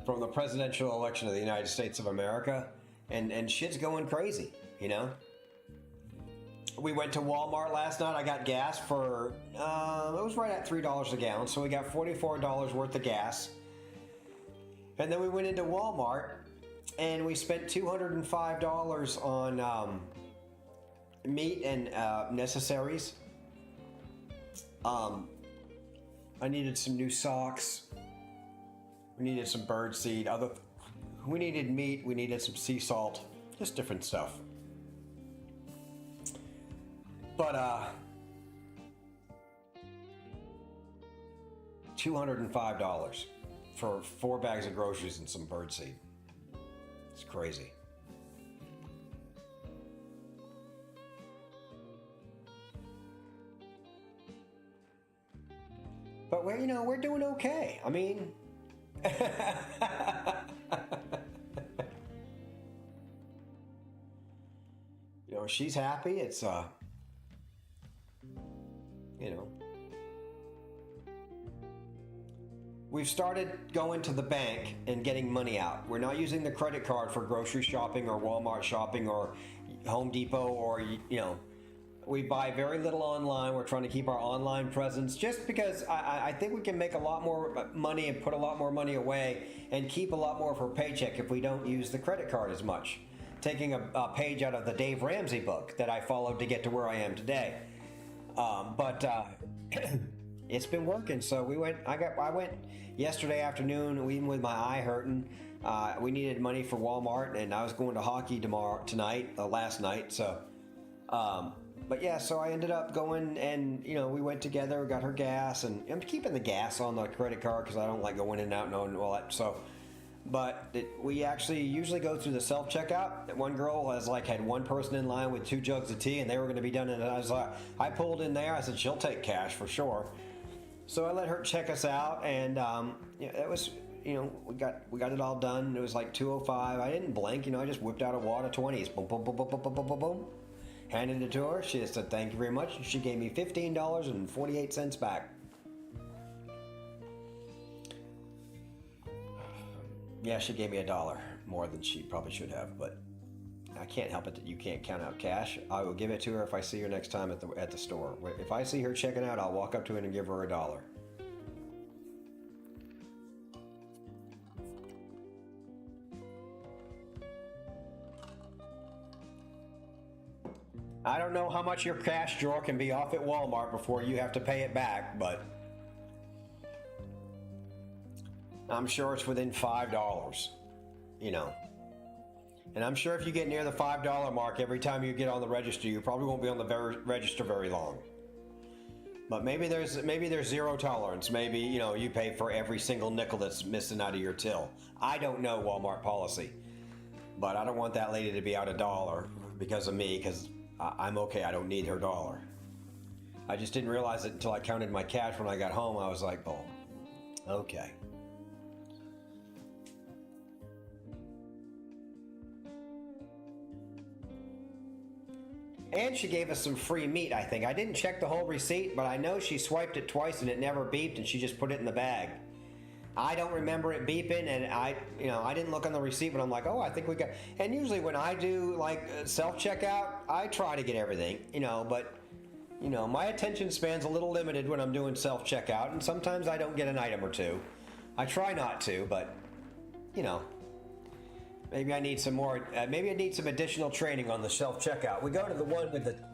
from the presidential election of the United States of America. And shit's going crazy, We went to Walmart last night. I got gas for, it was right at $3 a gallon. So we got $44 worth of gas. And then we went into Walmart and we spent $205 on meat and necessaries. I needed some new socks. We needed some bird seed. We needed meat. We needed some sea salt. Just different stuff. But $205 for 4 bags of groceries and some birdseed. It's crazy. But we're doing okay. I mean, she's happy. It's we've started going to the bank and getting money out. We're not using the credit card for grocery shopping or Walmart shopping or Home Depot or we buy very little online. We're trying to keep our online presence just because I think we can make a lot more money and put a lot more money away and keep a lot more of our paycheck if we don't use the credit card as much. Taking a page out of the Dave Ramsey book that I followed to get to where I am today. But it's been working. So I went yesterday afternoon, even with my eye hurting. We needed money for Walmart, and I was going to hockey last night. So, but yeah, so I ended up going, and we went together, got her gas, and I'm keeping the gas on the credit card because I don't like going in and out and all that. So, but we actually usually go through the self-checkout. One girl had one person in line with 2 jugs of tea, and they were going to be done. And I pulled in there. I said she'll take cash for sure. So I let her check us out, and it was we got it all done. It was like $205. I didn't blink. I just whipped out a wad of 20s. Boom, boom, boom, boom, boom, boom, boom, boom, boom. Handed it to her. She said, "Thank you very much." She gave me $15.48 back. Yeah, she gave me $1 more than she probably should have, but I can't help it that you can't count out cash. I will give it to her if I see her next time at the store. If I see her checking out, I'll walk up to her and give her $1. I don't know how much your cash drawer can be off at Walmart before you have to pay it back, but I'm sure it's within $5, And I'm sure if you get near the $5 mark every time you get on the register, you probably won't be on the register very long. But maybe there's zero tolerance. Maybe, you pay for every single nickel that's missing out of your till. I don't know Walmart policy, but I don't want that lady to be out $1 because of me, because I'm okay. I don't need her $1. I just didn't realize it until I counted my cash when I got home. I was like, oh, okay. And she gave us some free meat, I think. I didn't check the whole receipt, but I know she swiped it twice and it never beeped, and she just put it in the bag. I don't remember it beeping, and I didn't look on the receipt, but I'm like, oh, I think we got. And usually when I do self-checkout, I try to get everything, but my attention span's a little limited when I'm doing self-checkout, and sometimes I don't get an item or two. I try not to, but maybe I need some more. Maybe I need some additional training on the self-checkout. We go to the one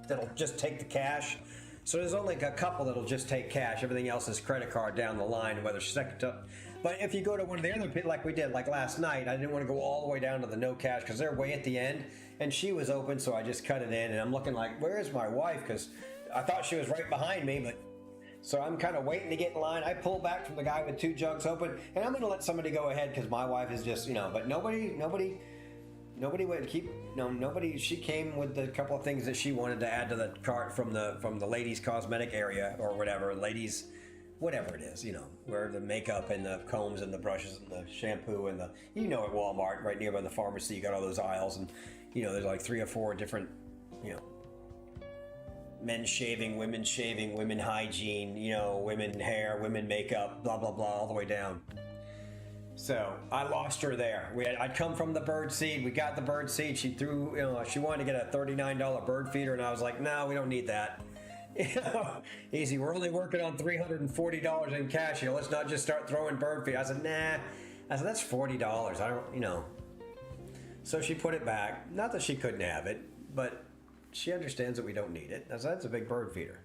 that'll just take the cash. So there's only a couple that'll just take cash. Everything else is credit card down the line, whether second to. But if you go to one of the other, like we did, like last night, I didn't want to go all the way down to the no cash because they're way at the end, and she was open, so I just cut it in, and I'm looking like, where's my wife? Because I thought she was right behind me, but so I'm kind of waiting to get in line. I pull back from the guy with 2 jugs open, and I'm going to let somebody go ahead because my wife is just, but nobody would keep. Nobody. She came with a couple of things that she wanted to add to the cart from the ladies' cosmetic area or whatever, ladies, whatever it is, where the makeup and the combs and the brushes and the shampoo and the, at Walmart, right nearby the pharmacy, you got all those aisles, and there's like 3 or 4 different, men shaving, women hygiene, women hair, women makeup, blah blah blah, all the way down. So I lost her there. I'd come from the bird seed. We got the bird seed. She threw, she wanted to get a $39 bird feeder, and I was like, no, we don't need that. Easy. We're only working on $340 in cash here. Let's not just start throwing bird feed. I said, nah. I said, that's $40. I don't, So she put it back. Not that she couldn't have it, but she understands that we don't need it. I said, that's a big bird feeder.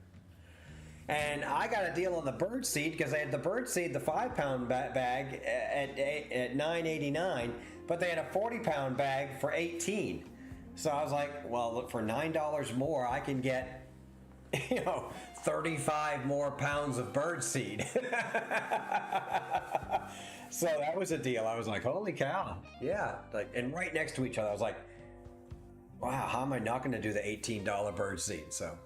And I got a deal on the bird seed because they had the bird seed, the 5-pound bag at $9.89, but they had a 40-pound bag for $18. So I was like, well, look, for $9 more, I can get 35 more pounds of bird seed. So that was a deal. I was like, holy cow. Yeah. Like, and right next to each other, I was like, wow, how am I not going to do the $18 bird seed? So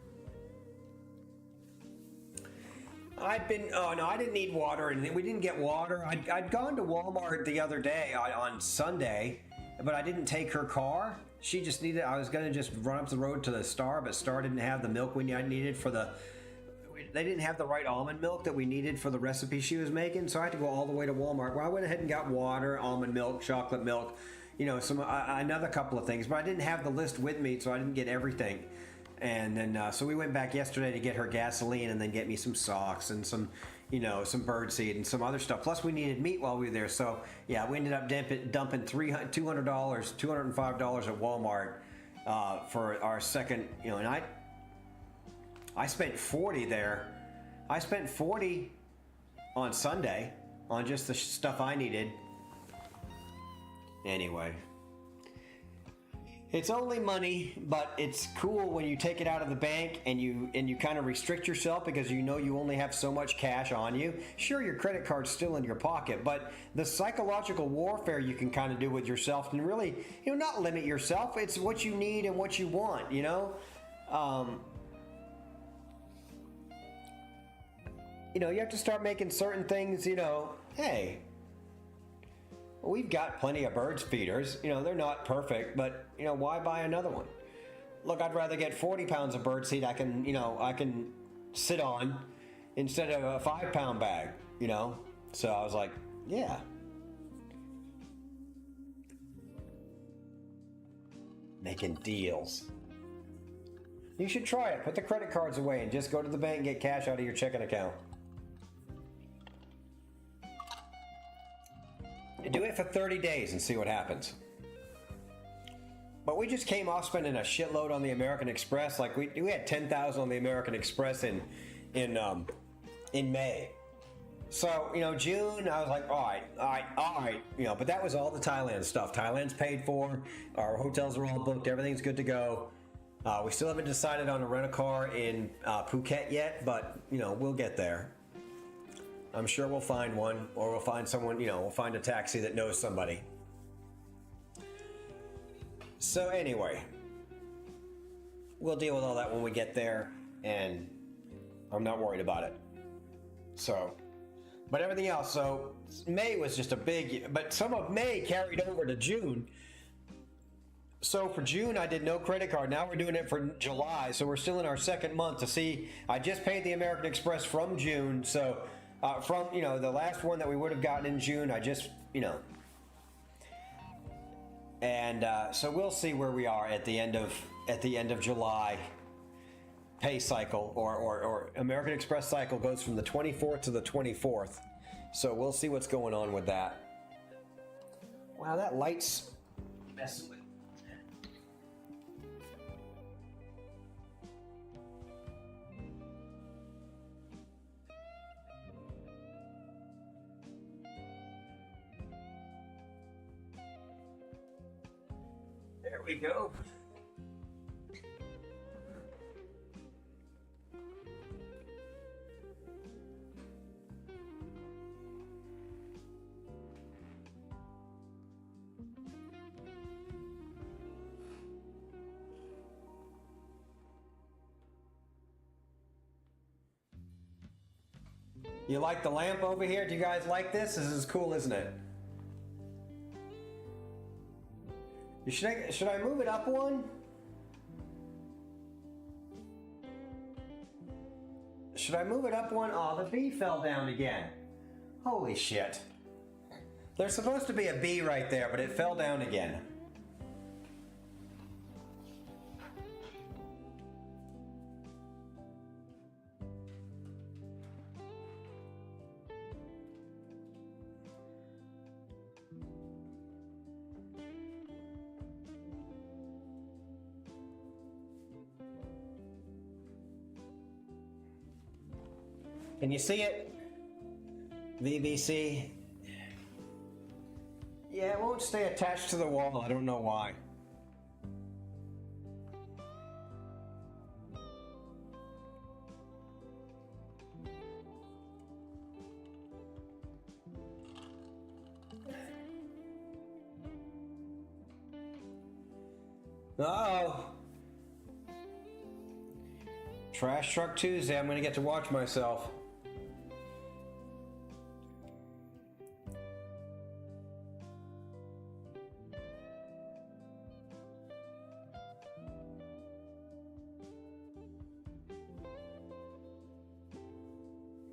I didn't need water, and we didn't get water. I'd gone to Walmart the other day on Sunday, but I didn't take her car. She just needed, I was going to just run up the road to the Star, but Star didn't have the milk we needed they didn't have the right almond milk that we needed for the recipe she was making, so I had to go all the way to Walmart. Well, I went ahead and got water, almond milk, chocolate milk, another couple of things, but I didn't have the list with me, so I didn't get everything. And then, so we went back yesterday to get her gasoline and then get me some socks and some bird seed and some other stuff. Plus, we needed meat while we were there. So, yeah, we ended up dumping $205 at Walmart for our second, and I spent $40 there. I spent $40 on Sunday on just the stuff I needed. Anyway. It's only money, but it's cool when you take it out of the bank and you kind of restrict yourself because you know you only have so much cash on you. Sure, your credit card's still in your pocket, but the psychological warfare you can kind of do with yourself and really, not limit yourself. It's what you need and what you want, You have to start making certain things, hey, we've got plenty of birds feeders. They're not perfect, but, why buy another one? Look, I'd rather get 40 pounds of bird seed I can sit on instead of a 5-pound bag, So I was like, yeah. Making deals. You should try it. Put the credit cards away and just go to the bank and get cash out of your checking account. Do it for 30 days and see what happens. But we just came off spending a shitload on the American Express. Like we had 10,000 on the American Express in May. So, June, I was like, all right. But that was all the Thailand stuff. Thailand's paid for. Our hotels are all booked. Everything's good to go. We still haven't decided on a rent-a-car in Phuket yet, but, we'll get there. I'm sure we'll find one, or we'll find someone, we'll find a taxi that knows somebody. So anyway, we'll deal with all that when we get there, and I'm not worried about it. So, but everything else, so May was just a big, but some of May carried over to June. So for June, I did no credit card. Now we're doing it for July, so we're still in our second month to see. I just paid the American Express from June, so from the last one that we would have gotten in June, I just and so we'll see where we are at the end of July pay cycle or American Express cycle goes from the 24th to the 24th, so we'll see what's going on with that. Wow, that light's messing with. There we go. You like the lamp over here? Do you guys like this? This is cool, isn't it? Should I move it up one? Should I move it up one? Oh, the bee fell down again. Holy shit. There's supposed to be a bee right there, but it fell down again. Can you see it? VBC. Yeah, it won't stay attached to the wall. I don't know why. Uh-oh. Trash Truck Tuesday, I'm gonna get to watch myself.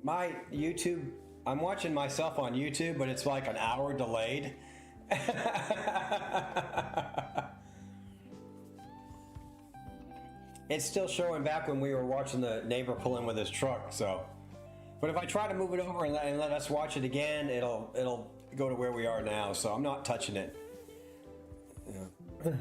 My YouTube, I'm watching myself on YouTube, but it's like an hour delayed. It's still showing back when we were watching the neighbor pull in with his truck, so. But if I try to move it over and let us watch it again, it'll go to where we are now, so I'm not touching it. Yeah.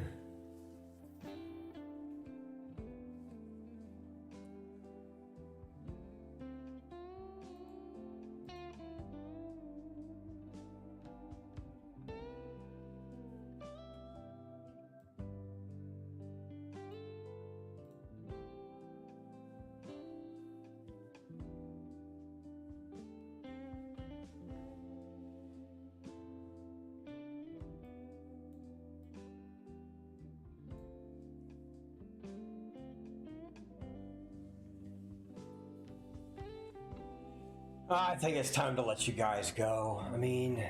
I think it's time to let you guys go. I mean,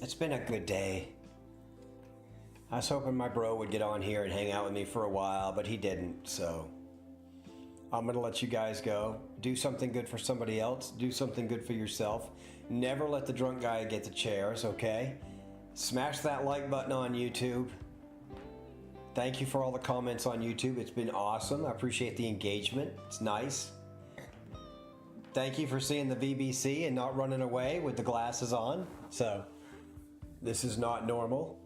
it's been a good day. I was hoping my bro would get on here and hang out with me for a while, but he didn't, so I'm gonna let you guys go. Do something good for somebody else. Do something good for yourself. Never let the drunk guy get the chairs, okay? Smash that like button on YouTube. Thank you for all the comments on YouTube. It's been awesome. I appreciate the engagement. It's nice. Thank you for seeing the VBC and not running away with the glasses on. So, this is not normal.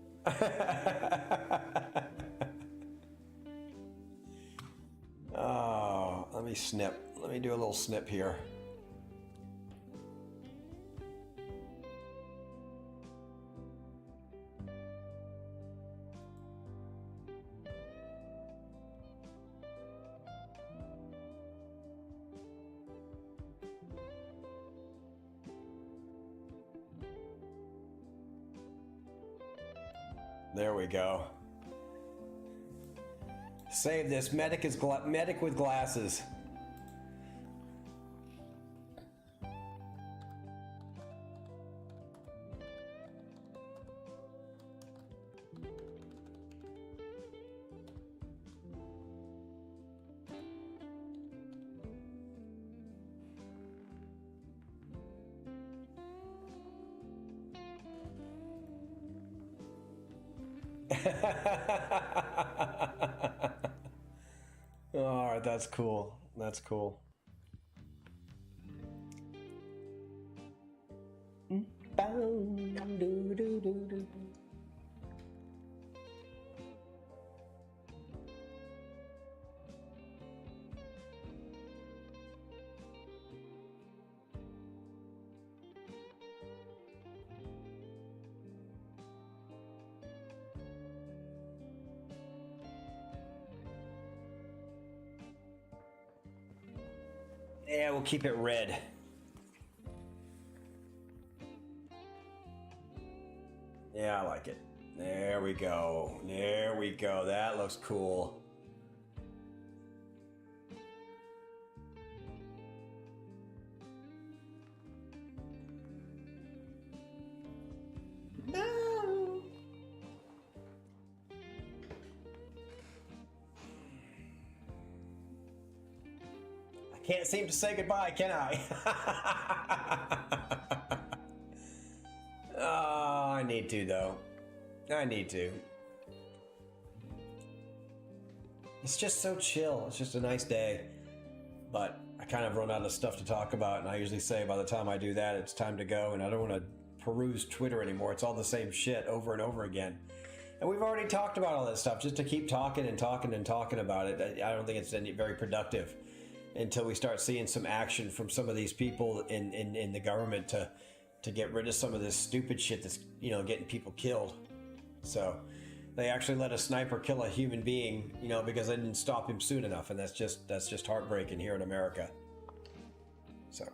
Oh, let me snip. Let me do a little snip here. There we go. Save this. Medic is medic with glasses. All right, that's cool. That's cool. Yeah, we'll keep it red. Yeah, I like it. There we go. There we go. That looks cool. No. I can't seem to say goodbye, can I? Oh, I need to, though. I need to. It's just so chill. It's just a nice day. But I kind of run out of stuff to talk about, and I usually say by the time I do that, it's time to go, and I don't want to peruse Twitter anymore. It's all the same shit over and over again. And we've already talked about all this stuff. Just to keep talking and talking and talking about it, I don't think it's very productive until we start seeing some action from some of these people in the government to get rid of some of this stupid shit that's, you know, getting people killed. So they actually let a sniper kill a human being, you know, because they didn't stop him soon enough, and that's just heartbreaking here in America. So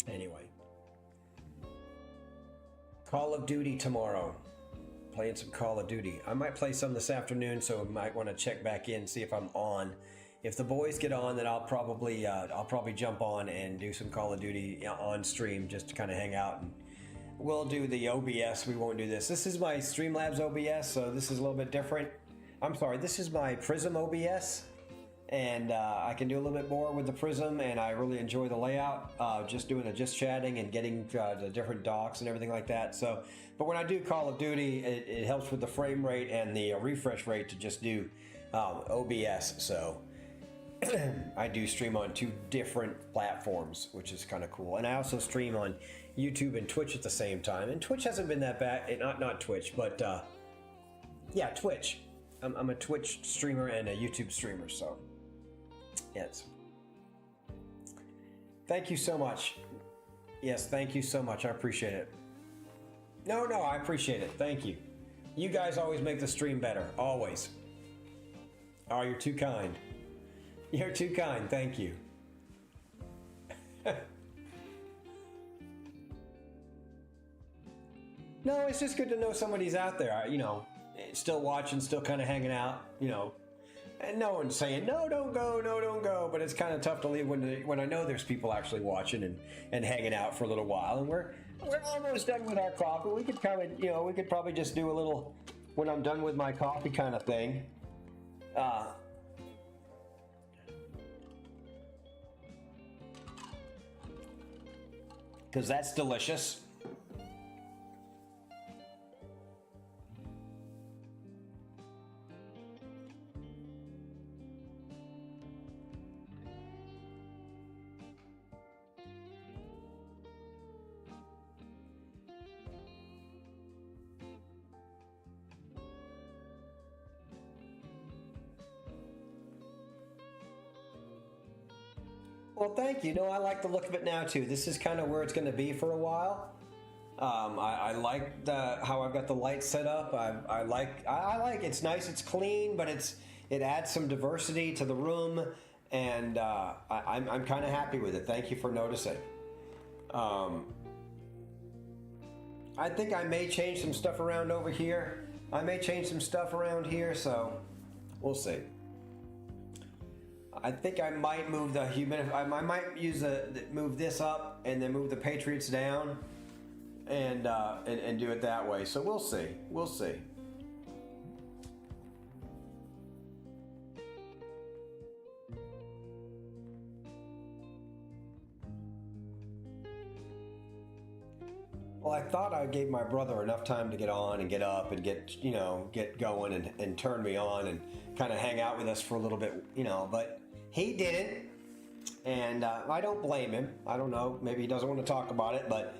anyway, Call of Duty tomorrow. Playing some Call of Duty. I might play some this afternoon, so I might want to check back in, see if I'm on. If the boys get on, then I'll probably jump on and do some Call of Duty on stream just to kind of hang out. And we'll do the OBS. We won't do this. This is my Streamlabs OBS, so this is a little bit different. I'm sorry, this is my Prism OBS, and I can do a little bit more with the Prism, and I really enjoy the layout. Just chatting and getting the different docks and everything like that. So, but when I do Call of Duty, it helps with the frame rate and the refresh rate to just do OBS. So I do stream on 2 different platforms, which is kind of cool. And I also stream on YouTube and Twitch at the same time. And Twitch hasn't been that bad. Not Twitch, but yeah, Twitch. I'm a Twitch streamer and a YouTube streamer, so yes. Thank you so much. Yes, thank you so much. I appreciate it. No, I appreciate it. Thank you. You guys always make the stream better. Always. Oh, you're too kind. You're too kind. Thank you. No, it's just good to know somebody's out there, you know, still watching, still kind of hanging out, you know. And no one's saying, no, don't go. But it's kind of tough to leave when I know there's people actually watching and hanging out for a little while. And we're almost done with our coffee. We could probably just do a little, when I'm done with my coffee kind of thing. Because that's delicious. Well, thank you. No, I like the look of it now too. This is kind of where it's going to be for a while. I like how I've got the lights set up. I like it's nice. It's clean, but it adds some diversity to the room, and I'm kind of happy with it. Thank you for noticing. I think I may change some stuff around over here. So we'll see. I think I might move the I might move this up and then move the Patriots down, and do it that way. So we'll see. Well, I thought I gave my brother enough time to get on and get up and get going and turn me on and kind of hang out with us for a little bit, but he didn't, and I don't blame him. I don't know, maybe he doesn't want to talk about it, but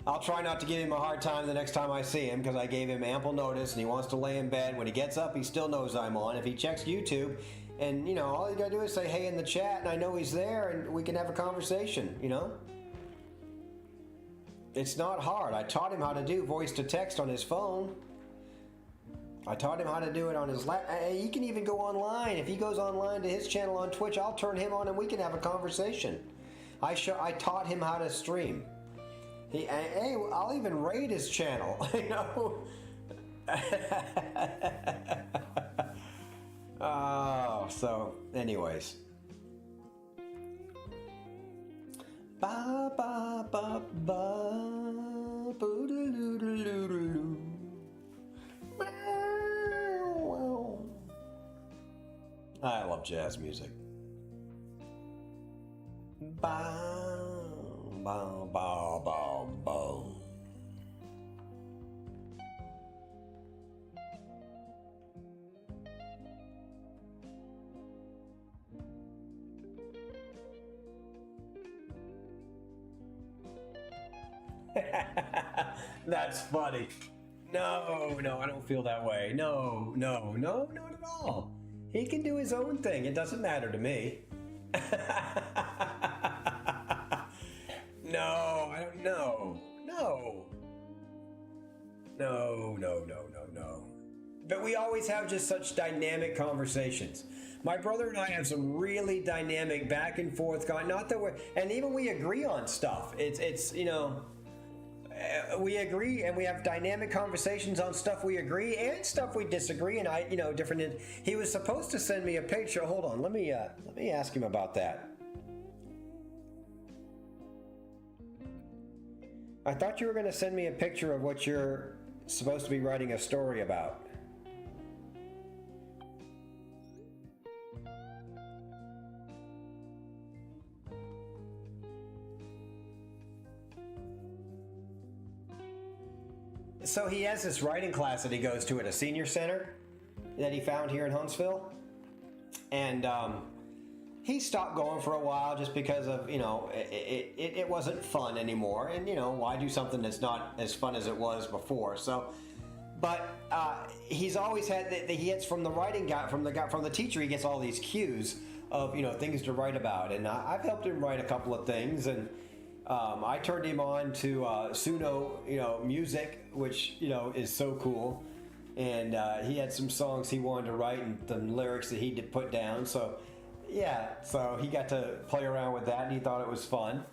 I'll try not to give him a hard time the next time I see him, because I gave him ample notice and he wants to lay in bed. When he gets up, he still knows I'm on. If he checks YouTube, and all you gotta do is say hey in the chat, and I know he's there, and we can have a conversation. It's not hard. I taught him how to do voice to text on his phone. I taught him how to do it on his he can even go online. If he goes online to his channel on Twitch, I'll turn him on and we can have a conversation. I taught him how to stream. I'll even raid his channel. Oh, so anyways. Ba ba ba ba boo doo doo doo doo doo. I love jazz music. Bow, bow, bow, bow, bow. That's funny. No, I don't feel that way. No, not at all. He can do his own thing. It doesn't matter to me. No, I don't know. No. But we always have just such dynamic conversations. My brother and I have some really dynamic back and forth. Not that and even we agree on stuff. It's we agree, and we have dynamic conversations on stuff we agree and stuff we disagree. And I, different. He was supposed to send me a picture. Hold on, let me ask him about that. I thought you were going to send me a picture of what you're supposed to be writing a story about. So he has this writing class that he goes to at a senior center that he found here in Huntsville. And he stopped going for a while just because of, it wasn't fun anymore. And, why do something that's not as fun as it was before? So, but he's always had, he gets from the writing guy, from the teacher, he gets all these cues of, things to write about. And I've helped him write a couple of things. And I turned him on to Suno, music, which, is so cool. And he had some songs he wanted to write and the lyrics that he did put down. So, yeah, so he got to play around with that and he thought it was fun.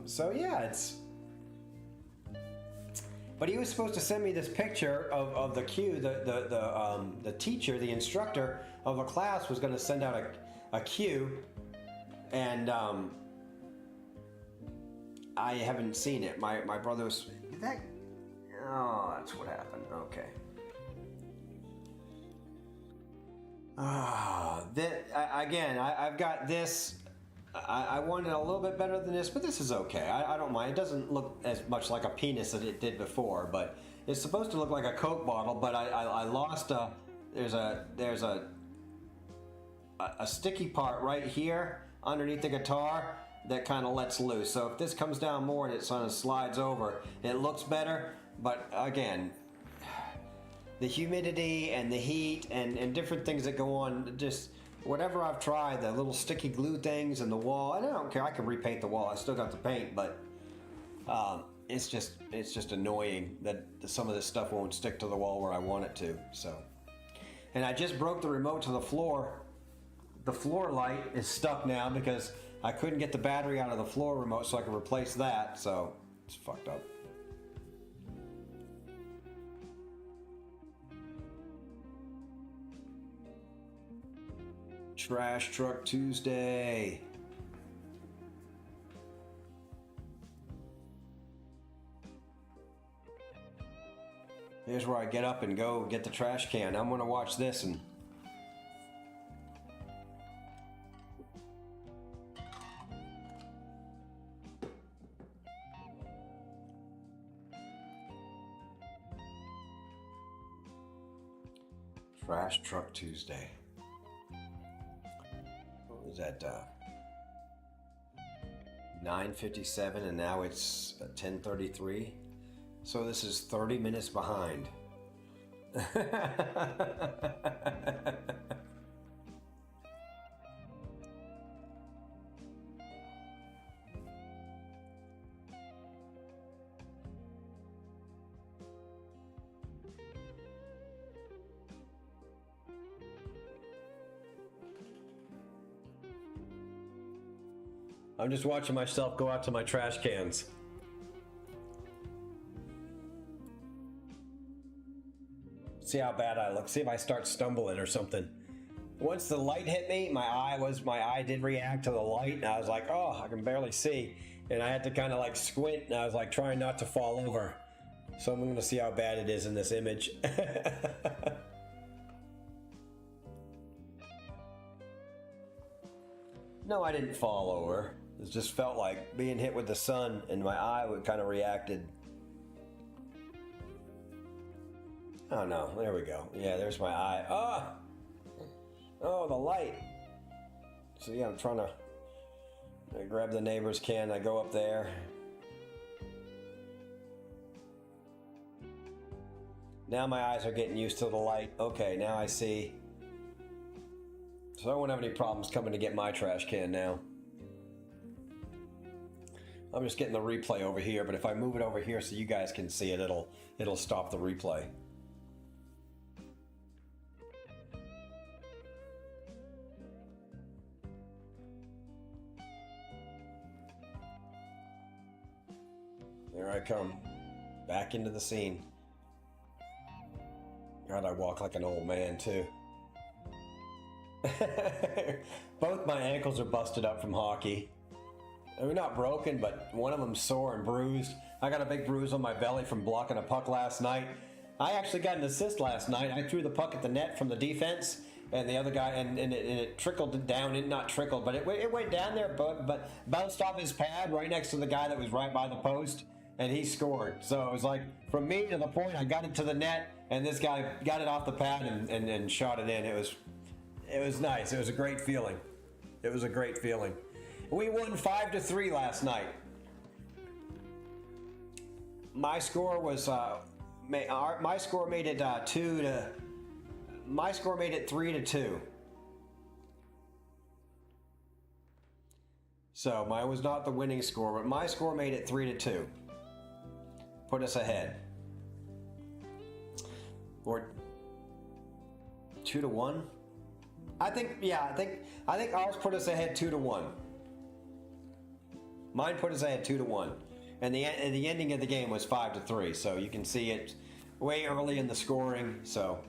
So, yeah, it's... But he was supposed to send me this picture of the cue. The teacher, the instructor of a class was going to send out a cue. And... I haven't seen it. My brother was... Did that... Oh, that's what happened. Okay. I've got this. I wanted a little bit better than this, but this is okay. I don't mind. It doesn't look as much like a penis as it did before, but it's supposed to look like a Coke bottle, but I lost a... There's a sticky part right here underneath the guitar that kind of lets loose. So if this comes down more and it sort of slides over, it looks better. But again, the humidity and the heat and different things that go on, just whatever I've tried, the little sticky glue things and the wall, and I don't care, I can repaint the wall, I still got the paint, but it's just annoying that some of this stuff won't stick to the wall where I want it to. So, and I just broke the remote to the floor. The floor light is stuck now because I couldn't get the battery out of the floor remote so I could replace that, so it's fucked up. Trash Truck Tuesday. Here's where I get up and go get the trash can. I'm gonna watch this and... Trash Truck Tuesday. What was that? 9:57 and now it's 10:33. So this is 30 minutes behind. I'm just watching myself go out to my trash cans. See how bad I look. See if I start stumbling or something. Once the light hit me, my eye did react to the light, and I was like, oh, I can barely see. And I had to kind of like squint, and I was like trying not to fall over. So I'm going to see how bad it is in this image. No, I didn't fall over. It just felt like being hit with the sun, and my eye would kind of reacted. Oh no, there we go. Yeah, there's my eye. Ah! Oh, the light. So yeah, I'm trying to grab the neighbor's can. I go up there. Now my eyes are getting used to the light. Okay, now I see. So I won't have any problems coming to get my trash can now. I'm just getting the replay over here, but if I move it over here so you guys can see it, it'll stop the replay. There I come. Back into the scene. God, I walk like an old man, too. Both my ankles are busted up from hockey. They're not broken, but one of them's sore and bruised. I got a big bruise on my belly from blocking a puck last night. I actually got an assist last night. I threw the puck at the net from the defense, and the other guy, and it trickled down. It not trickled, but it went down there, but bounced off his pad right next to the guy that was right by the post, and he scored. So it was like, from me to the point, I got it to the net, and this guy got it off the pad and shot it in. It was nice. It was a great feeling. It was a great feeling. We won 5-3 last night. My score was my score made it 3-2. So mine was not the winning score, but my score made it 3-2. Put us ahead. Or 2-1. I think ours put us ahead 2-1. Mine put us ahead 2-1. And the ending of the game was 5-3, so you can see it way early in the scoring. So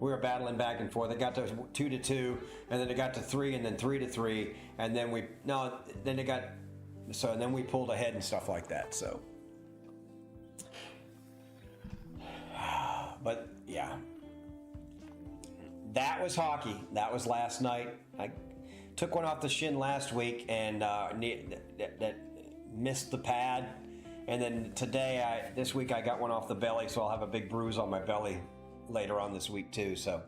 we were battling back and forth. It got to 2-2, and then it got to 3, and then 3-3, and then we pulled ahead and stuff like that. So, but yeah, that was hockey. That was last night. I took one off the shin last week and that missed the pad. And then this week I got one off the belly, so I'll have a big bruise on my belly later on this week too. So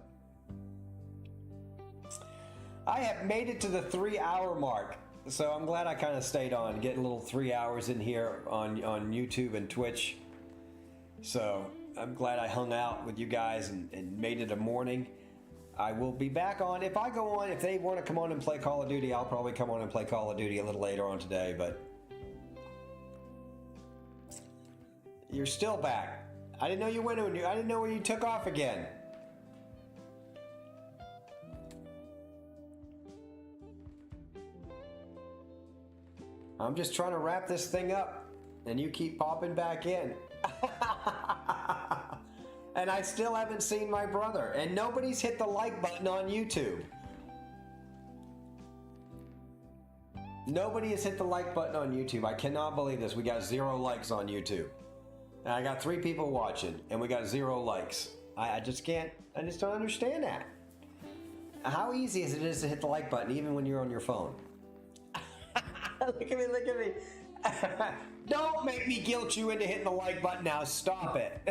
I have made it to the 3-hour mark. So I'm glad I kind of stayed on, getting a little 3 hours in here on YouTube and Twitch. So I'm glad I hung out with you guys and made it a morning. I will be back on. If they want to come on and play Call of Duty, I'll probably come on and play Call of Duty a little later on today, but you're still back. I didn't know you went. I didn't know where you took off again. I'm just trying to wrap this thing up, and you keep popping back in. And I still haven't seen my brother, and nobody's hit the like button on YouTube. Nobody has hit the like button on YouTube. I cannot believe this. We got 0 likes on YouTube. And I got 3 people watching, and we got 0 likes. I just don't understand that. How easy is it to hit the like button, even when you're on your phone? Look at me. Don't make me guilt you into hitting the like button now. Stop it.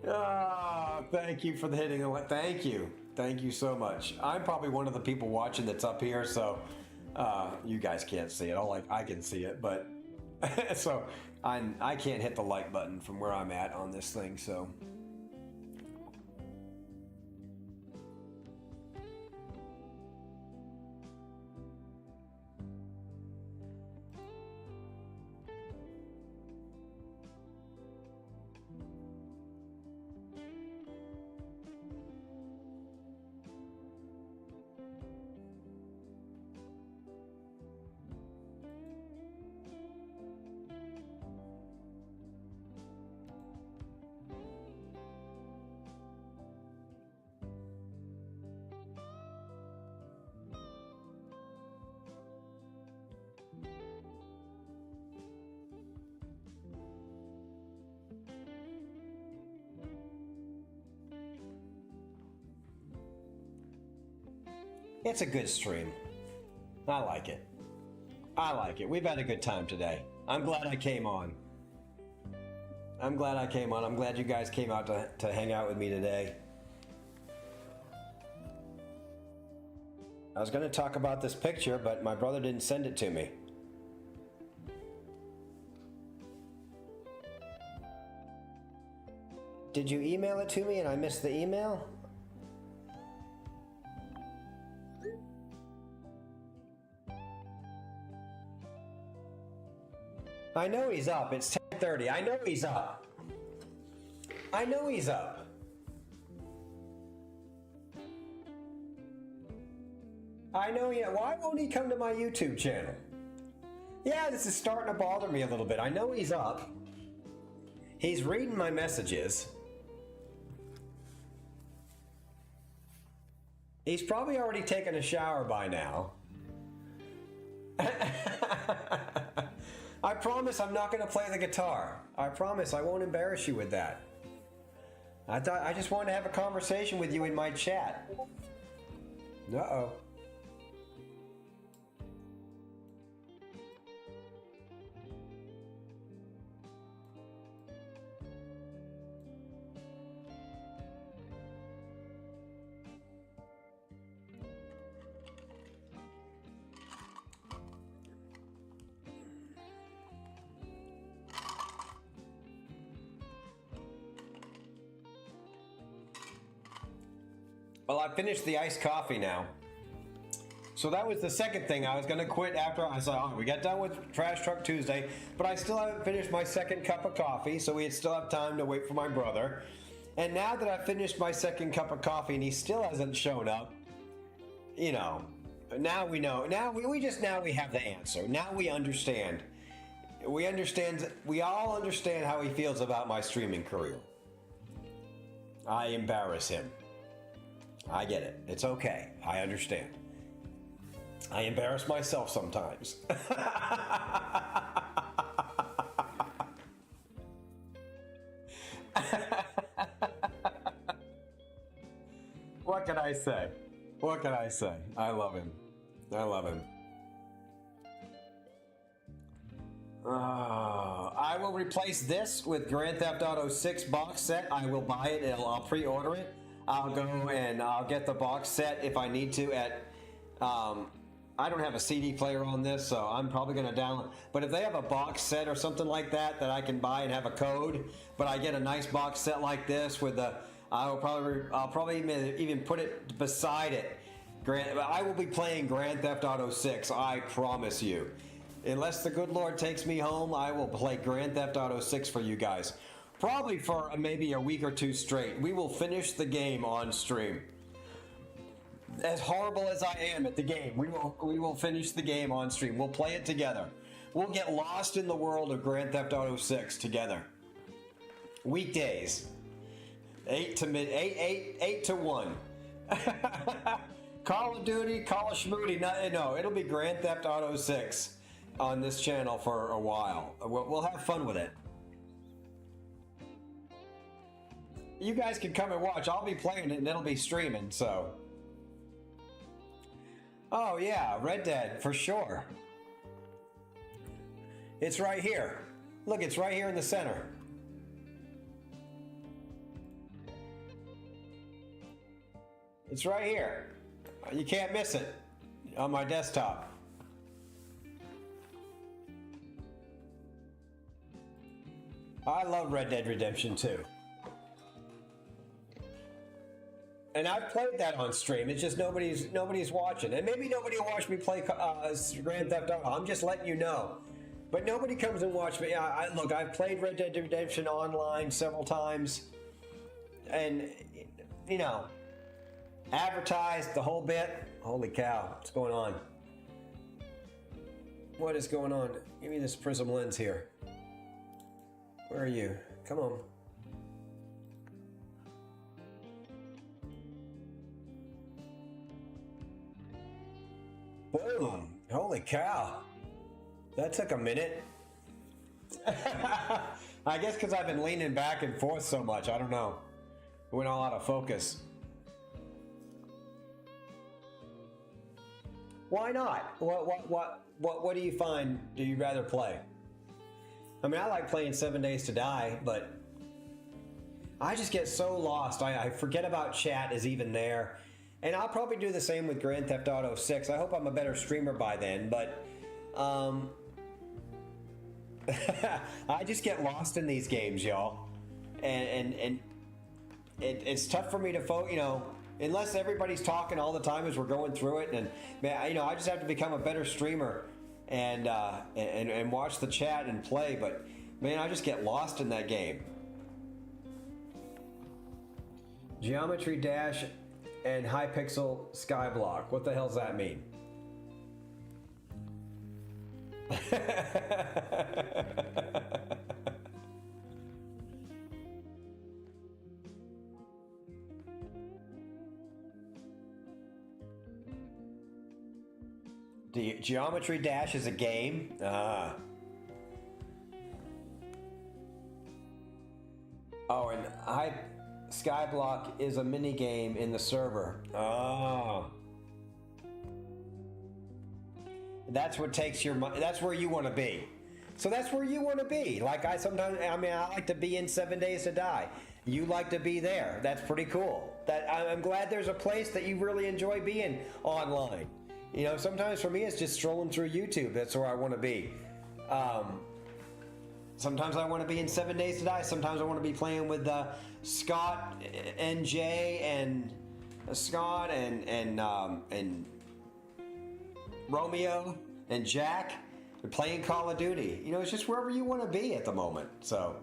Oh, thank you for hitting the thank you. Thank you so much. I'm probably one of the people watching that's up here, so you guys can't see it. I can see it, but so I can't hit the like button from where I'm at on this thing, so. It's a good stream. I like it. We've had a good time today. I'm glad I came on. I'm glad you guys came out to hang out with me today. I was going to talk about this picture, but my brother didn't send it to me. Did you email it to me and I missed the email? I know he's up. It's 10:30. I know he's up. I know, yeah. Why won't he come to my YouTube channel? Yeah, this is starting to bother me a little bit. I know he's up. He's reading my messages. He's probably already taken a shower by now. I promise I'm not going to play the guitar. I promise I won't embarrass you with that. I just wanted to have a conversation with you in my chat. Uh-oh. Well, I finished the iced coffee now. So that was the second thing. I was going to quit after I said, oh, we got done with Trash Truck Tuesday, but I still haven't finished my second cup of coffee, so we still have time to wait for my brother. And now that I've finished my second cup of coffee and he still hasn't shown up, you know, now we know. Now we have the answer. Now we understand. We all understand how he feels about my streaming career. I embarrass him. I get it. It's okay. I understand. I embarrass myself sometimes. What can I say? What can I say? I love him. I love him. I will replace this with Grand Theft Auto 6 box set. I will buy it and I'll pre-order it. I'll go and I'll get the box set if I need to at, I don't have a CD player on this, so I'm probably going to download. But if they have a box set or something like that I can buy and have a code, but I get a nice box set like this with the, I'll probably even put it beside it. I will be playing Grand Theft Auto 6, I promise you. Unless the good Lord takes me home, I will play Grand Theft Auto 6 for you guys. Probably for maybe a week or two straight. We will finish the game on stream. As horrible as I am at the game, we will finish the game on stream. We'll play it together. We'll get lost in the world of Grand Theft Auto 6 together. Weekdays. 8 to 1. Call of Duty, Call of Schmoody. No, it'll be Grand Theft Auto 6 on this channel for a while. We'll have fun with it. You guys can come and watch. I'll be playing it and it'll be streaming, so. Oh yeah, Red Dead, for sure. It's right here. Look, it's right here in the center. It's right here. You can't miss it on my desktop. I love Red Dead Redemption 2. And I've played that on stream. It's just nobody's watching. And maybe nobody will watch me play Grand Theft Auto. I'm just letting you know. But nobody comes and watch me. Look, I've played Red Dead Redemption online several times. And, you know, advertised the whole bit. Holy cow, what's going on? What is going on? Give me this prism lens here. Where are you? Come on. Boom! Holy cow! That took a minute. I guess because I've been leaning back and forth so much. I don't know. It went all out of focus. Why not? What do you find? Do you rather play? I mean, I like playing 7 Days to Die, but I just get so lost. I forget about chat is even there. And I'll probably do the same with Grand Theft Auto 6. I hope I'm a better streamer by then, but I just get lost in these games, y'all. And it's tough for me to you know, unless everybody's talking all the time as we're going through it. And man, you know, I just have to become a better streamer and watch the chat and play. But man, I just get lost in that game. Geometry Dash and high pixel skyblock. What the hell's that mean? Geometry Dash is a game? Ah. Oh, and high skyblock is a mini game in the server. Oh. That's what takes your money. That's where you want to be. So that's where you want to be. Like I like to be in 7 Days to Die. You like to be there. That's pretty cool. I'm glad there's a place that you really enjoy being online. You know, sometimes for me it's just strolling through YouTube. That's where I want to be. Sometimes I want to be in 7 Days to Die. Sometimes I want to be playing with Scott, NJ, and Scott and Romeo and Jack, and playing Call of Duty. You know, it's just wherever you want to be at the moment. So,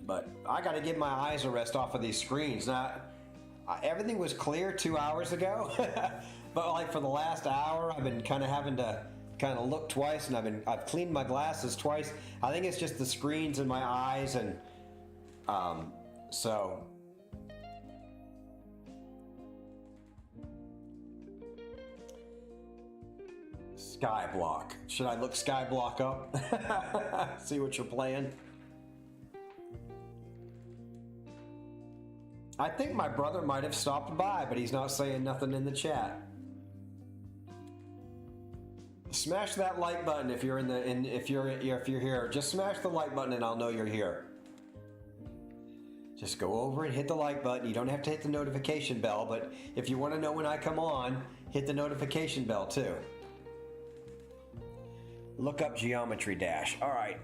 but I got to give my eyes a rest off of these screens. Now, everything was clear 2 hours ago, but like for the last hour, I've been kind of having to kind of look twice, and I've cleaned my glasses twice. I think it's just the screens in my eyes, and so. Skyblock. Should I look Skyblock up? See what you're playing? I think my brother might have stopped by, but he's not saying nothing in the chat. Smash that like button if you're if you're here. Just smash the like button and I'll know you're here. Just go over and hit the like button. You don't have to hit the notification bell, but if you want to know when I come on, hit the notification bell too. Look up Geometry Dash. All right.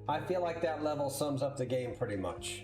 I feel like that level sums up the game pretty much.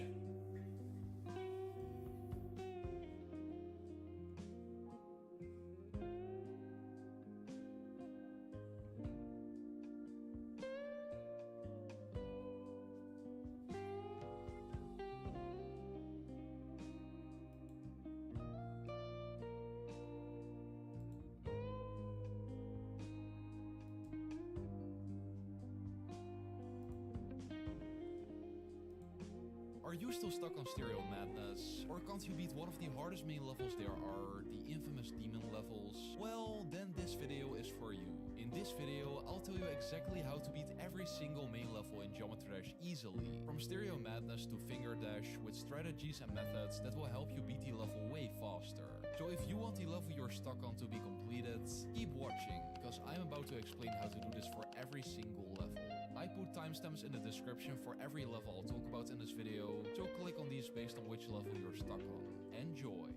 Are you still stuck on Stereo Madness? Or can't you beat one of the hardest main levels there are, the infamous demon levels? Well, then this video is for you. In this video, I'll tell you exactly how to beat every single main level in Geometry Dash easily. From Stereo Madness to Finger Dash, with strategies and methods that will help you beat the level way faster. So if you want the level you're stuck on to be completed, keep watching, because I'm about to explain how to do this for every single level. I put timestamps in the description for every level I'll talk about in this video, so click on these based on which level you're stuck on. Enjoy!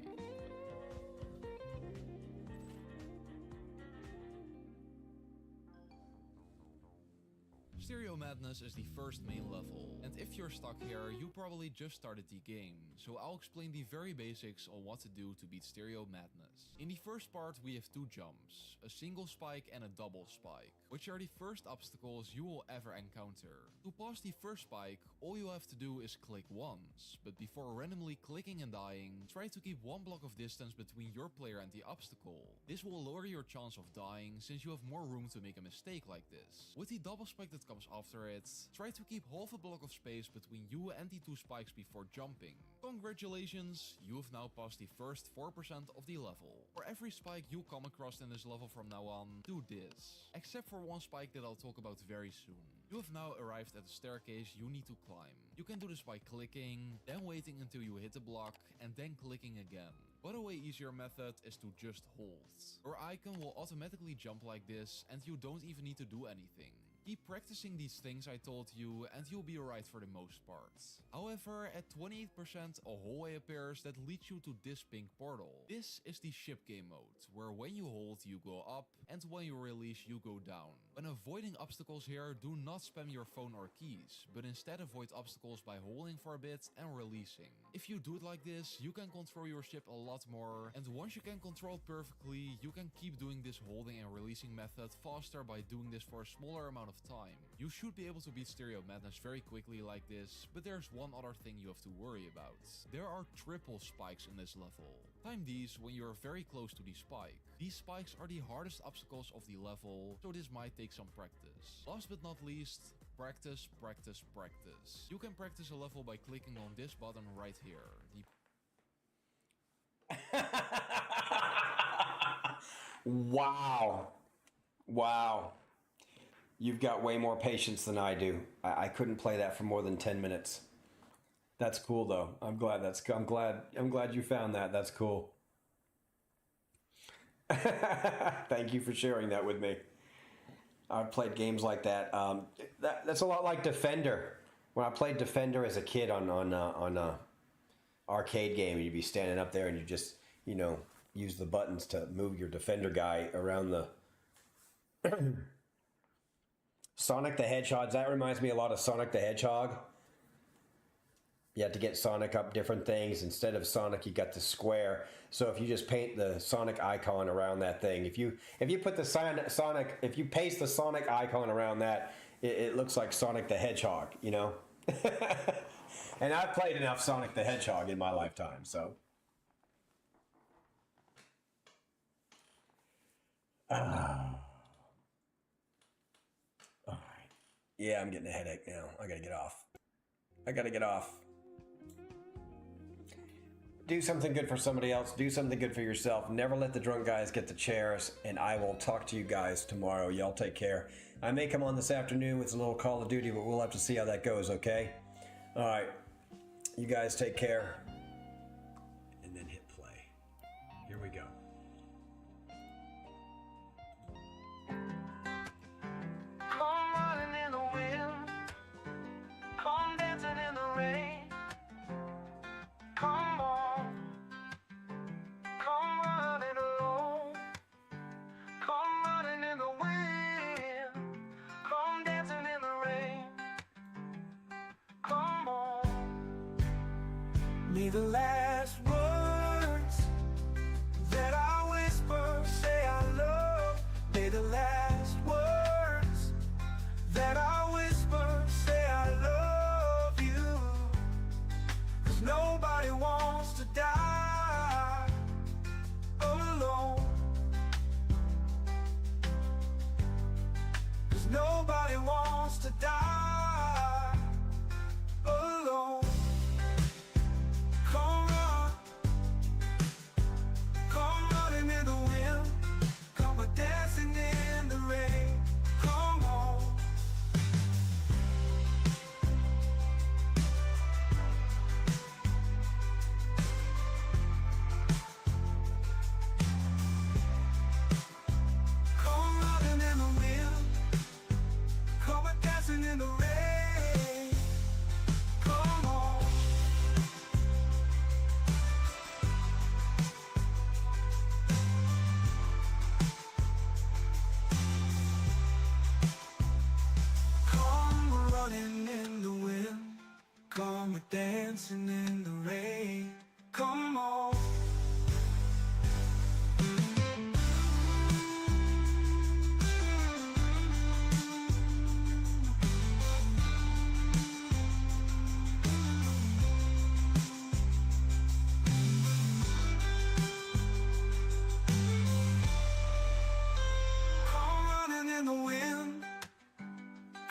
Stereo Madness is the first main level, and if you're stuck here, you probably just started the game, so I'll explain the very basics on what to do to beat Stereo Madness. In the first part we have two jumps, a single spike and a double spike, which are the first obstacles you will ever encounter. To pass the first spike, all you have to do is click once, but before randomly clicking and dying, try to keep one block of distance between your player and the obstacle. This will lower your chance of dying, since you have more room to make a mistake like this. With the double spike that comes after it, try to keep half a block of space between you and the two spikes before jumping. Congratulations, you have now passed the first 4% of the level. For every spike you come across in this level from now on, do this. Except for one spike that I'll talk about very soon. You have now arrived at the staircase you need to climb. You can do this by clicking, then waiting until you hit the block, and then clicking again. But a way easier method is to just hold. Your icon will automatically jump like this, and you don't even need to do anything. Keep practicing these things I told you and you'll be alright for the most part. However, at 28% a hallway appears that leads you to this pink portal. This is the ship game mode, where when you hold you go up and when you release you go down. When avoiding obstacles here, do not spam your phone or keys, but instead avoid obstacles by holding for a bit and releasing. If you do it like this, you can control your ship a lot more, and once you can control it perfectly, you can keep doing this holding and releasing method faster by doing this for a smaller amount of time. You should be able to beat Stereo Madness very quickly like this, but there's one other thing you have to worry about. There are triple spikes in this level. Time these when you are very close to the spike. These spikes are the hardest obstacles of the level, so this might take some practice. Last but not least, practice, practice, practice. You can practice a level by clicking on this button right here. Wow. Wow. You've got way more patience than I do. I couldn't play that for more than 10 minutes. That's cool though. I'm glad you found that. That's cool. Thank you for sharing that with me. I've played games like that. That's a lot like Defender. When I played Defender as a kid on arcade game, you'd be standing up there and you just, use the buttons to move your Defender guy around the Sonic the Hedgehog. That reminds me a lot of Sonic the Hedgehog. You had to get Sonic up different things. Instead of Sonic, you got the square. So if you just paint the Sonic icon around that thing, if you put the Sonic, if you paste the Sonic icon around that, it looks like Sonic the Hedgehog, And I've played enough Sonic the Hedgehog in my lifetime, so. All right. Yeah, I'm getting a headache now. I gotta get off. Do something good for somebody else. Do something good for yourself. Never let the drunk guys get the chairs. And I will talk to you guys tomorrow. Y'all take care. I may come on this afternoon with a little Call of Duty, but we'll have to see how that goes, okay? All right. You guys take care. And then hit play. Here we go. Come running in the wind. Come dancing in the rain. Come on. Come running alone. Come running in the wind. Come dancing in the rain. Come on. May the last words that I whisper say I love. May the last words that I whisper say I love you. 'Cause nobody wants to die alone. 'Cause nobody wants to die alone. Come run, come running in the wind. Come dancing in the rain. Come on. Come running in the wind. Come dancing in the rain. Come on. Come running in the wind. Come dancing in the rain. Come on. Come running in the wind.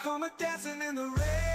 Come dancing in the rain.